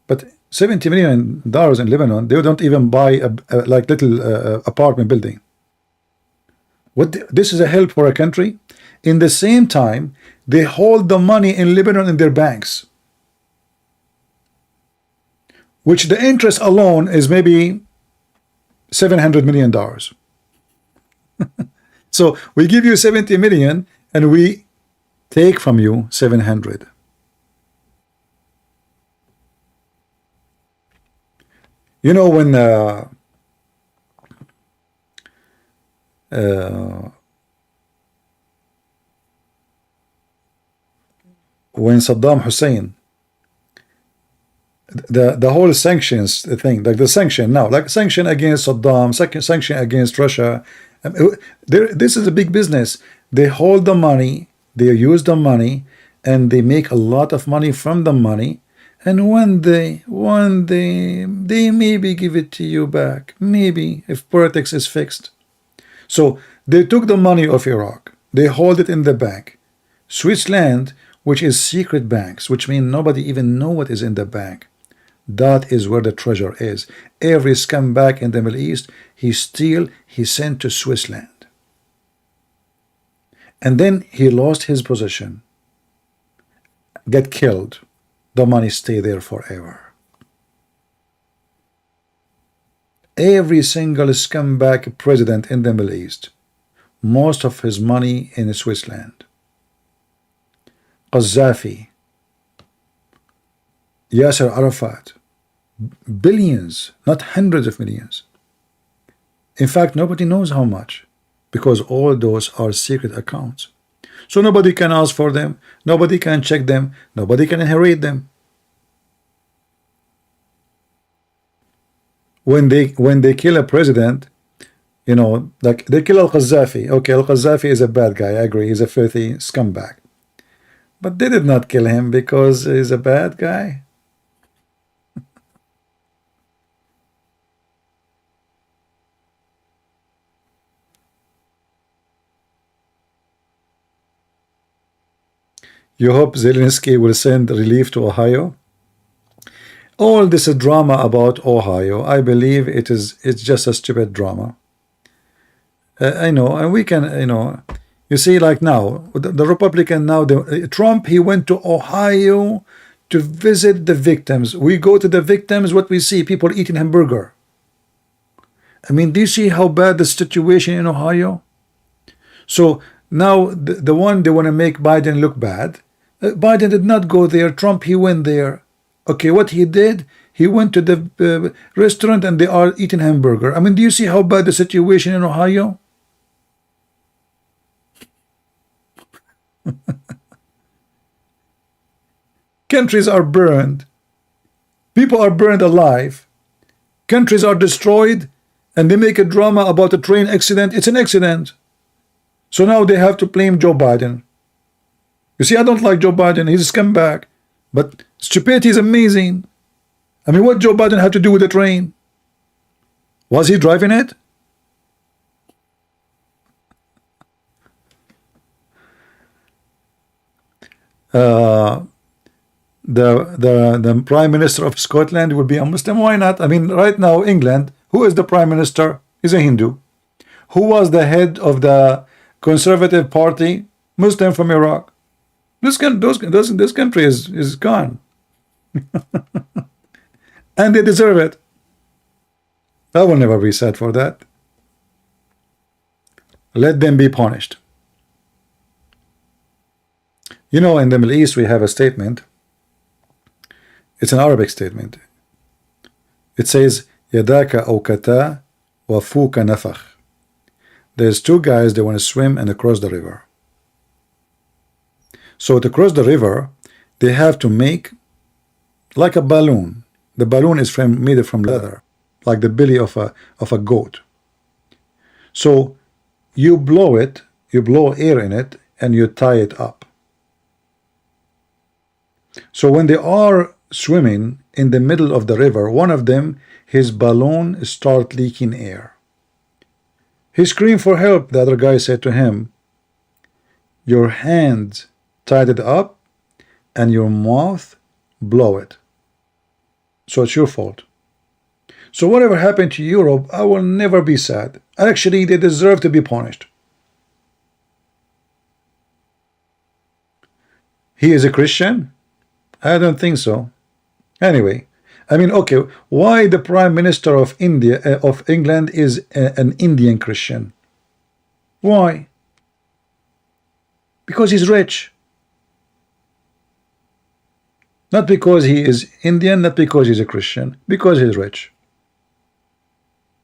But $70 million in Lebanon, they don't even buy a like little apartment building. This is a help for a country. In the same time, they hold the money in Lebanon in their banks, which the interest alone is maybe $700 million. So we give you 70 million, and we take from you 700. You know, when Saddam Hussein, the whole sanctions thing, like the sanction now, like sanction against Saddam, sanction against Russia, this is a big business. They hold the money, they use the money, and they make a lot of money from the money. And one day, they maybe give it to you back. Maybe, if politics is fixed. So they took the money of Iraq. They hold it in the bank. Switzerland, which is secret banks, which mean nobody even know what is in the bank. That is where the treasure is. Every scumbag in the Middle East, he steal, he sent to Switzerland. And then he lost his position, get killed. The money stay there forever. Every single scumbag president in the Middle East, most of his money in Switzerland. Qaddafi, Yasser Arafat, billions, not hundreds of millions. In fact, nobody knows how much, because all those are secret accounts. So nobody can ask for them, nobody can check them, nobody can inherit them. When they kill a president, you know, like they kill Al-Qaddafi. Okay, Al-Qaddafi is a bad guy, I agree, he's a filthy scumbag. But they did not kill him because he's a bad guy. You hope Zelensky will send relief to Ohio? All this drama about Ohio, I believe it's just a stupid drama. I know, and we can, you know, you see, like now, the Republican now, Trump, he went to Ohio to visit the victims. We go to the victims, what we see, people eating hamburger. I mean, do you see how bad the situation in Ohio? So now the one they want to make Biden look bad. Biden did not go there. Trump, he went there. Okay, what he did, he went to the restaurant and they are eating hamburger. I mean, do you see how bad the situation in Ohio? Countries are burned. People are burned alive. Countries are destroyed, and they make a drama about a train accident. It's an accident. So now they have to blame Joe Biden. You see, I don't like Joe Biden. He's a scumbag. But stupidity is amazing. I mean, what Joe Biden had to do with the train? Was he driving it? The Prime Minister of Scotland would be a Muslim. Why not? I mean, right now, England, who is the Prime Minister? Is a Hindu. Who was the head of the Conservative Party? Muslim from Iraq. This country is gone. And they deserve it. I will never be sad for that. Let them be punished. You know, in the Middle East we have a statement. It's an Arabic statement. It says, Yadaka awkata wa fuka nafakh. There's two guys, they want to swim and cross the river. So to cross the river, they have to make like a balloon. The balloon is made from leather, like the belly of a goat. So you blow it, you blow air in it, and you tie it up. So when they are swimming in the middle of the river, one of them, his balloon start leaking air. He screamed for help. The other guy said to him, your hands tied it up and your mouth blow it. So it's your fault. So whatever happened to Europe, I will never be sad. Actually, they deserve to be punished. He is a Christian? I don't think so. Anyway, I mean, okay, why the Prime Minister of England is an Indian Christian? Why? Because he's rich. Not because he is Indian, not because he's a Christian, because he's rich.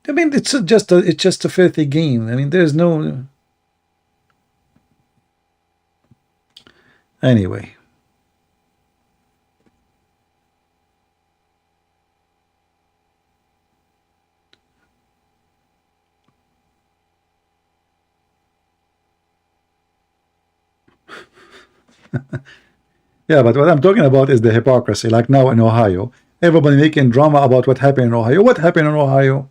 I mean, it's just a filthy game. I mean, there's no. Anyway. Yeah, but what I'm talking about is the hypocrisy. Like now in Ohio, everybody making drama about what happened in Ohio. What happened in Ohio?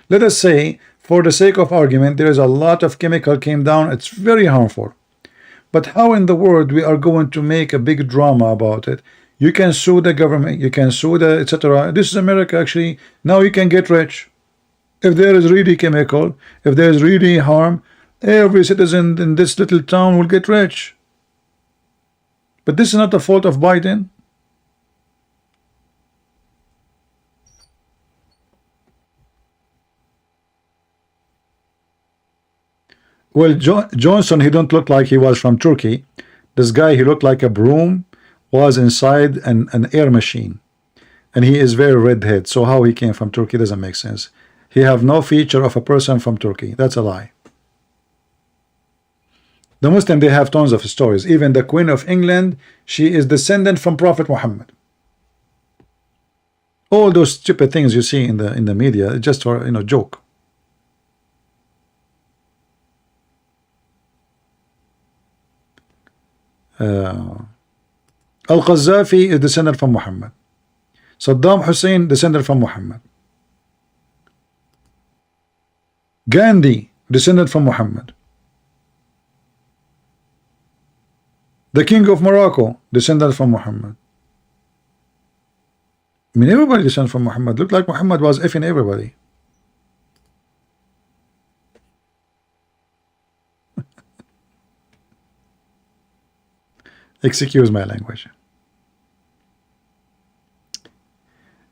Let us say, for the sake of argument, there is a lot of chemical came down. It's very harmful. But how in the world we are going to make a big drama about it? You can sue the government, you can sue the etc. This is America actually. Now you can get rich. If there is really chemical, if there is really harm, every citizen in this little town will get rich. But this is not the fault of Biden. Well, Johnson, he don't look like he was from Turkey. This guy, he looked like a broom was inside an air machine. And he is very redhead. So how he came from Turkey doesn't make sense. He have no feature of a person from Turkey. That's a lie. The Muslim, they have tons of stories. Even the Queen of England, she is descendant from Prophet Muhammad. All those stupid things you see in the media, just for joke. Al-Qaddafi is descendant from Muhammad. Saddam Hussein descendant from Muhammad. Gandhi descendant from Muhammad. The king of Morocco descended from Muhammad. I mean, everybody descended from Muhammad. Looked like Muhammad was effing everybody. Excuse my language.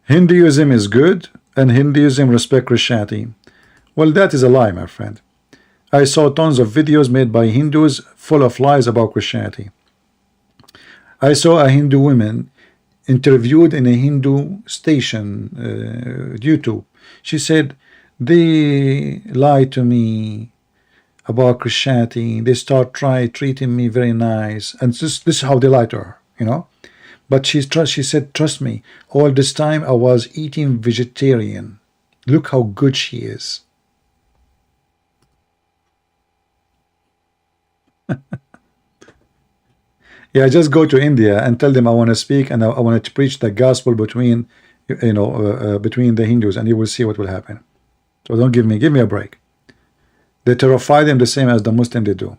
Hinduism is good and Hinduism respect Christianity. Well, that is a lie, my friend. I saw tons of videos made by Hindus full of lies about Christianity. I saw a Hindu woman interviewed in a Hindu station, YouTube. She said, they lied to me about Christianity. They start treating me very nice. And this is how they lied to her, But she said, trust me, all this time I was eating vegetarian. Look how good she is. Yeah, just go to India and tell them I want to speak and I want to preach the gospel between between the Hindus, and you will see what will happen. So don't give me a break. They terrify them the same as the Muslim they do.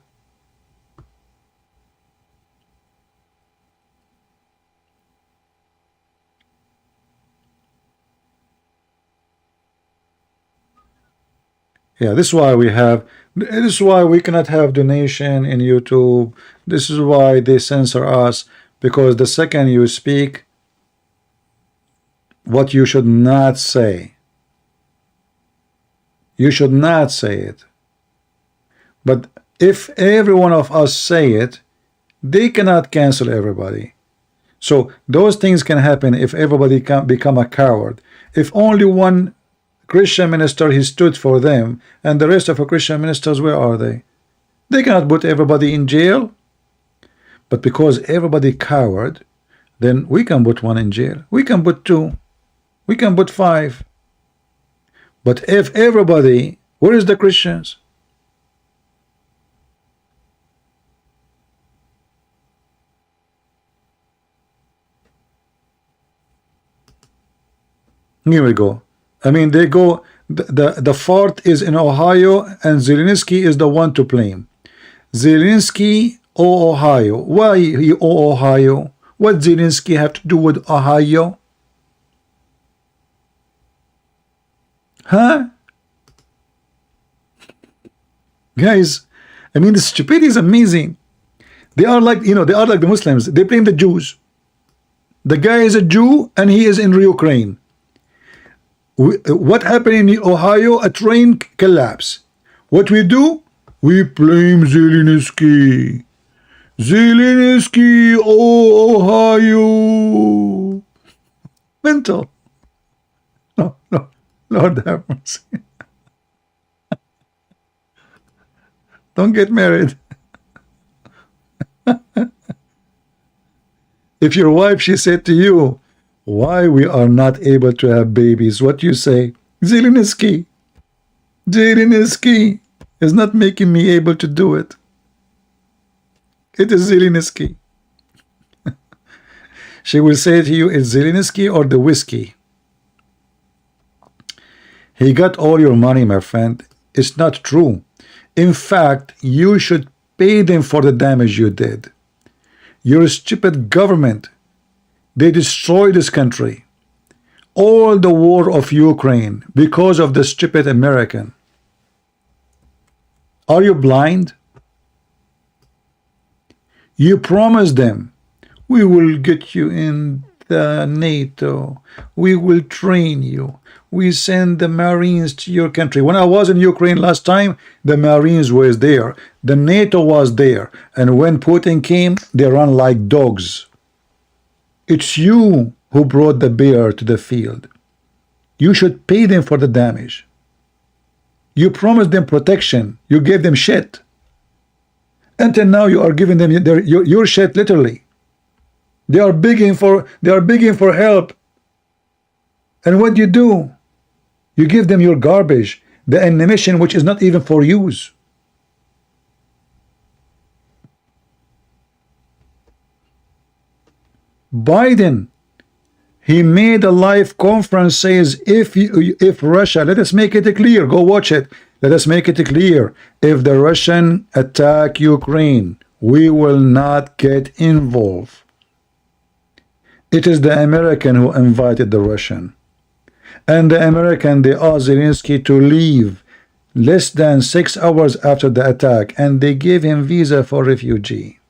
Yeah, this is why we cannot have donation in YouTube. This is why they censor us, because the second you speak what you should not say, you should not say it. But if every one of us say it, they cannot cancel everybody. So those things can happen if everybody can become a coward. If only one Christian minister he stood for them, and the rest of the Christian ministers, where are they? They cannot put everybody in jail. But because everybody coward, then we can put one in jail. We can put two. We can put five. But if everybody, where is the Christians? Here we go. I mean, they go, the fault is in Ohio, and Zelensky is the one to blame. Zelensky or Ohio? Why he or Ohio? What Zelensky have to do with Ohio? Huh? Guys, I mean, the stupidity is amazing. They are like, they are like the Muslims. They blame the Jews. The guy is a Jew and he is in Ukraine. What happened in Ohio? A train collapse. What we do? We blame Zelensky. Zelensky, oh, Ohio. Mental. No, no, Lord have mercy. Don't get married. If your wife, she said to you, why we are not able to have babies, what you say? Zelensky. Zelensky is not making me able to do it. It is Zelensky. She will say to you, it's Zelensky or the whiskey. He got all your money, my friend. It's not true. In fact, you should pay them for the damage you did. Your stupid government, they destroyed this country. All the war of Ukraine because of the stupid American. Are you blind? You promised them, we will get you in the NATO. We will train you. We send the Marines to your country. When I was in Ukraine last time, the Marines was there. The NATO was there. And when Putin came, they ran like dogs. It's you who brought the bear to the field. You should pay them for the damage. You promised them protection. You gave them shit. Until now, you are giving them your shit literally. They are begging for help. And what do? You give them your garbage, the ammunition which is not even for use. Biden, he made a live conference, says if Russia, let us make it clear, go watch it, let us make it clear, if the Russian attack Ukraine, we will not get involved. It is the American who invited the Russian. And the American, they asked Zelensky to leave less than 6 hours after the attack, and they gave him visa for refugee.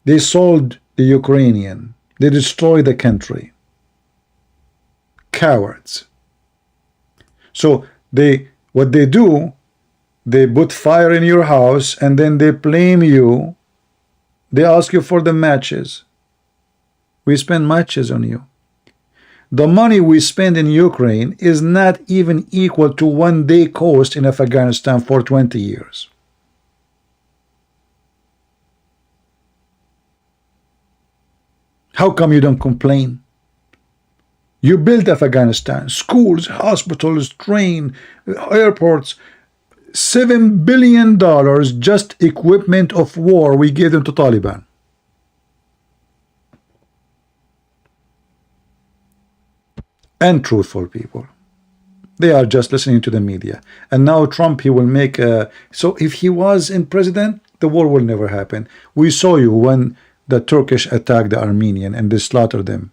They sold the Ukrainian. They destroyed the country. Cowards. So what they do, they put fire in your house and then they blame you. They ask you for the matches. We spend matches on you. The money we spend in Ukraine is not even equal to 1 day cost in Afghanistan for 20 years. How come you don't complain? You built Afghanistan, schools, hospitals, train, airports, $7 billion just equipment of war we gave them to Taliban. Untruthful people. They are just listening to the media. And now Trump, he will make a... So if he was in president, the war will never happen. We saw you when the Turkish attacked the Armenian and they slaughtered them.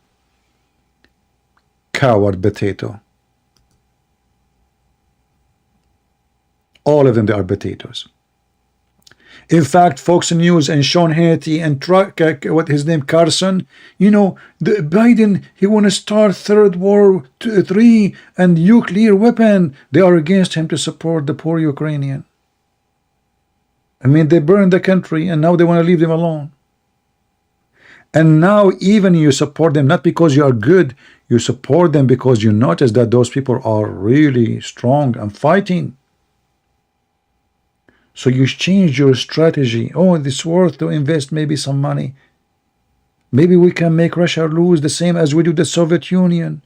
Coward potato. All of them, they are potatoes. In fact, Fox News and Sean Hannity and what his name, Carson, you know, the Biden, he want to start third World War III and nuclear weapon. They are against him to support the poor Ukrainian. I mean, they burned the country and now they want to leave them alone. And now even you support them, not because you are good, you support them because you notice that those people are really strong and fighting. So you change your strategy. Oh, it's worth to invest maybe some money. Maybe we can make Russia lose the same as we do the Soviet Union.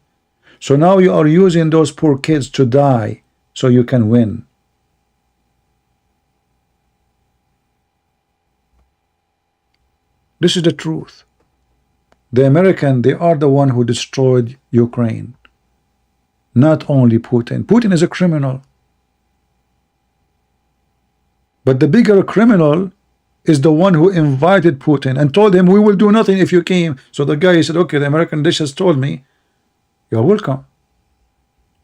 So now you are using those poor kids to die so you can win. This is the truth. The American, they are the one who destroyed Ukraine. Not only Putin. Putin is a criminal. But the bigger criminal is the one who invited Putin and told him, we will do nothing if you came. So the guy said, okay, the American dish has told me, you're welcome.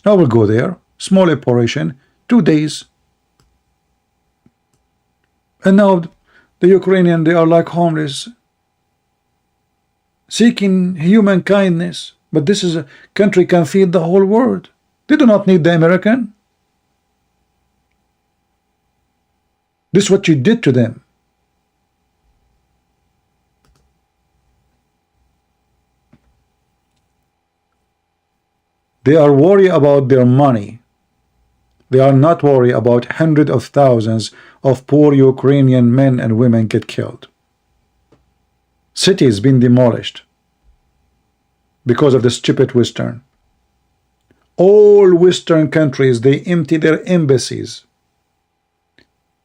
I will go there. Small operation, 2 days. And now the Ukrainian, they are like homeless, seeking human kindness. But this is a country can feed the whole world. They do not need the American. This is what you did to them. They are worried about their money. They are not worried about hundreds of thousands of poor Ukrainian men and women get killed. Cities been demolished because of the stupid Western. All Western countries, they empty their embassies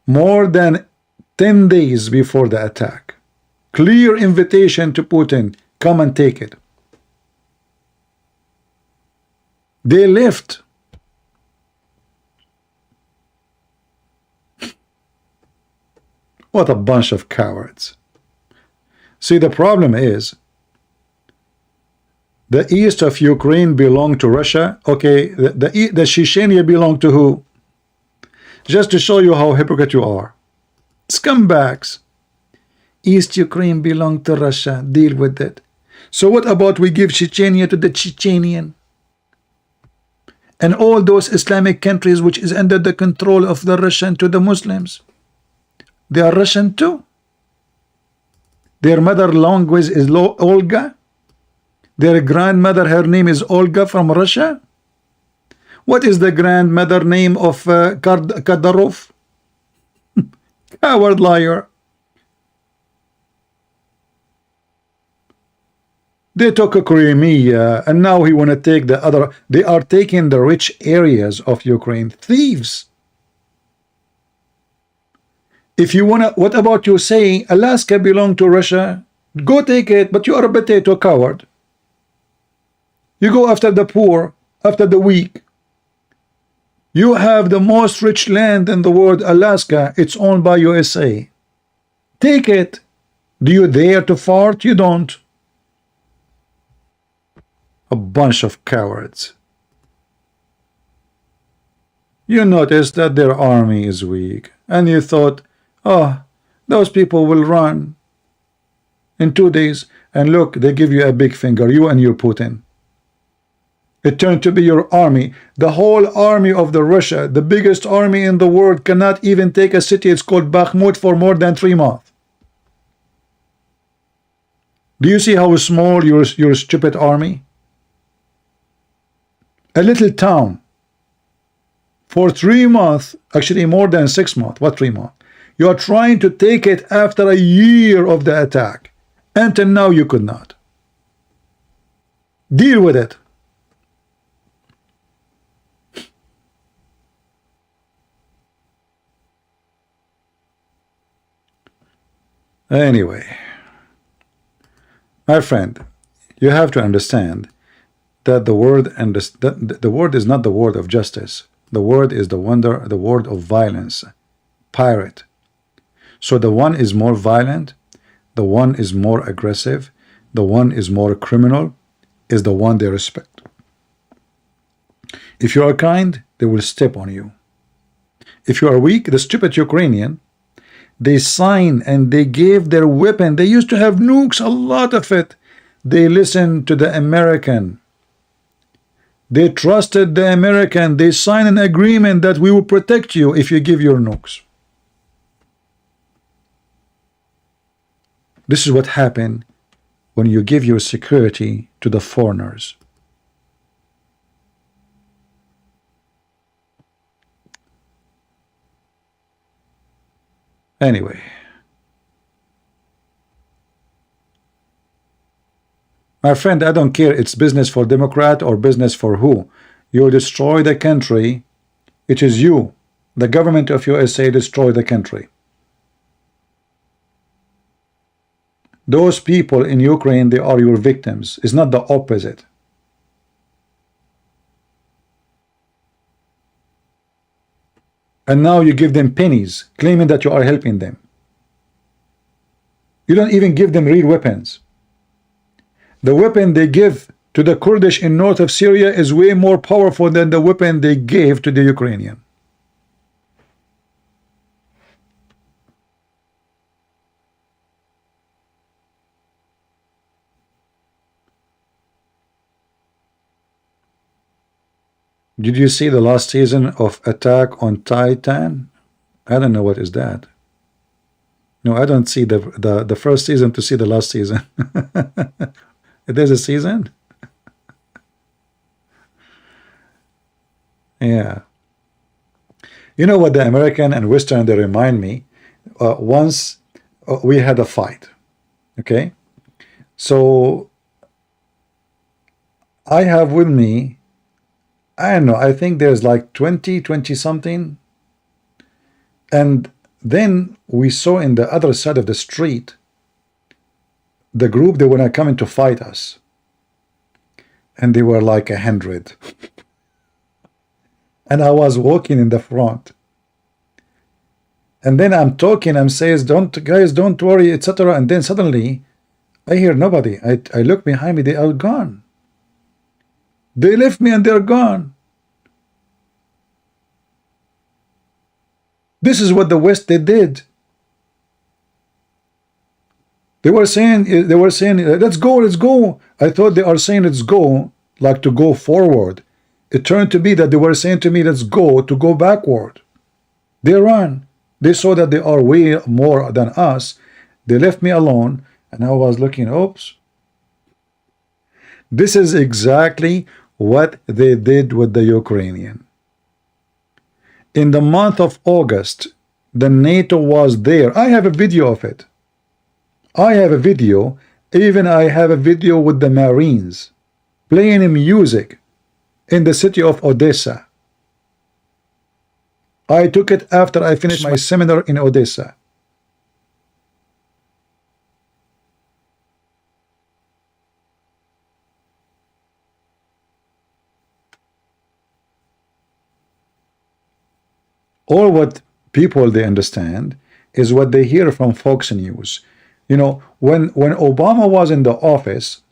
more than 10 days before the attack. Clear invitation to Putin, come and take it. They left. What a bunch of cowards. See, the problem is the east of Ukraine belong to Russia. Okay, the Chechnya belong to who? Just to show you how hypocrite you are. Scumbags. East Ukraine belong to Russia. Deal with it. So what about we give Chechnya to the Chechenian? And all those Islamic countries which is under the control of the Russian to the Muslims. They are Russian too. Their mother language is Olga. Their grandmother, her name is Olga from Russia. What is the grandmother name of Kadyrov? Coward liar. They took a Crimea and now he want to take the other. They are taking the rich areas of Ukraine. Thieves. If you want to, what about you saying Alaska belong to Russia? Go take it, but you are a potato coward. You go after the poor, after the weak. You have the most rich land in the world, Alaska. It's owned by USA. Take it. Do you dare to fart? You don't. A bunch of cowards. You notice that their army is weak, and you thought, oh, those people will run in 2 days, and look, they give you a big finger, you and your Putin. It turned to be your army. The whole army of the Russia, the biggest army in the world, cannot even take a city. It's called Bakhmut for more than 3 months. Do you see how small your stupid army? A little town for 3 months, actually more than 6 months. What 3 months? You are trying to take it after a year of the attack. Until now you could not. Deal with it. Anyway, my friend, you have to understand that the word and the word is not the word of justice. The word is the word of violence, pirate. So the one is more violent, the one is more aggressive, the one is more criminal, is the one they respect. If you are kind, they will step on you. If you are weak, the stupid Ukrainian, they sign and they gave their weapon. They used to have nukes, a lot of it. They listened to the American. They trusted the American. They signed an agreement that we will protect you if you give your nukes. This is what happened when you give your security to the foreigners. Anyway, my friend, I don't care it's business for Democrat or business for who. You destroy the country. It is you, the government of USA, destroy the country. Those people in Ukraine, they are your victims. It's not the opposite. And now you give them pennies, claiming that you are helping them. You don't even give them real weapons. The weapon they give to the Kurdish in north of Syria is way more powerful than the weapon they gave to the Ukrainian. Did you see the last season of Attack on Titan? I don't know what is that. No, I don't see the first season to see the last season. There's a season? Yeah. You know what the American and Western, they remind me, once we had a fight, okay? So I have with me, I don't know, I think there's like 20 something, and then we saw in the other side of the street the group, they were coming to fight us, and they were like 100. And I was walking in the front, and then I'm talking, I'm saying, don't guys, don't worry, etc. And then suddenly I hear nobody. I look behind me, they are gone. They left me and they're gone. This is what the West, they did. They were saying, let's go, let's go. I thought they are saying let's go, like to go forward. It turned to be that they were saying to me, let's go, to go backward. They ran. They saw that they are way more than us. They left me alone, and I was looking, oops. This is exactly what they did with the Ukrainian. In the month of August, the NATO was there. I have a video of it. I have a video. Even I have a video with the Marines playing music in the city of Odessa. I took it after I finished my seminar in Odessa. All what people they understand is what they hear from Fox News. You know, when Obama was in the office,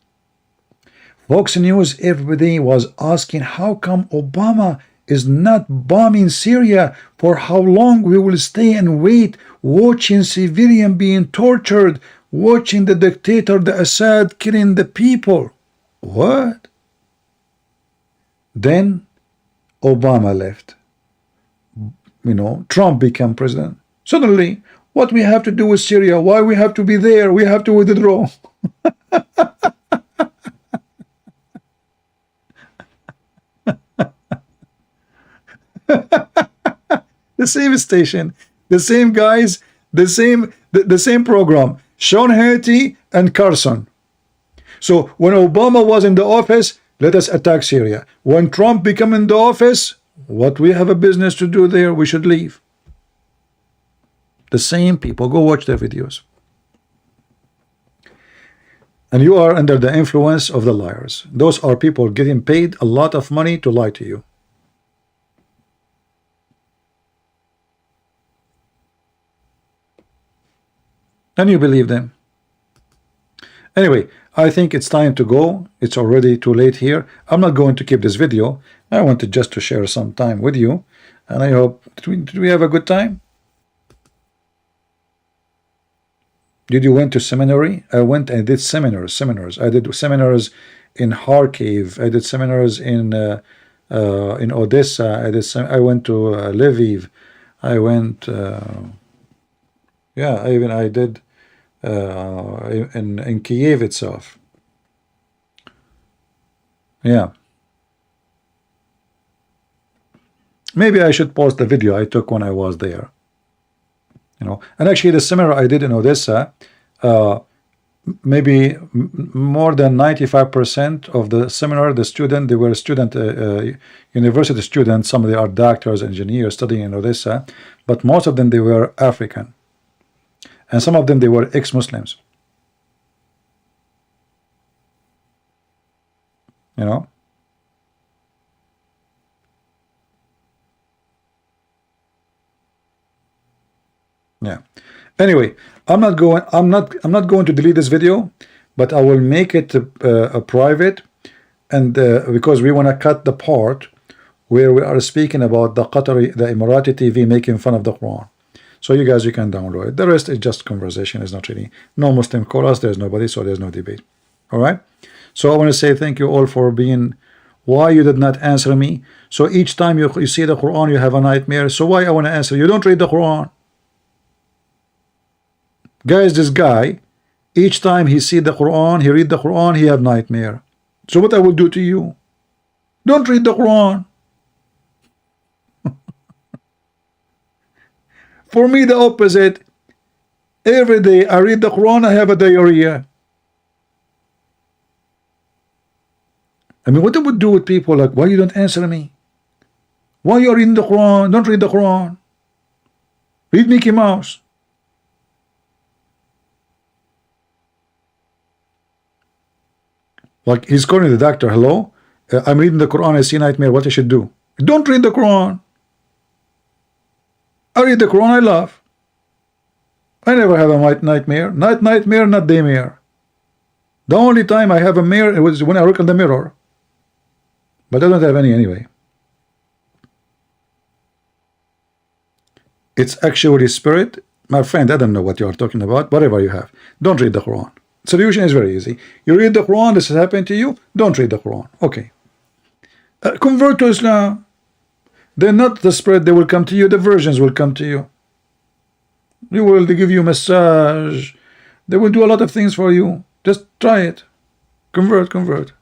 Fox News, everybody was asking, how come Obama is not bombing Syria? For how long we will stay and wait, watching civilians being tortured, watching the dictator, the Assad, killing the people? What? Then Obama left. You know, Trump became president. Suddenly, what we have to do with Syria? Why we have to be there? We have to withdraw. The same station, the same guys, the same program. Sean Hannity and Carson. So when Obama was in the office, let us attack Syria. When Trump became in the office, what we have a business to do there? We should leave. The same people. Go watch their videos. And you are under the influence of the liars. Those are people getting paid a lot of money to lie to you. And you believe them. Anyway, I think it's time to go. It's already too late here. I'm not going to keep this video. I wanted just to share some time with you. And I hope, did we have a good time? Did you went to seminary? I went and did seminars. I did seminars in Kharkiv. I did seminars in Odessa. I went to Lviv. I went, yeah, I did in Kiev itself. Yeah. Maybe I should post the video I took when I was there. You know, and actually the seminar I did in Odessa, maybe more than 95% of the seminar, the student, they were student, university students. Some of them are doctors, engineers studying in Odessa, but most of them, they were African. And some of them, they were ex-Muslims. You know? Yeah. Anyway, I'm not going to delete this video, but I will make it a private, and because we want to cut the part where we are speaking about the Emirati TV making fun of the Quran. So you guys, you can download it. The rest is just conversation. It's not really, no Muslim call us, there's nobody, so there's no debate. All right. So I want to say thank you all for being. Why you did not answer me? So each time you see the Quran, you have a nightmare. So why I want to answer? You don't read the Quran. Guys, this guy, each time he see the Quran, he read the Quran, he have nightmare. So what I will do to you? Don't read the Quran. For me, the opposite. Every day I read the Quran, I have a diarrhea. I mean, what it would do with people like, why you don't answer me? Why you are reading the Quran? Don't read the Quran. Read Mickey Mouse. Like he's calling the doctor, hello? I'm reading the Quran, I see nightmare, what I should do? Don't read the Quran. I read the Quran, I laugh. I never have a nightmare. Nightmare, not daymare. The only time I have a mirror it was when I look in the mirror. But I don't have any anyway. It's actually spirit. My friend, I don't know what you are talking about. Whatever you have, don't read the Quran. Solution is very easy. You read the Quran, this has happened to you, don't read the Quran. Okay. Convert to Islam. They're not the spirit, they will come to you, the virgins will come to you. They give you massage. They will do a lot of things for you. Just try it. Convert.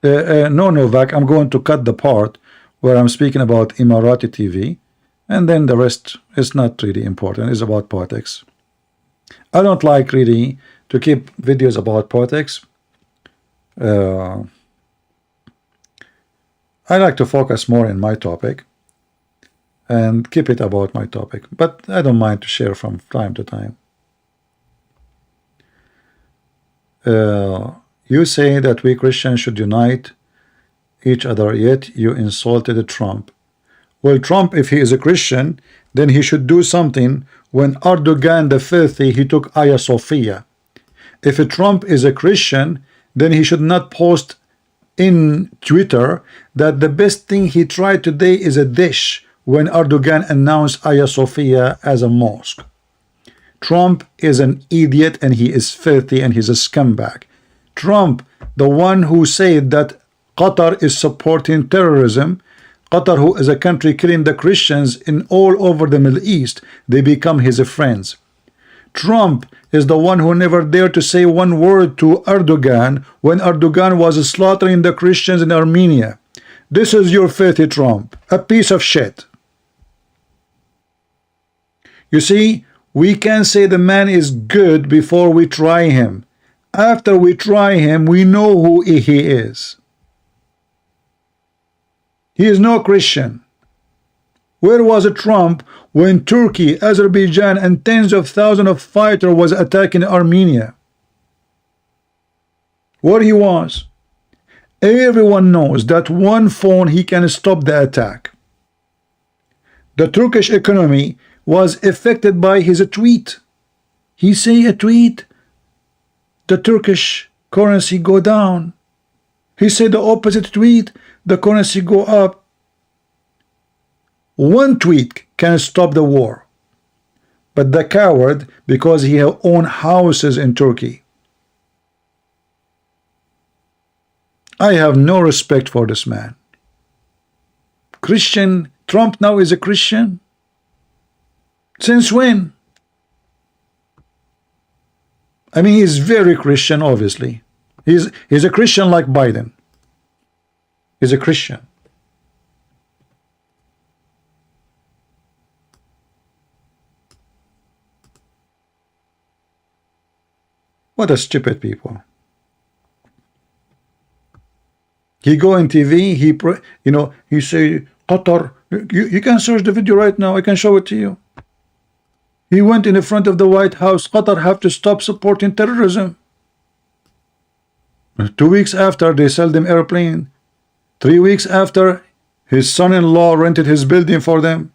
No, Novak, I'm going to cut the part where I'm speaking about Emirati TV, and then the rest is not really important. It's about politics. I don't like really to keep videos about politics. I like to focus more in my topic and keep it about my topic, but I don't mind to share from time to time. You say that we Christians should unite each other, yet you insulted Trump. Well, Trump, if he is a Christian, then he should do something. When Erdogan the filthy, he took Hagia Sophia. If a Trump is a Christian, then he should not post in Twitter that the best thing he tried today is a dish when Erdogan announced Hagia Sophia as a mosque. Trump is an idiot and he is filthy and he's a scumbag. Trump, the one who said that Qatar is supporting terrorism, Qatar, who is a country killing the Christians in all over the Middle East, they become his friends. Trump is the one who never dared to say one word to Erdogan when Erdogan was slaughtering the Christians in Armenia. This is your filthy Trump, a piece of shit. You see, we can say the man is good before we try him. After we try him, we know who he is. He is no Christian. Where was Trump when Turkey, Azerbaijan, and tens of thousands of fighters was attacking Armenia? Where he was? Everyone knows that one phone he can stop the attack. The Turkish economy was affected by his tweet. He say a tweet, the Turkish currency go down. He said the opposite tweet, the currency go up. One tweet can stop the war. But the coward, because he own houses in Turkey. I have no respect for this man. Christian, Trump now is a Christian? Since when? I mean, he's very Christian, obviously. He's a Christian like Biden. He's a Christian. What a stupid people. He go on TV, he say, Qatar, you can search the video right now, I can show it to you. He went in the front of the White House, Qatar have to stop supporting terrorism. 2 weeks after, they sell them airplane. 3 weeks after, his son-in-law rented his building for them.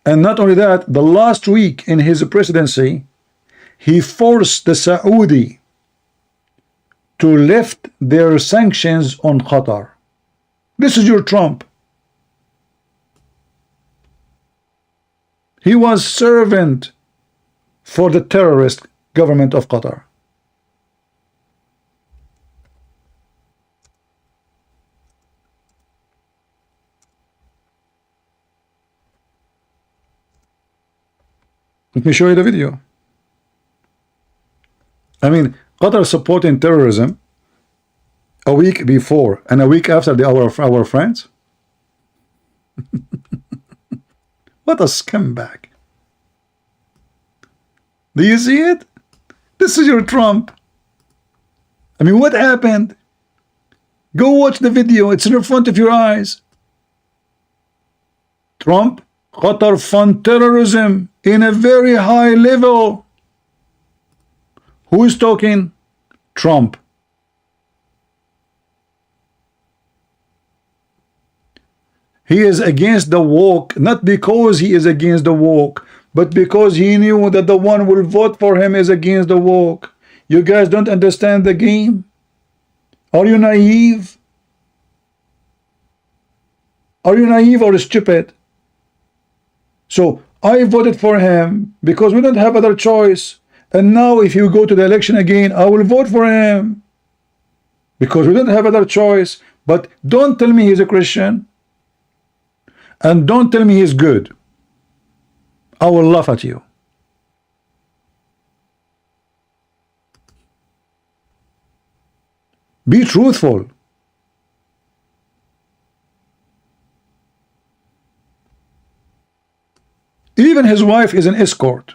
And not only that, the last week in his presidency, he forced the Saudi to lift their sanctions on Qatar. This is your Trump. He was servant for the terrorist government of Qatar. Let me show you the video. I mean, Qatar supporting terrorism. a week before and a week after our friends? What a scumbag. Do you see it? This is your Trump. I mean, what happened? Go watch the video. It's in front of your eyes. Trump, Qatar fund terrorism in a very high level. Who is talking? Trump. He is against the woke, not because he is against the woke, but because he knew that the one who will vote for him is against the woke. You guys don't understand the game? Are you naive? Are you naive or stupid? So I voted for him because we don't have other choice. And now if you go to the election again, I will vote for him because we don't have other choice. But don't tell me he's a Christian. And don't tell me he's good. I will laugh at you. Be truthful. Even his wife is an escort.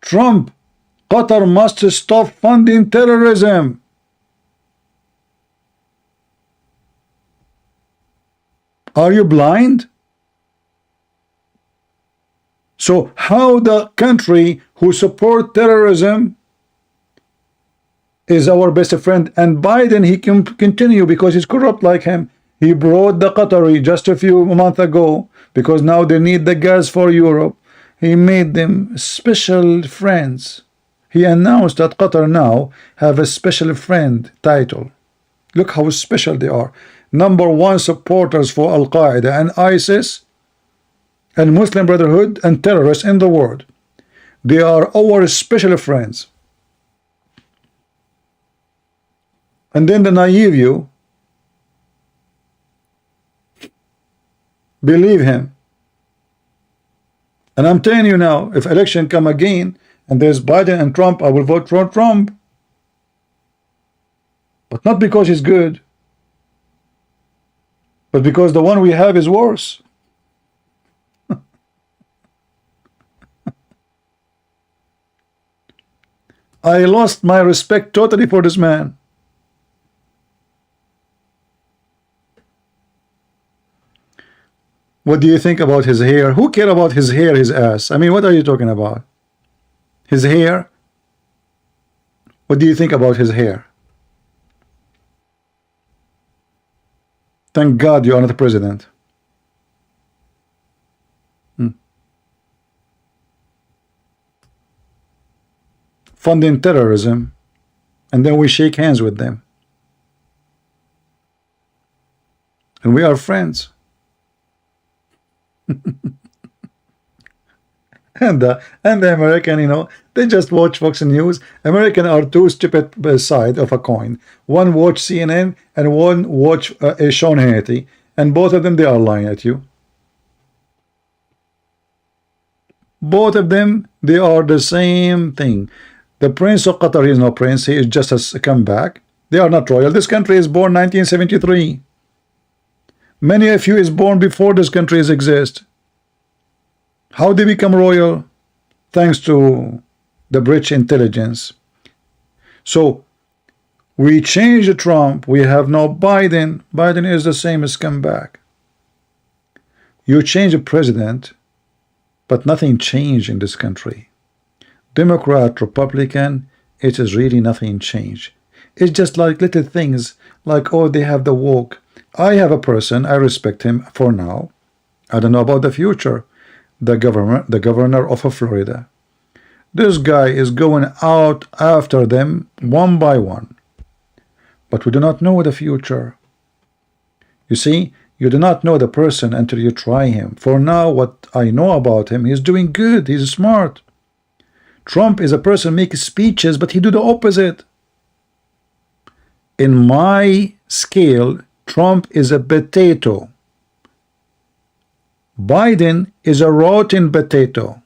Trump, Qatar must stop funding terrorism. Are you blind? So how the country who support terrorism is our best friend, and Biden, he can continue because he's corrupt like him. He brought the Qatari just a few months ago because now they need the gas for Europe. He made them special friends. He announced that Qatar now have a special friend title. Look how special they are. #1 supporters for Al-Qaeda and ISIS and Muslim Brotherhood and terrorists in the world. They are our special friends. And then the naive you believe him. And I'm telling you now, if election come again and there's Biden and Trump, I will vote for Trump. But not because he's good, but because the one we have is worse. I lost my respect totally for this man. What do you think about his hair? Who cares about his hair, his ass? I mean, what are you talking about? His hair? What do you think about his hair? Thank God you are not the president. Funding terrorism, and then we shake hands with them. And we are friends. and the American, you know, they just watch Fox News. American are two stupid side of a coin. One watch CNN and one watch Sean Hannity, and both of them, they are lying at you. Both of them, they are the same thing. The Prince of Qatar, he is no prince, he is just a comeback. They are not royal. This country is born 1973. Many of you is born before this country exist. How they become royal? Thanks to the British intelligence. So we changed Trump. We have now Biden. Biden is the same as comeback. You change the president, but nothing changed in this country. Democrat, Republican, it is really nothing changed. It's just like little things, like, oh, they have the woke. I have a person, I respect him for now. I don't know about the future. The governor of Florida. This guy is going out after them one by one. But we do not know the future. You see, you do not know the person until you try him. For now, what I know about him, he's doing good, he's smart. Trump is a person makes speeches, but he do the opposite. In my scale, Trump is a potato. Biden is a rotten potato.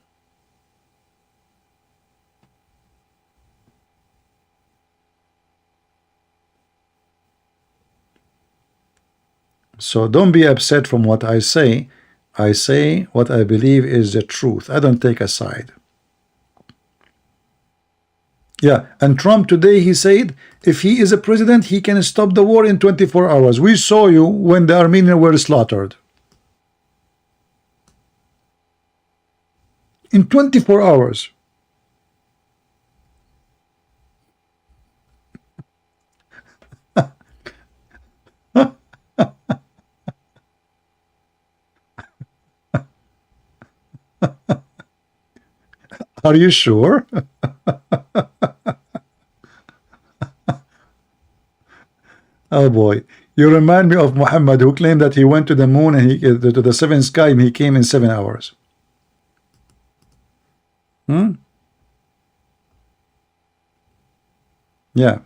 So don't be upset from what I say. I say what I believe is the truth. I don't take a side. Yeah, and Trump today, he said if he is a president, he can stop the war in 24 hours. We saw you when the Armenians were slaughtered. In 24 hours. Are you sure? Oh boy, you remind me of Muhammad, who claimed that he went to the moon and to the seventh sky and he came in 7 hours. Yeah,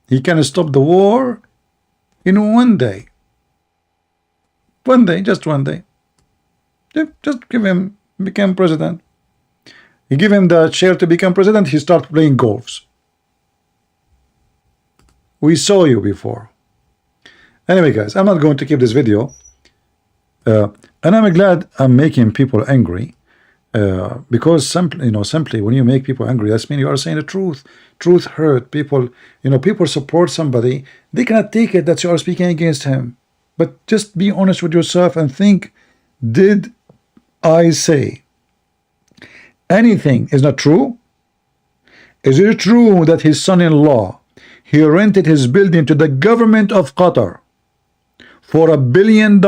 he can stop the war in 1 day. 1 day, just 1 day. Just give him, become president. You give him the chair to become president, he starts playing golfs. We saw you before. Anyway, guys, I'm not going to keep this video. And I'm glad I'm making people angry. Because simply when you make people angry, that means you are saying the truth. Truth hurt people. People support somebody. They cannot take it that you are speaking against him. But just be honest with yourself and think, did I say anything is not true? Is it true that his son-in-law, he rented his building to the government of Qatar for $1 billion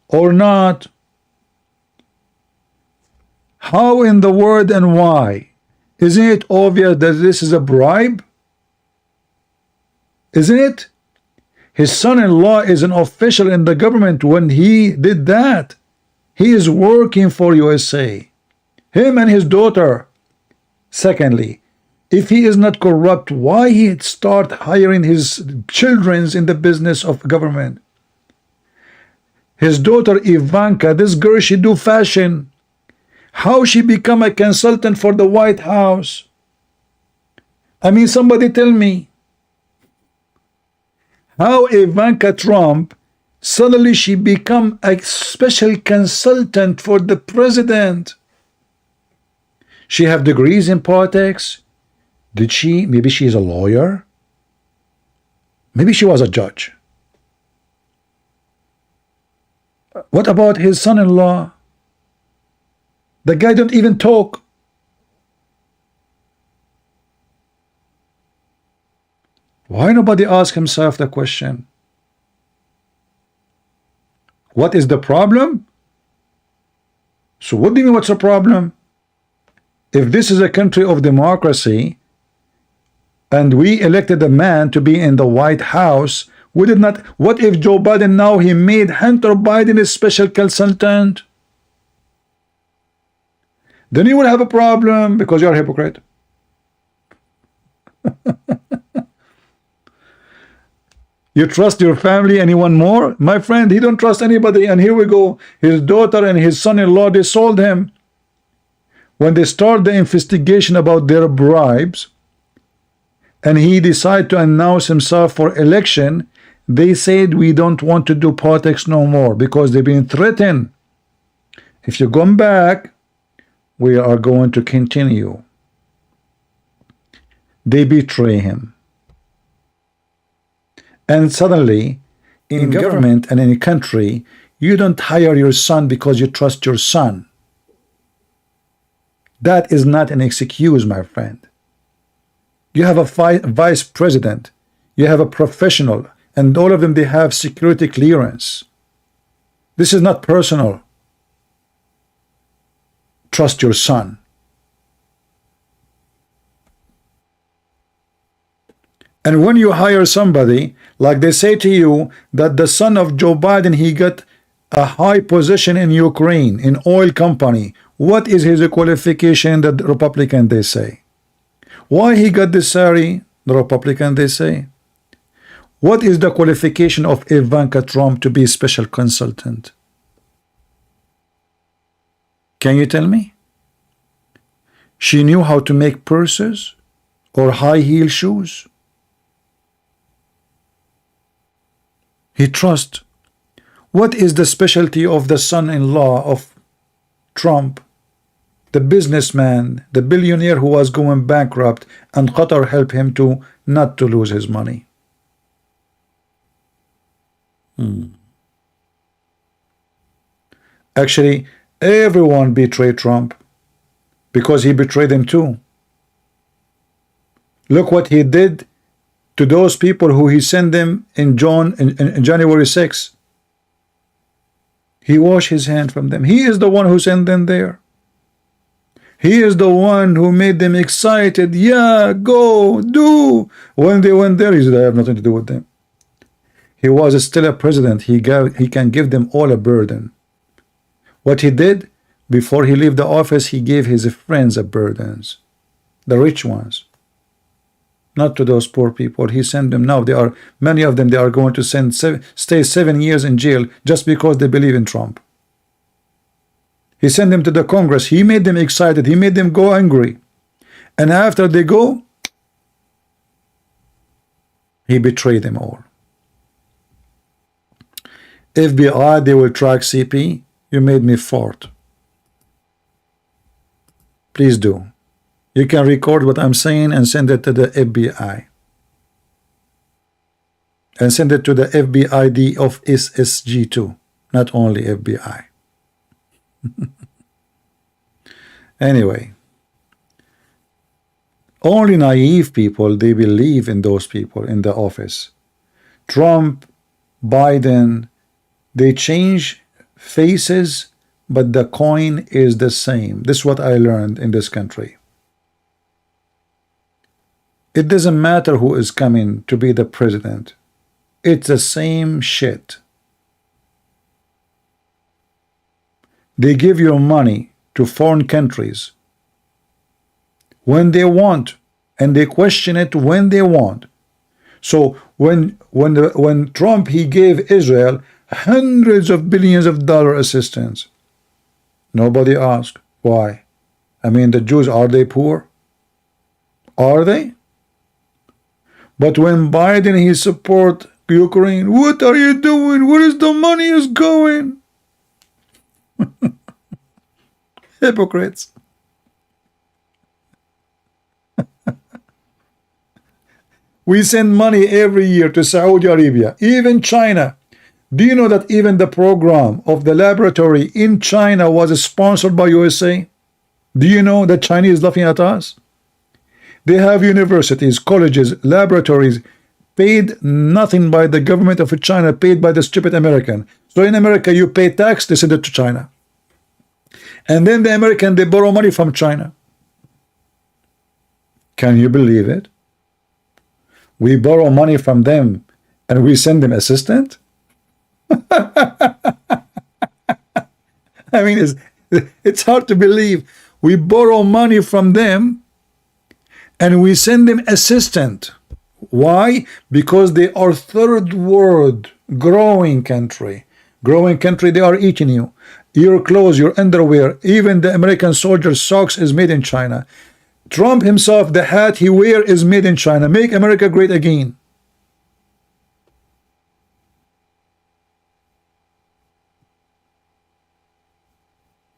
or not? How in the world and why? Isn't it obvious that this is a bribe? Isn't it? His son-in-law is an official in the government. When he did that, he is working for USA. Him and his daughter. Secondly, if he is not corrupt, why he start hiring his children in the business of government? His daughter Ivanka, this girl, she do fashion. How she become a consultant for the White House? I mean, somebody tell me. How Ivanka Trump suddenly she become a special consultant for the president? She have degrees in politics. Did she? Maybe she is a lawyer. Maybe she was a judge. What about his son-in-law? The guy don't even talk. Why nobody ask himself the question? What is the problem? So what do you mean what's the problem? If this is a country of democracy and we elected a man to be in the White House, we did not. What if Joe Biden now he made Hunter Biden a special consultant? Then you will have a problem because you're a hypocrite. You trust your family, anyone more? My friend, he don't trust anybody. And here we go. His daughter and his son-in-law, they sold him. When they start the investigation about their bribes, and he decided to announce himself for election, they said we don't want to do politics no more because they've been threatened. If you come back, we are going to continue. They betray him. And suddenly, in government and in a country, you don't hire your son because you trust your son. That is not an excuse, my friend. You have a vice president, you have a professional, and all of them, they have security clearance. This is not personal. Trust your son. And when you hire somebody, like they say to you that the son of Joe Biden, he got a high position in Ukraine, in oil company. What is his qualification that the Republican they say? Why he got this salary, the Republican they say? What is the qualification of Ivanka Trump to be a special consultant? Can you tell me? She knew how to make purses or high heel shoes? He trusts. What is the specialty of the son-in-law of Trump? The businessman, the billionaire who was going bankrupt, and Qatar helped him to not to lose his money. Actually, everyone betrayed Trump because he betrayed them too. Look what he did to those people who he sent them in January 6th. He washed his hand from them. He is the one who sent them there. He is the one who made them excited. Yeah, go, do. When they went there, he said, I have nothing to do with them. He was still a president. He can give them all a burden. What he did, before he left the office, he gave his friends a burdens. The rich ones. Not to those poor people. He sent them now. Many of them, they are going to stay 7 years in jail just because they believe in Trump. He sent them to the Congress. He made them excited. He made them go angry. And after they go, he betrayed them all. FBI, they will track CP. You made me fart. Please do. You can record what I'm saying and send it to the FBI. And send it to the FBID of SSG too. Not only FBI. Anyway. Only naive people, they believe in those people in the office. Trump, Biden, they change faces, but the coin is the same. This is what I learned in this country. It doesn't matter who is coming to be the president. It's the same shit. They give your money to foreign countries when they want, and they question it when they want. So when Trump, he gave Israel hundreds of billions of dollars assistance, nobody asked why. I mean, the Jews, are they poor? Are they? But when Biden, he support Ukraine, what are you doing? Where is the money is going? Hypocrites. We send money every year to Saudi Arabia, even China. Do you know that even the program of the laboratory in China was sponsored by USA? Do you know that Chinese laughing at us? They have universities, colleges, laboratories, paid nothing by the government of China, paid by the stupid American. So in America, you pay tax, they send it to China. And then the American, they borrow money from China. Can you believe it? We borrow money from them and we send them assistant? I mean, it's hard to believe. We borrow money from them and we send them assistant. Why? Because they are third world, growing country. Growing country, they are eating you. Your clothes, your underwear, even the American soldier's socks is made in China. Trump himself, the hat he wear is made in China. Make America great again.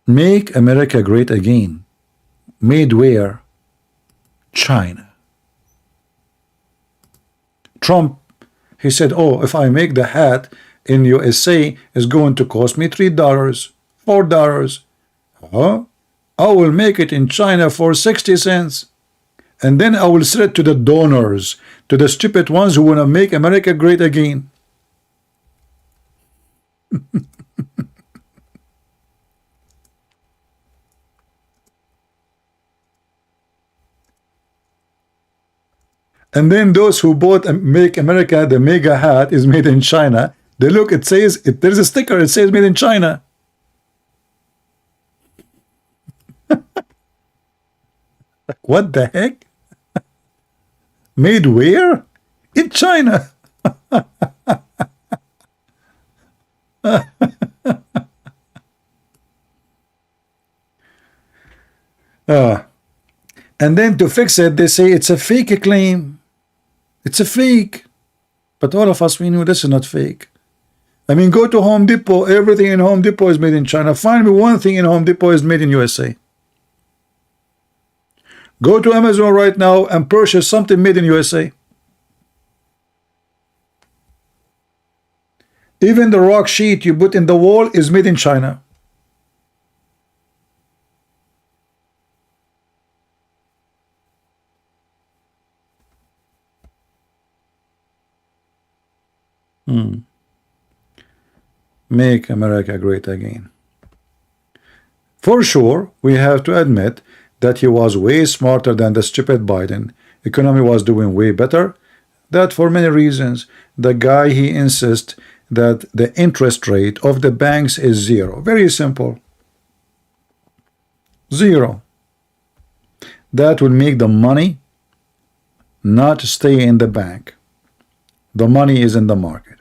Make America great again. Made where? China. Trump, he said, oh, if I make the hat in USA, it's going to cost me $3, $4. Huh? I will make it in China for 60 cents. And then I will sell it to the donors, to the stupid ones who want to make America great again. And then those who bought Make America, the mega hat is made in China. They look, it says, there's a sticker, it says made in China. What the heck? Made where? In China. And then to fix it, they say it's a fake claim. It's a fake. But all of us, we knew this is not fake. I mean, go to Home Depot. Everything in Home Depot is made in China. Find me one thing in Home Depot is made in USA. Go to Amazon right now and purchase something made in USA. Even the rock sheet you put in the wall is made in China. Make America great again. For sure, we have to admit that he was way smarter than the stupid Biden. Economy was doing way better. That for many reasons. The guy, he insists that the interest rate of the banks is zero. Very simple. Zero. That will make the money not stay in the bank. The money is in the market.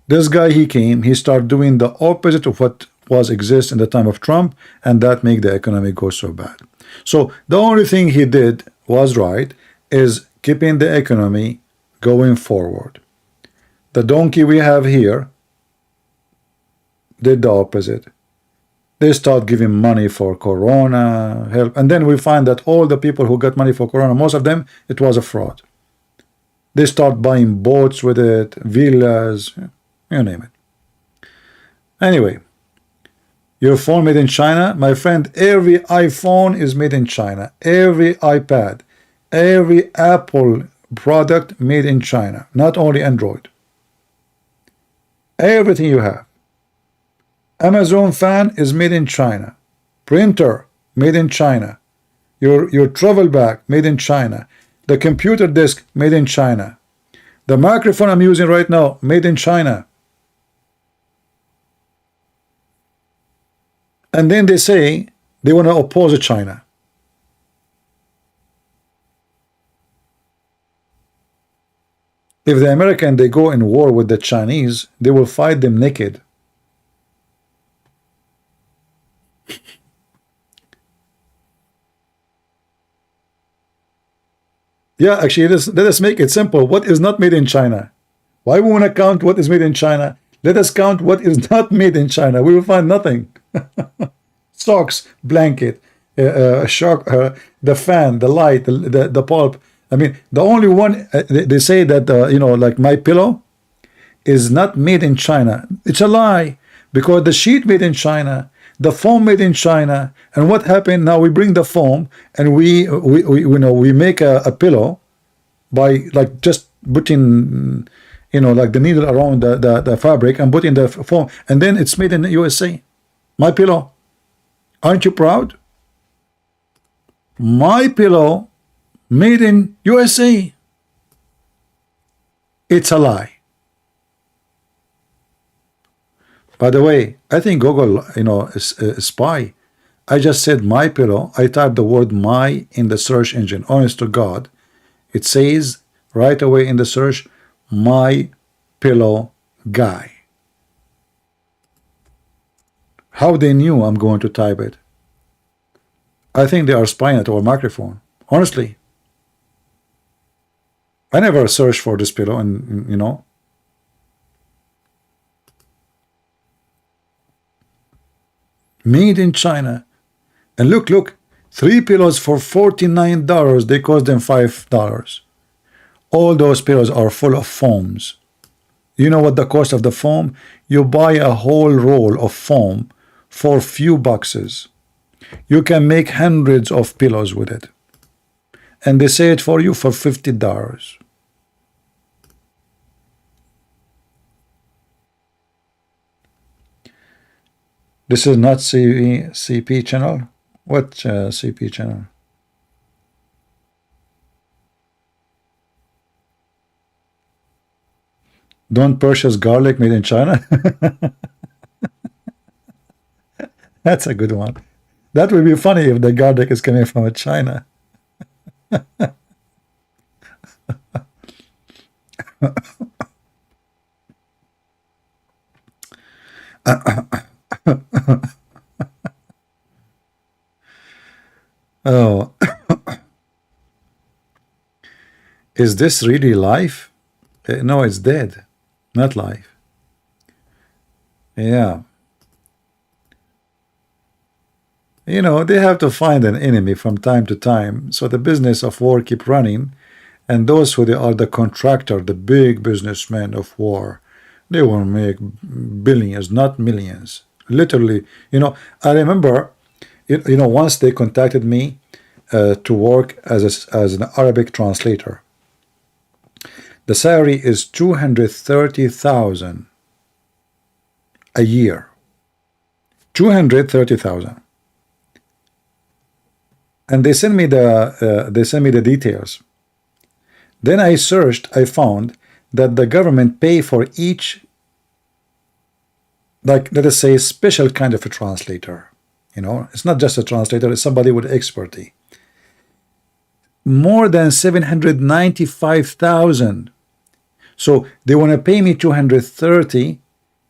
This guy, he came, he started doing the opposite of what was exist in the time of Trump, and that made the economy go so bad. So the only thing he did was right is keeping the economy going forward. The donkey we have here did the opposite. They start giving money for Corona help, and then we find that all the people who got money for Corona, most of them, it was a fraud. They start buying boats with it, villas, you name it. Anyway, your phone made in China, my friend. Every iPhone is made in China. Every iPad, every Apple product made in China, not only Android. Everything you have. Amazon fan is made in China. Printer made in China. Your travel bag made in China. The computer disk made in China. The microphone I'm using right now made in China. And then they say they want to oppose China. If the American, they go in war with the Chinese, they will fight them naked. Yeah, actually, let us make it simple. What is not made in China? Why we want to count what is made in China? Let us count what is not made in China. We will find nothing. Socks, blanket, shock, the fan, the light, the pulp. I mean, the only one they say that you know, like my pillow is not made in China. It's a lie, because the sheet made in China, the foam made in China. And what happened now? We bring the foam and we make a pillow by like just putting, you know, like the needle around the fabric and putting the foam, and then it's made in the USA. My pillow. Aren't you proud? My pillow made in USA. It's a lie. By the way, I think Google, you know, is a spy. I just said my pillow. I typed the word my in the search engine. Honest to God, it says right away in the search, my pillow guy. How they knew I'm going to type it? I think they are spying at our microphone. Honestly, I never searched for this pillow, and you know. Made in China. And look, 3 pillows for $49. They cost them $5. All those pillows are full of foams. You know what the cost of the foam? You buy a whole roll of foam for few boxes. You can make hundreds of pillows with it. And they say it for you for $50. This is not CP channel. What CP channel? Don't purchase garlic made in China. That's a good one. That would be funny if the garlic is coming from China. Oh, is this really life? No, it's dead. not life. Yeah. You know, they have to find an enemy from time to time, so the business of war keep running, and those who they are the contractor, the big businessmen of war, they will make billions, not millions. Literally, you know, I remember, you know, once they contacted me to work as an Arabic translator. The salary is 230,000 a year. 230,000. And they send me the details. Then I searched, I found that the government pay for each, like, let us say, special kind of a translator. You know, it's not just a translator, it's somebody with expertise. More than 795,000. So they want to pay me 230,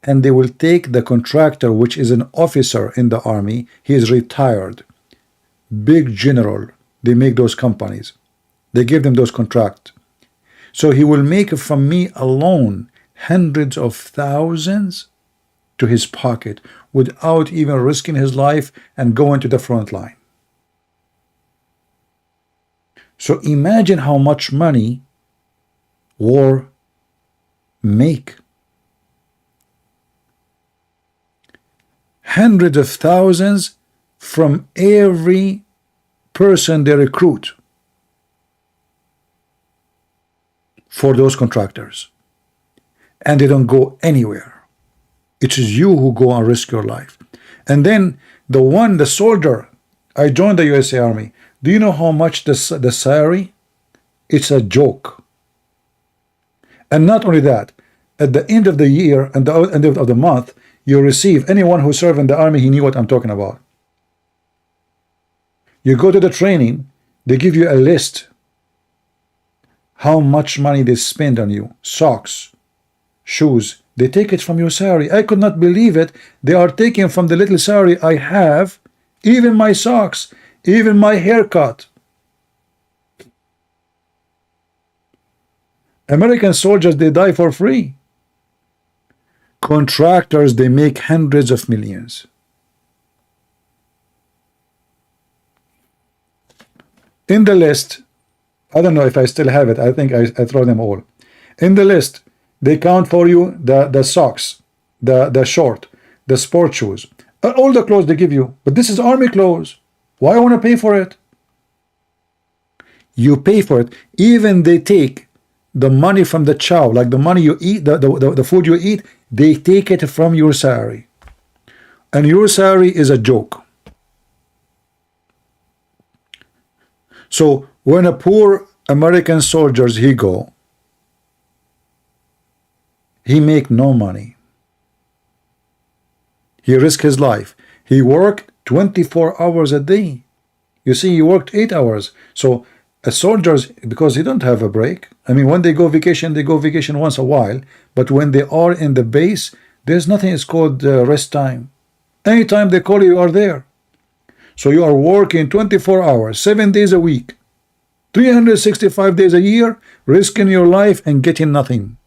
and they will take the contractor, which is an officer in the army. He is retired, big general. They make those companies, they give them those contracts. So he will make from me alone hundreds of thousands to his pocket without even risking his life and going to the front line. So imagine how much money war make. Hundreds of thousands from every person they recruit for those contractors, and they don't go anywhere. It is you who go and risk your life. And then the soldier, I joined the USA Army. Do you know how much the salary? It's a joke. And not only that, at the end of the year and the end of the month, you receive, anyone who served in the army, he knew what I'm talking about. You go to the training, they give you a list how much money they spend on you, socks, shoes. They take it from your salary. I could not believe it. They are taking from the little salary I have, even my socks, even my haircut. American soldiers, they die for free. Contractors, they make hundreds of millions. In the list, I don't know if I still have it. I think I throw them all. In the list, they count for you the socks, the short, the sport shoes, all the clothes they give you. But this is army clothes. Why I want to pay for it? You pay for it. Even they take the money from the chow, like the money you eat, the food you eat, they take it from your salary. And your salary is a joke. So when a poor American soldiers he go, he make no money. He risk his life. He worked 24 hours a day. You see, he worked 8 hours. So a soldiers, because they don't have a break. I mean, when they go vacation once a while. But when they are in the base, there's nothing. It's called rest time. Anytime they call you, you are there. So you are working 24 hours, 7 days a week, 365 days a year, risking your life and getting nothing.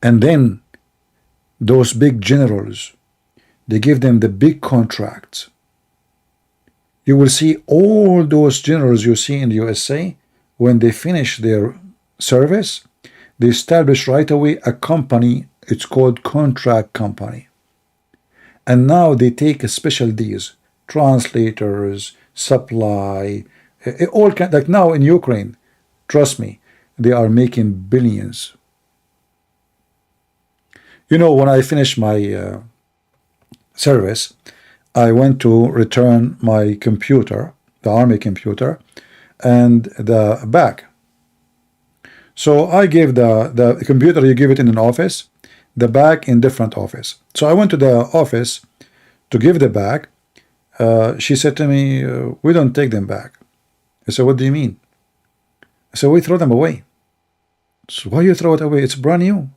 And then those big generals, they give them the big contracts. You will see all those generals you see in the USA, when they finish their service, they establish right away a company. It's called contract company. And now they take special deals, translators, supply, all kind. Like now in Ukraine, trust me, they are making billions. You know, when I finished my service, I went to return my computer, the army computer, and the bag. So I gave the computer, you give it in an office, the bag in different office. So I went to the office to give the bag. She said to me, we don't take them back. I said, what do you mean? I said, we throw them away. So why you throw it away? It's brand new.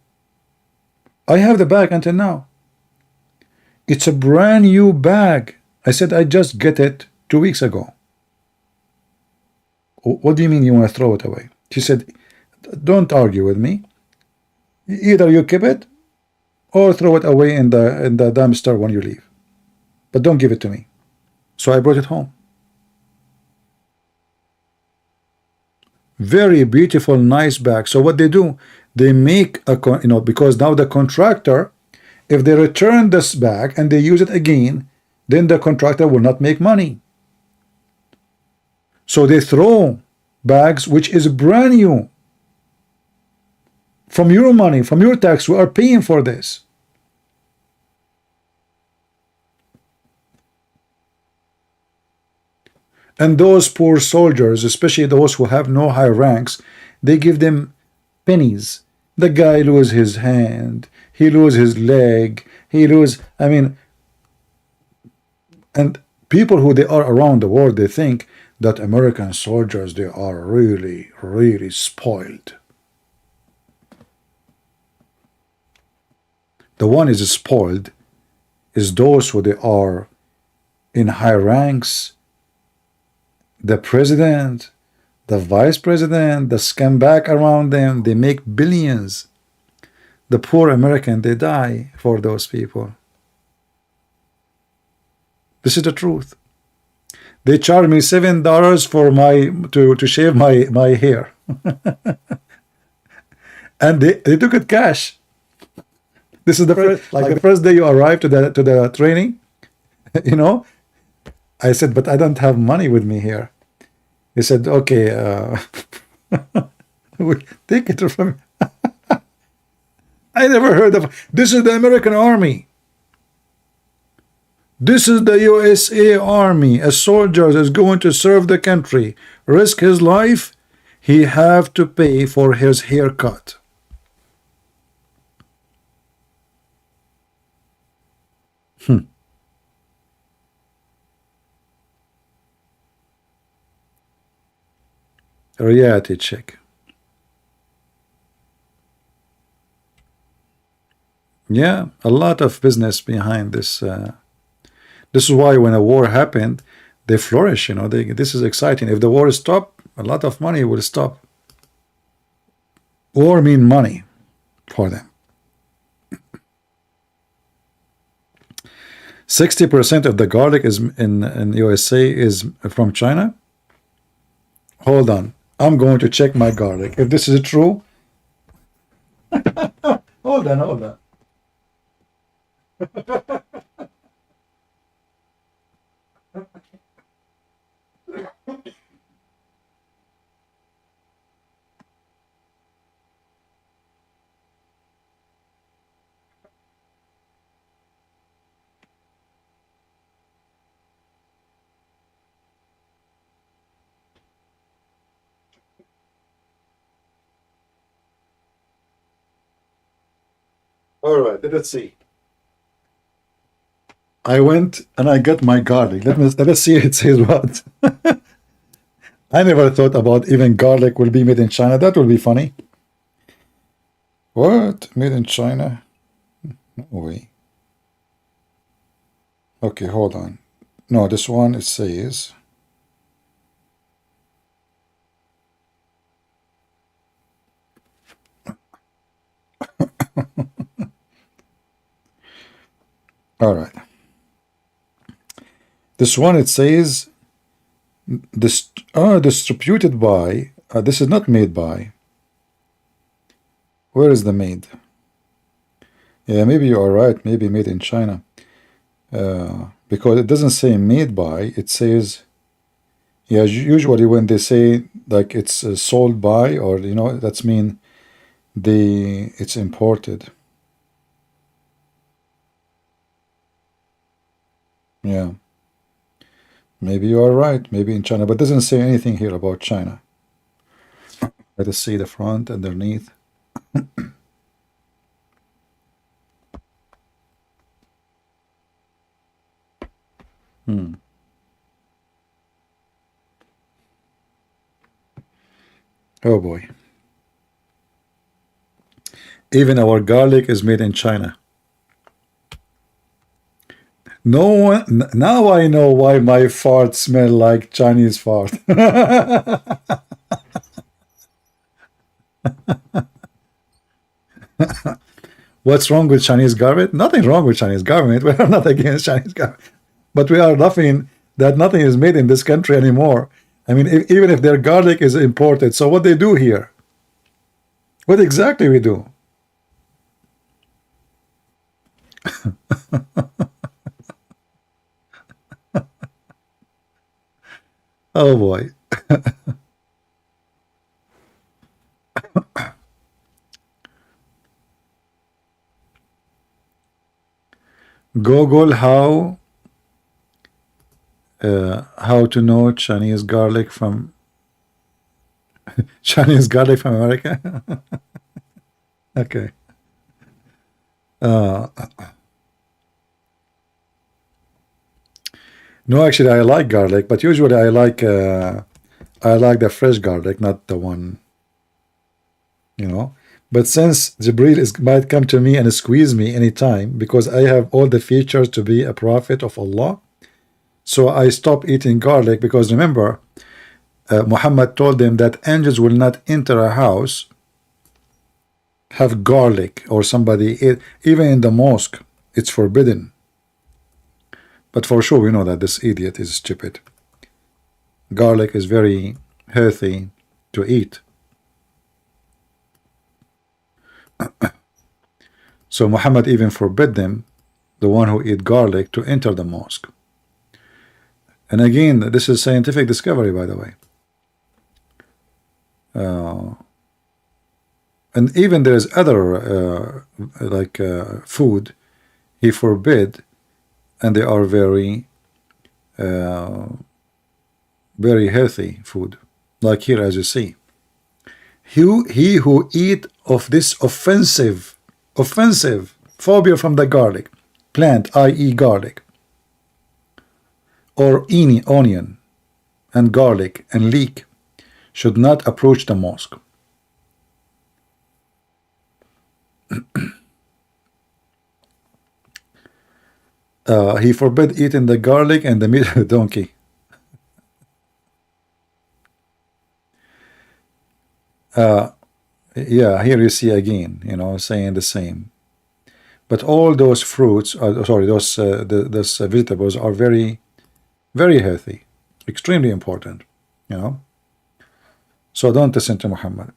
I have the bag until now. It's a brand new bag. I said, I just get it 2 weeks ago. What do you mean you want to throw it away? She said, don't argue with me. Either you keep it or throw it away in the dumpster when you leave. But don't give it to me. So I brought it home. Very beautiful, nice bag. So what they do, they make a because now the contractor, if they return this bag and they use it again, then the contractor will not make money. So they throw bags which is brand new. From your money, from your tax, we are paying for this. And those poor soldiers, especially those who have no high ranks, they give them pennies. The guy lose his hand, he lose his leg, he lose, I mean, and people who they are around the world, they think that American soldiers, they are really, really spoiled. The one is spoiled is those who they are in high ranks, the president, the vice president, the scumbag around them, they make billions. The poor American, they die for those people. This is the truth. They charge me $7 for to shave my hair. And they took it cash. This is the first, like the first day you arrive to the training, you know, I said, but I don't have money with me here. He said, okay, take it from me. I never heard of this. Is the American Army. This is the USA Army. A soldier is going to serve the country, risk his life, he have to pay for his haircut. Reality check. Yeah, a lot of business behind this. This is why when a war happened, they flourish. You know, this is exciting. If the war stops, a lot of money will stop. War mean money for them. 60% of the garlic is in USA is from China. Hold on. I'm going to check my garlic. If this is true. Hold on. All right, let's see. I went and I got my garlic. Let's see it says what. I never thought about even garlic will be made in China. That will be funny. What? Made in China? No way. Okay, hold on. No, this one it says. All right. This one it says this distributed by. This is not made by. Where is the made? Yeah, maybe you are right. Maybe made in China. Because it doesn't say made by. It says. Yeah, usually when they say like it's sold by, or you know, that's mean it's imported. Yeah. Maybe you are right. Maybe in China, but it doesn't say anything here about China. Let us see the front underneath. Oh boy. Even our garlic is made in China. No one, now I know why my farts smell like Chinese fart. What's wrong with Chinese government? Nothing wrong with Chinese government. We are not against Chinese government, but we are laughing that nothing is made in this country anymore. I mean, even if their garlic is imported, so what they do here? What exactly we do? Oh boy. Google how to know Chinese garlic from Chinese garlic from America. Okay. No, actually, I like garlic, but usually I like the fresh garlic, not the one, you know. But since Jibril might come to me and squeeze me anytime because I have all the features to be a prophet of Allah, so I stopped eating garlic because remember, Muhammad told them that angels will not enter a house have garlic or somebody eat, even in the mosque, it's forbidden. But for sure, we know that this idiot is stupid. Garlic is very healthy to eat. So Muhammad even forbid them, the one who eat garlic, to enter the mosque. And again, this is scientific discovery, by the way. And even there's other food he forbid, and they are very very healthy food, like here, as you see. He who eat of this offensive phobia from the garlic plant, i.e. garlic, or any onion and garlic and leek, should not approach the mosque. He forbid eating the garlic and the meat of the donkey. Yeah, here you see again, you know, saying the same. But all those fruits, those vegetables are very, very healthy, extremely important, you know. So don't listen to Muhammad.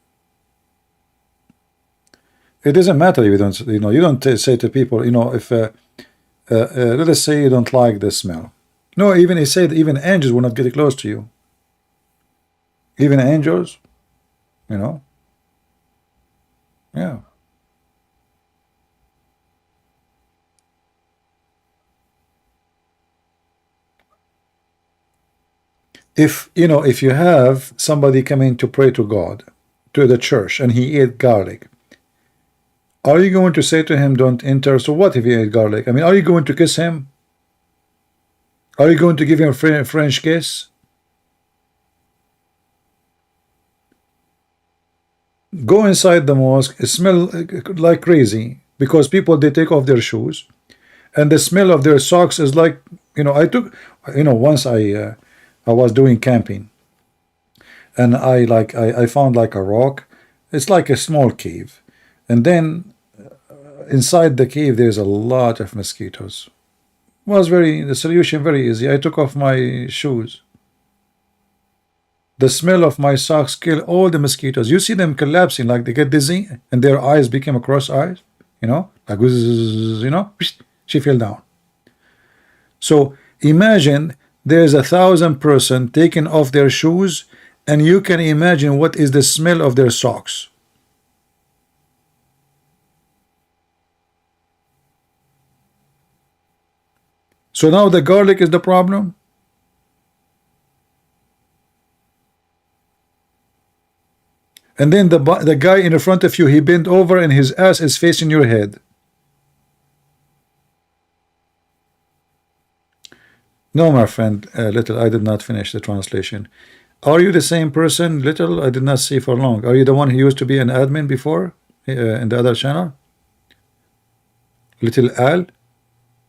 It doesn't matter if you don't, you don't say to people, if let us say you don't like the smell. No, even he said even angels will not get close to you. Even angels, yeah. If you have somebody coming to pray to God, to the church, and he ate garlic, are you going to say to him, don't enter? So what if he ate garlic? I mean, are you going to kiss him? Are you going to give him a French kiss? Go inside the mosque, smell like crazy, because people, they take off their shoes, and the smell of their socks is like, I took, once I was doing camping, and I found like a rock. It's like a small cave, and then inside the cave there's a lot of mosquitoes. The solution very easy. I took off my shoes. The smell of my socks kill all the mosquitoes. You see them collapsing, like they get dizzy and their eyes become cross eyes, like she fell down. So imagine there's 1,000 person taking off their shoes, and you can imagine what is the smell of their socks. So now the garlic is the problem. And then the guy in front of you, he bent over and his ass is facing your head. No, my friend, Little, I did not finish the translation. Are you the same person, Little? I did not see for long. Are you the one who used to be an admin before in the other channel? Little Al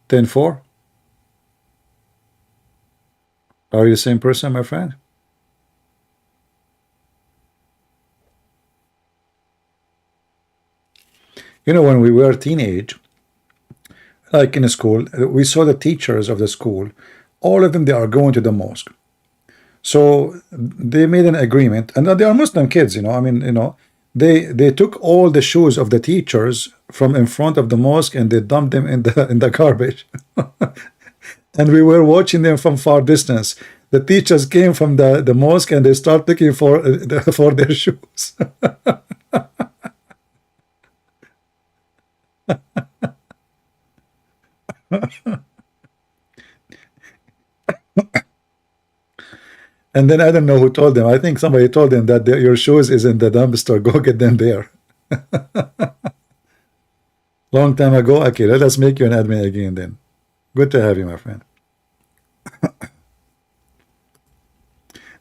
10-4. Are you the same person, my friend? You know, when we were teenage, like in a school, we saw the teachers of the school, all of them, they are going to the mosque. So they made an agreement, and they are Muslim kids, you know. I mean, you know, they took all the shoes of the teachers from in front of the mosque and they dumped them in the garbage. And we were watching them from far distance. The teachers came from the mosque and they start looking for for their shoes. And then I don't know who told them. I think somebody told them that your shoes is in the dumpster. Go get them there. Long time ago. Okay, let us make you an admin again then. Good to have you, my friend.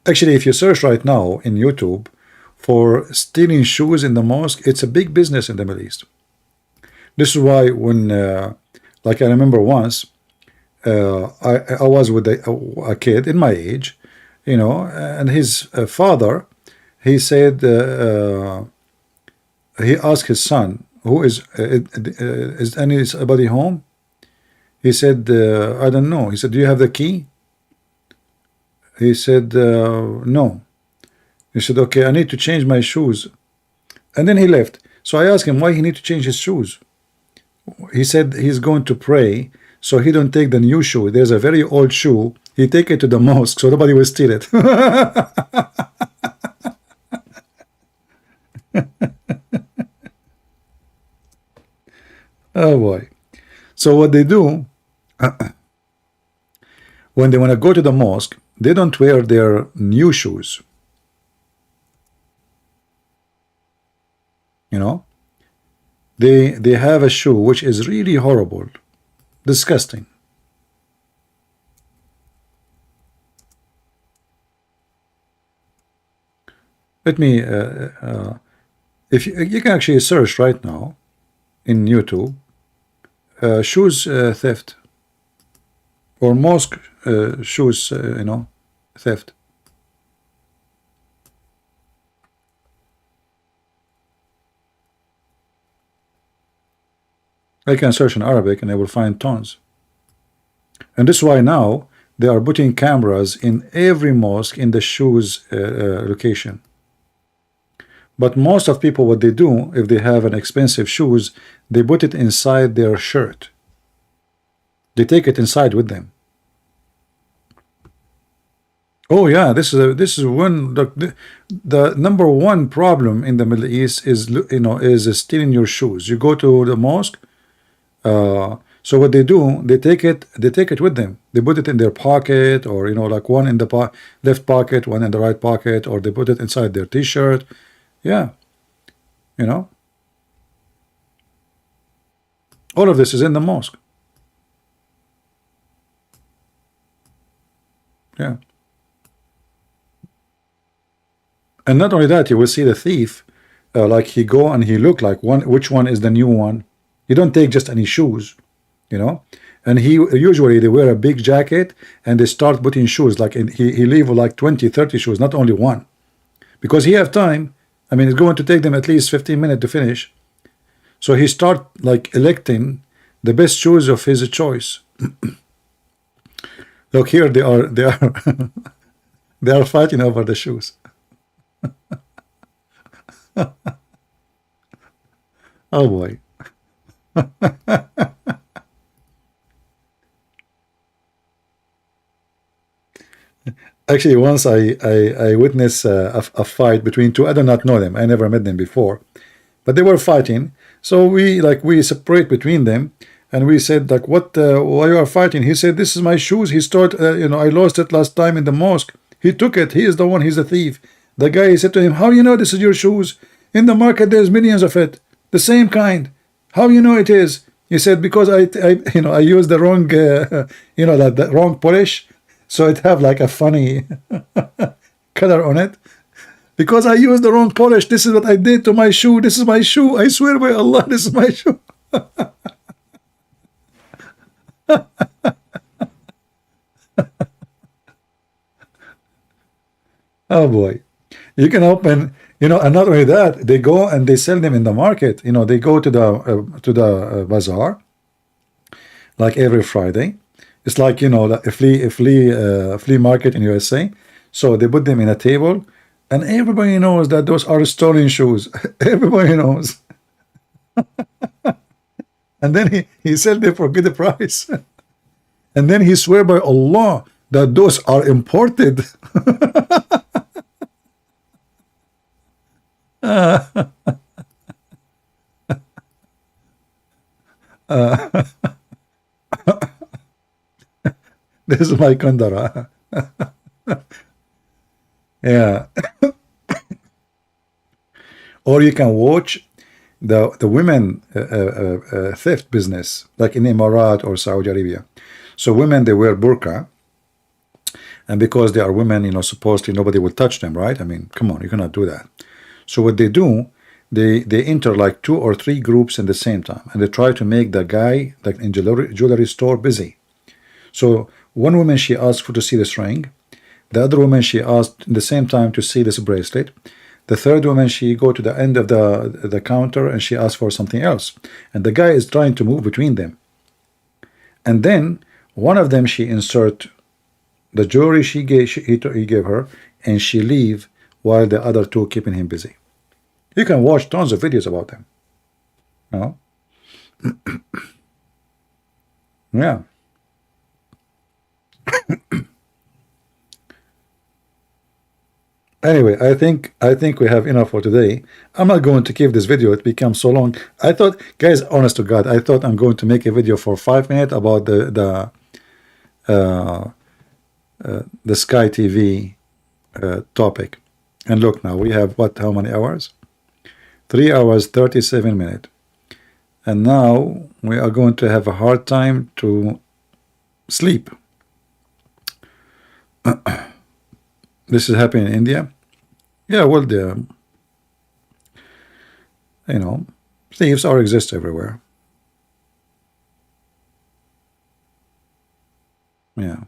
Actually, if you search right now in YouTube for stealing shoes in the mosque, it's a big business in the Middle East. This is why when, like I remember once, I was with a kid in my age, you know, and his father, he said, he asked his son, who is anybody home? He said, I don't know. He said, do you have the key? He said, no. He said, okay, I need to change my shoes. And then he left. So I asked him why he need to change his shoes. He said he's going to pray, so he don't take the new shoe. There's a very old shoe. He take it to the mosque, so nobody will steal it. Oh boy. So what they do, when they want to go to the mosque, they don't wear their new shoes. You know, they have a shoe which is really horrible, disgusting. Let me, if you can actually search right now in YouTube, shoes theft or mosque shoes, you know, theft. I can search in Arabic and I will find tons. And this is why now they are putting cameras in every mosque in the shoes location. But most of people, what they do, if they have an expensive shoes, they put it inside their shirt. They take it inside with them. Oh yeah, this is one the number one problem in the Middle East is, you know, is stealing your shoes. You go to the mosque, so what they do, they take it with them. They put it in their pocket, or you know, like one in the left pocket, one in the right pocket, or they put it inside their t-shirt. Yeah, you know, all of this is in the mosque. Yeah. And not only that, you will see the thief, like he go and he look like which one is the new one. You don't take just any shoes, you know. And he usually they wear a big jacket and they start putting shoes, like he leave like 20, 30 shoes, not only one, because he have time. I mean, it's going to take them at least 15 minutes to finish. So he start like electing the best shoes of his choice. Look here, they are they are fighting over the shoes. Oh boy. Actually, once I witnessed a fight between two. I do not know them. I never met them before, but they were fighting. So we separate between them, and we said like, what? Why you are fighting? He said, this is my shoes. He started, you know, I lost it last time in the mosque. He took it. He is the one. He's the thief. The guy said to him, how you know this is your shoes? In the market, there's millions of it, the same kind. How you know it is? He said, because I you know, I used the wrong, you know, the wrong polish. So it have like a funny color on it. Because I used the wrong polish. This is what I did to my shoe. This is my shoe. I swear by Allah, this is my shoe. Oh boy. You can open You know, and not only that, they go and they sell them in the market. You know, they go to the bazaar, like every Friday. It's like, you know, like a flea market in USA. So they put them in a table, and everybody knows that those are stolen shoes. Everybody knows. And then he sell them for a good price. And then he swear by Allah that those are imported. This is my kandara. Yeah. Or you can watch the women theft business, like in Emirat or Saudi Arabia. So women, they wear burqa, and because they are women, you know, supposedly nobody will touch them, right? I mean, come on, you cannot do that. So what they do, they enter like 2 or 3 groups in the same time, and they try to make the guy, like in jewelry store, busy. So one woman, she asked to see this ring. The other woman, she asked in the same time to see this bracelet. The third woman, she go to the end of the counter and she asked for something else. And the guy is trying to move between them. And then one of them, she insert the jewelry he gave her, and she leave while the other 2 keeping him busy. You can watch tons of videos about them. No? Yeah. Anyway, I think we have enough for today. I'm not going to keep this video. It becomes so long. I thought, guys, honest to God, I thought I'm going to make a video for 5 minutes about the Sky TV topic. And look, now we have what? How many hours? 3 hours 37 minutes. And now we are going to have a hard time to sleep. This is happening in India. Yeah, well, you know, thieves exist everywhere. Yeah.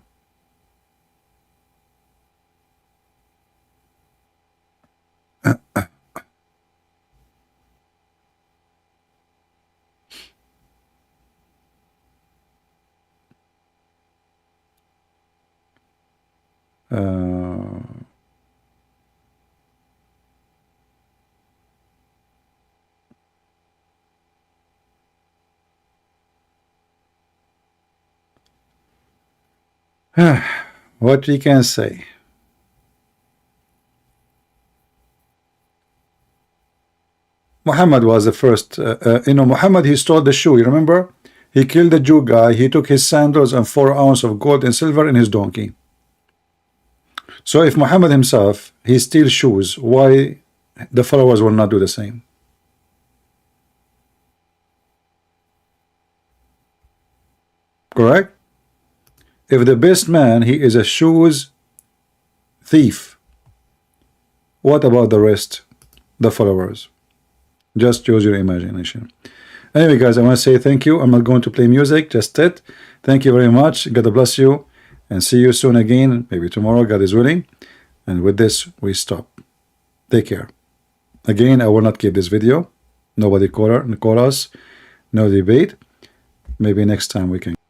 What we can say. Muhammad was the first. You know, Muhammad, he stole the shoe. You remember? He killed the Jew guy. He took his sandals and 4 ounces of gold and silver in his donkey. So if Muhammad himself, he steals shoes, why the followers will not do the same? Correct? If the best man, he is a shoes thief, what about the rest, the followers? Just use your imagination. Anyway, guys, I want to say thank you. I'm not going to play music, just it. Thank you very much. God bless you, and see you soon again, maybe tomorrow, God is willing. And with this, we stop. Take care. Again, I will not keep this video. Nobody call us. No debate. Maybe next time we can.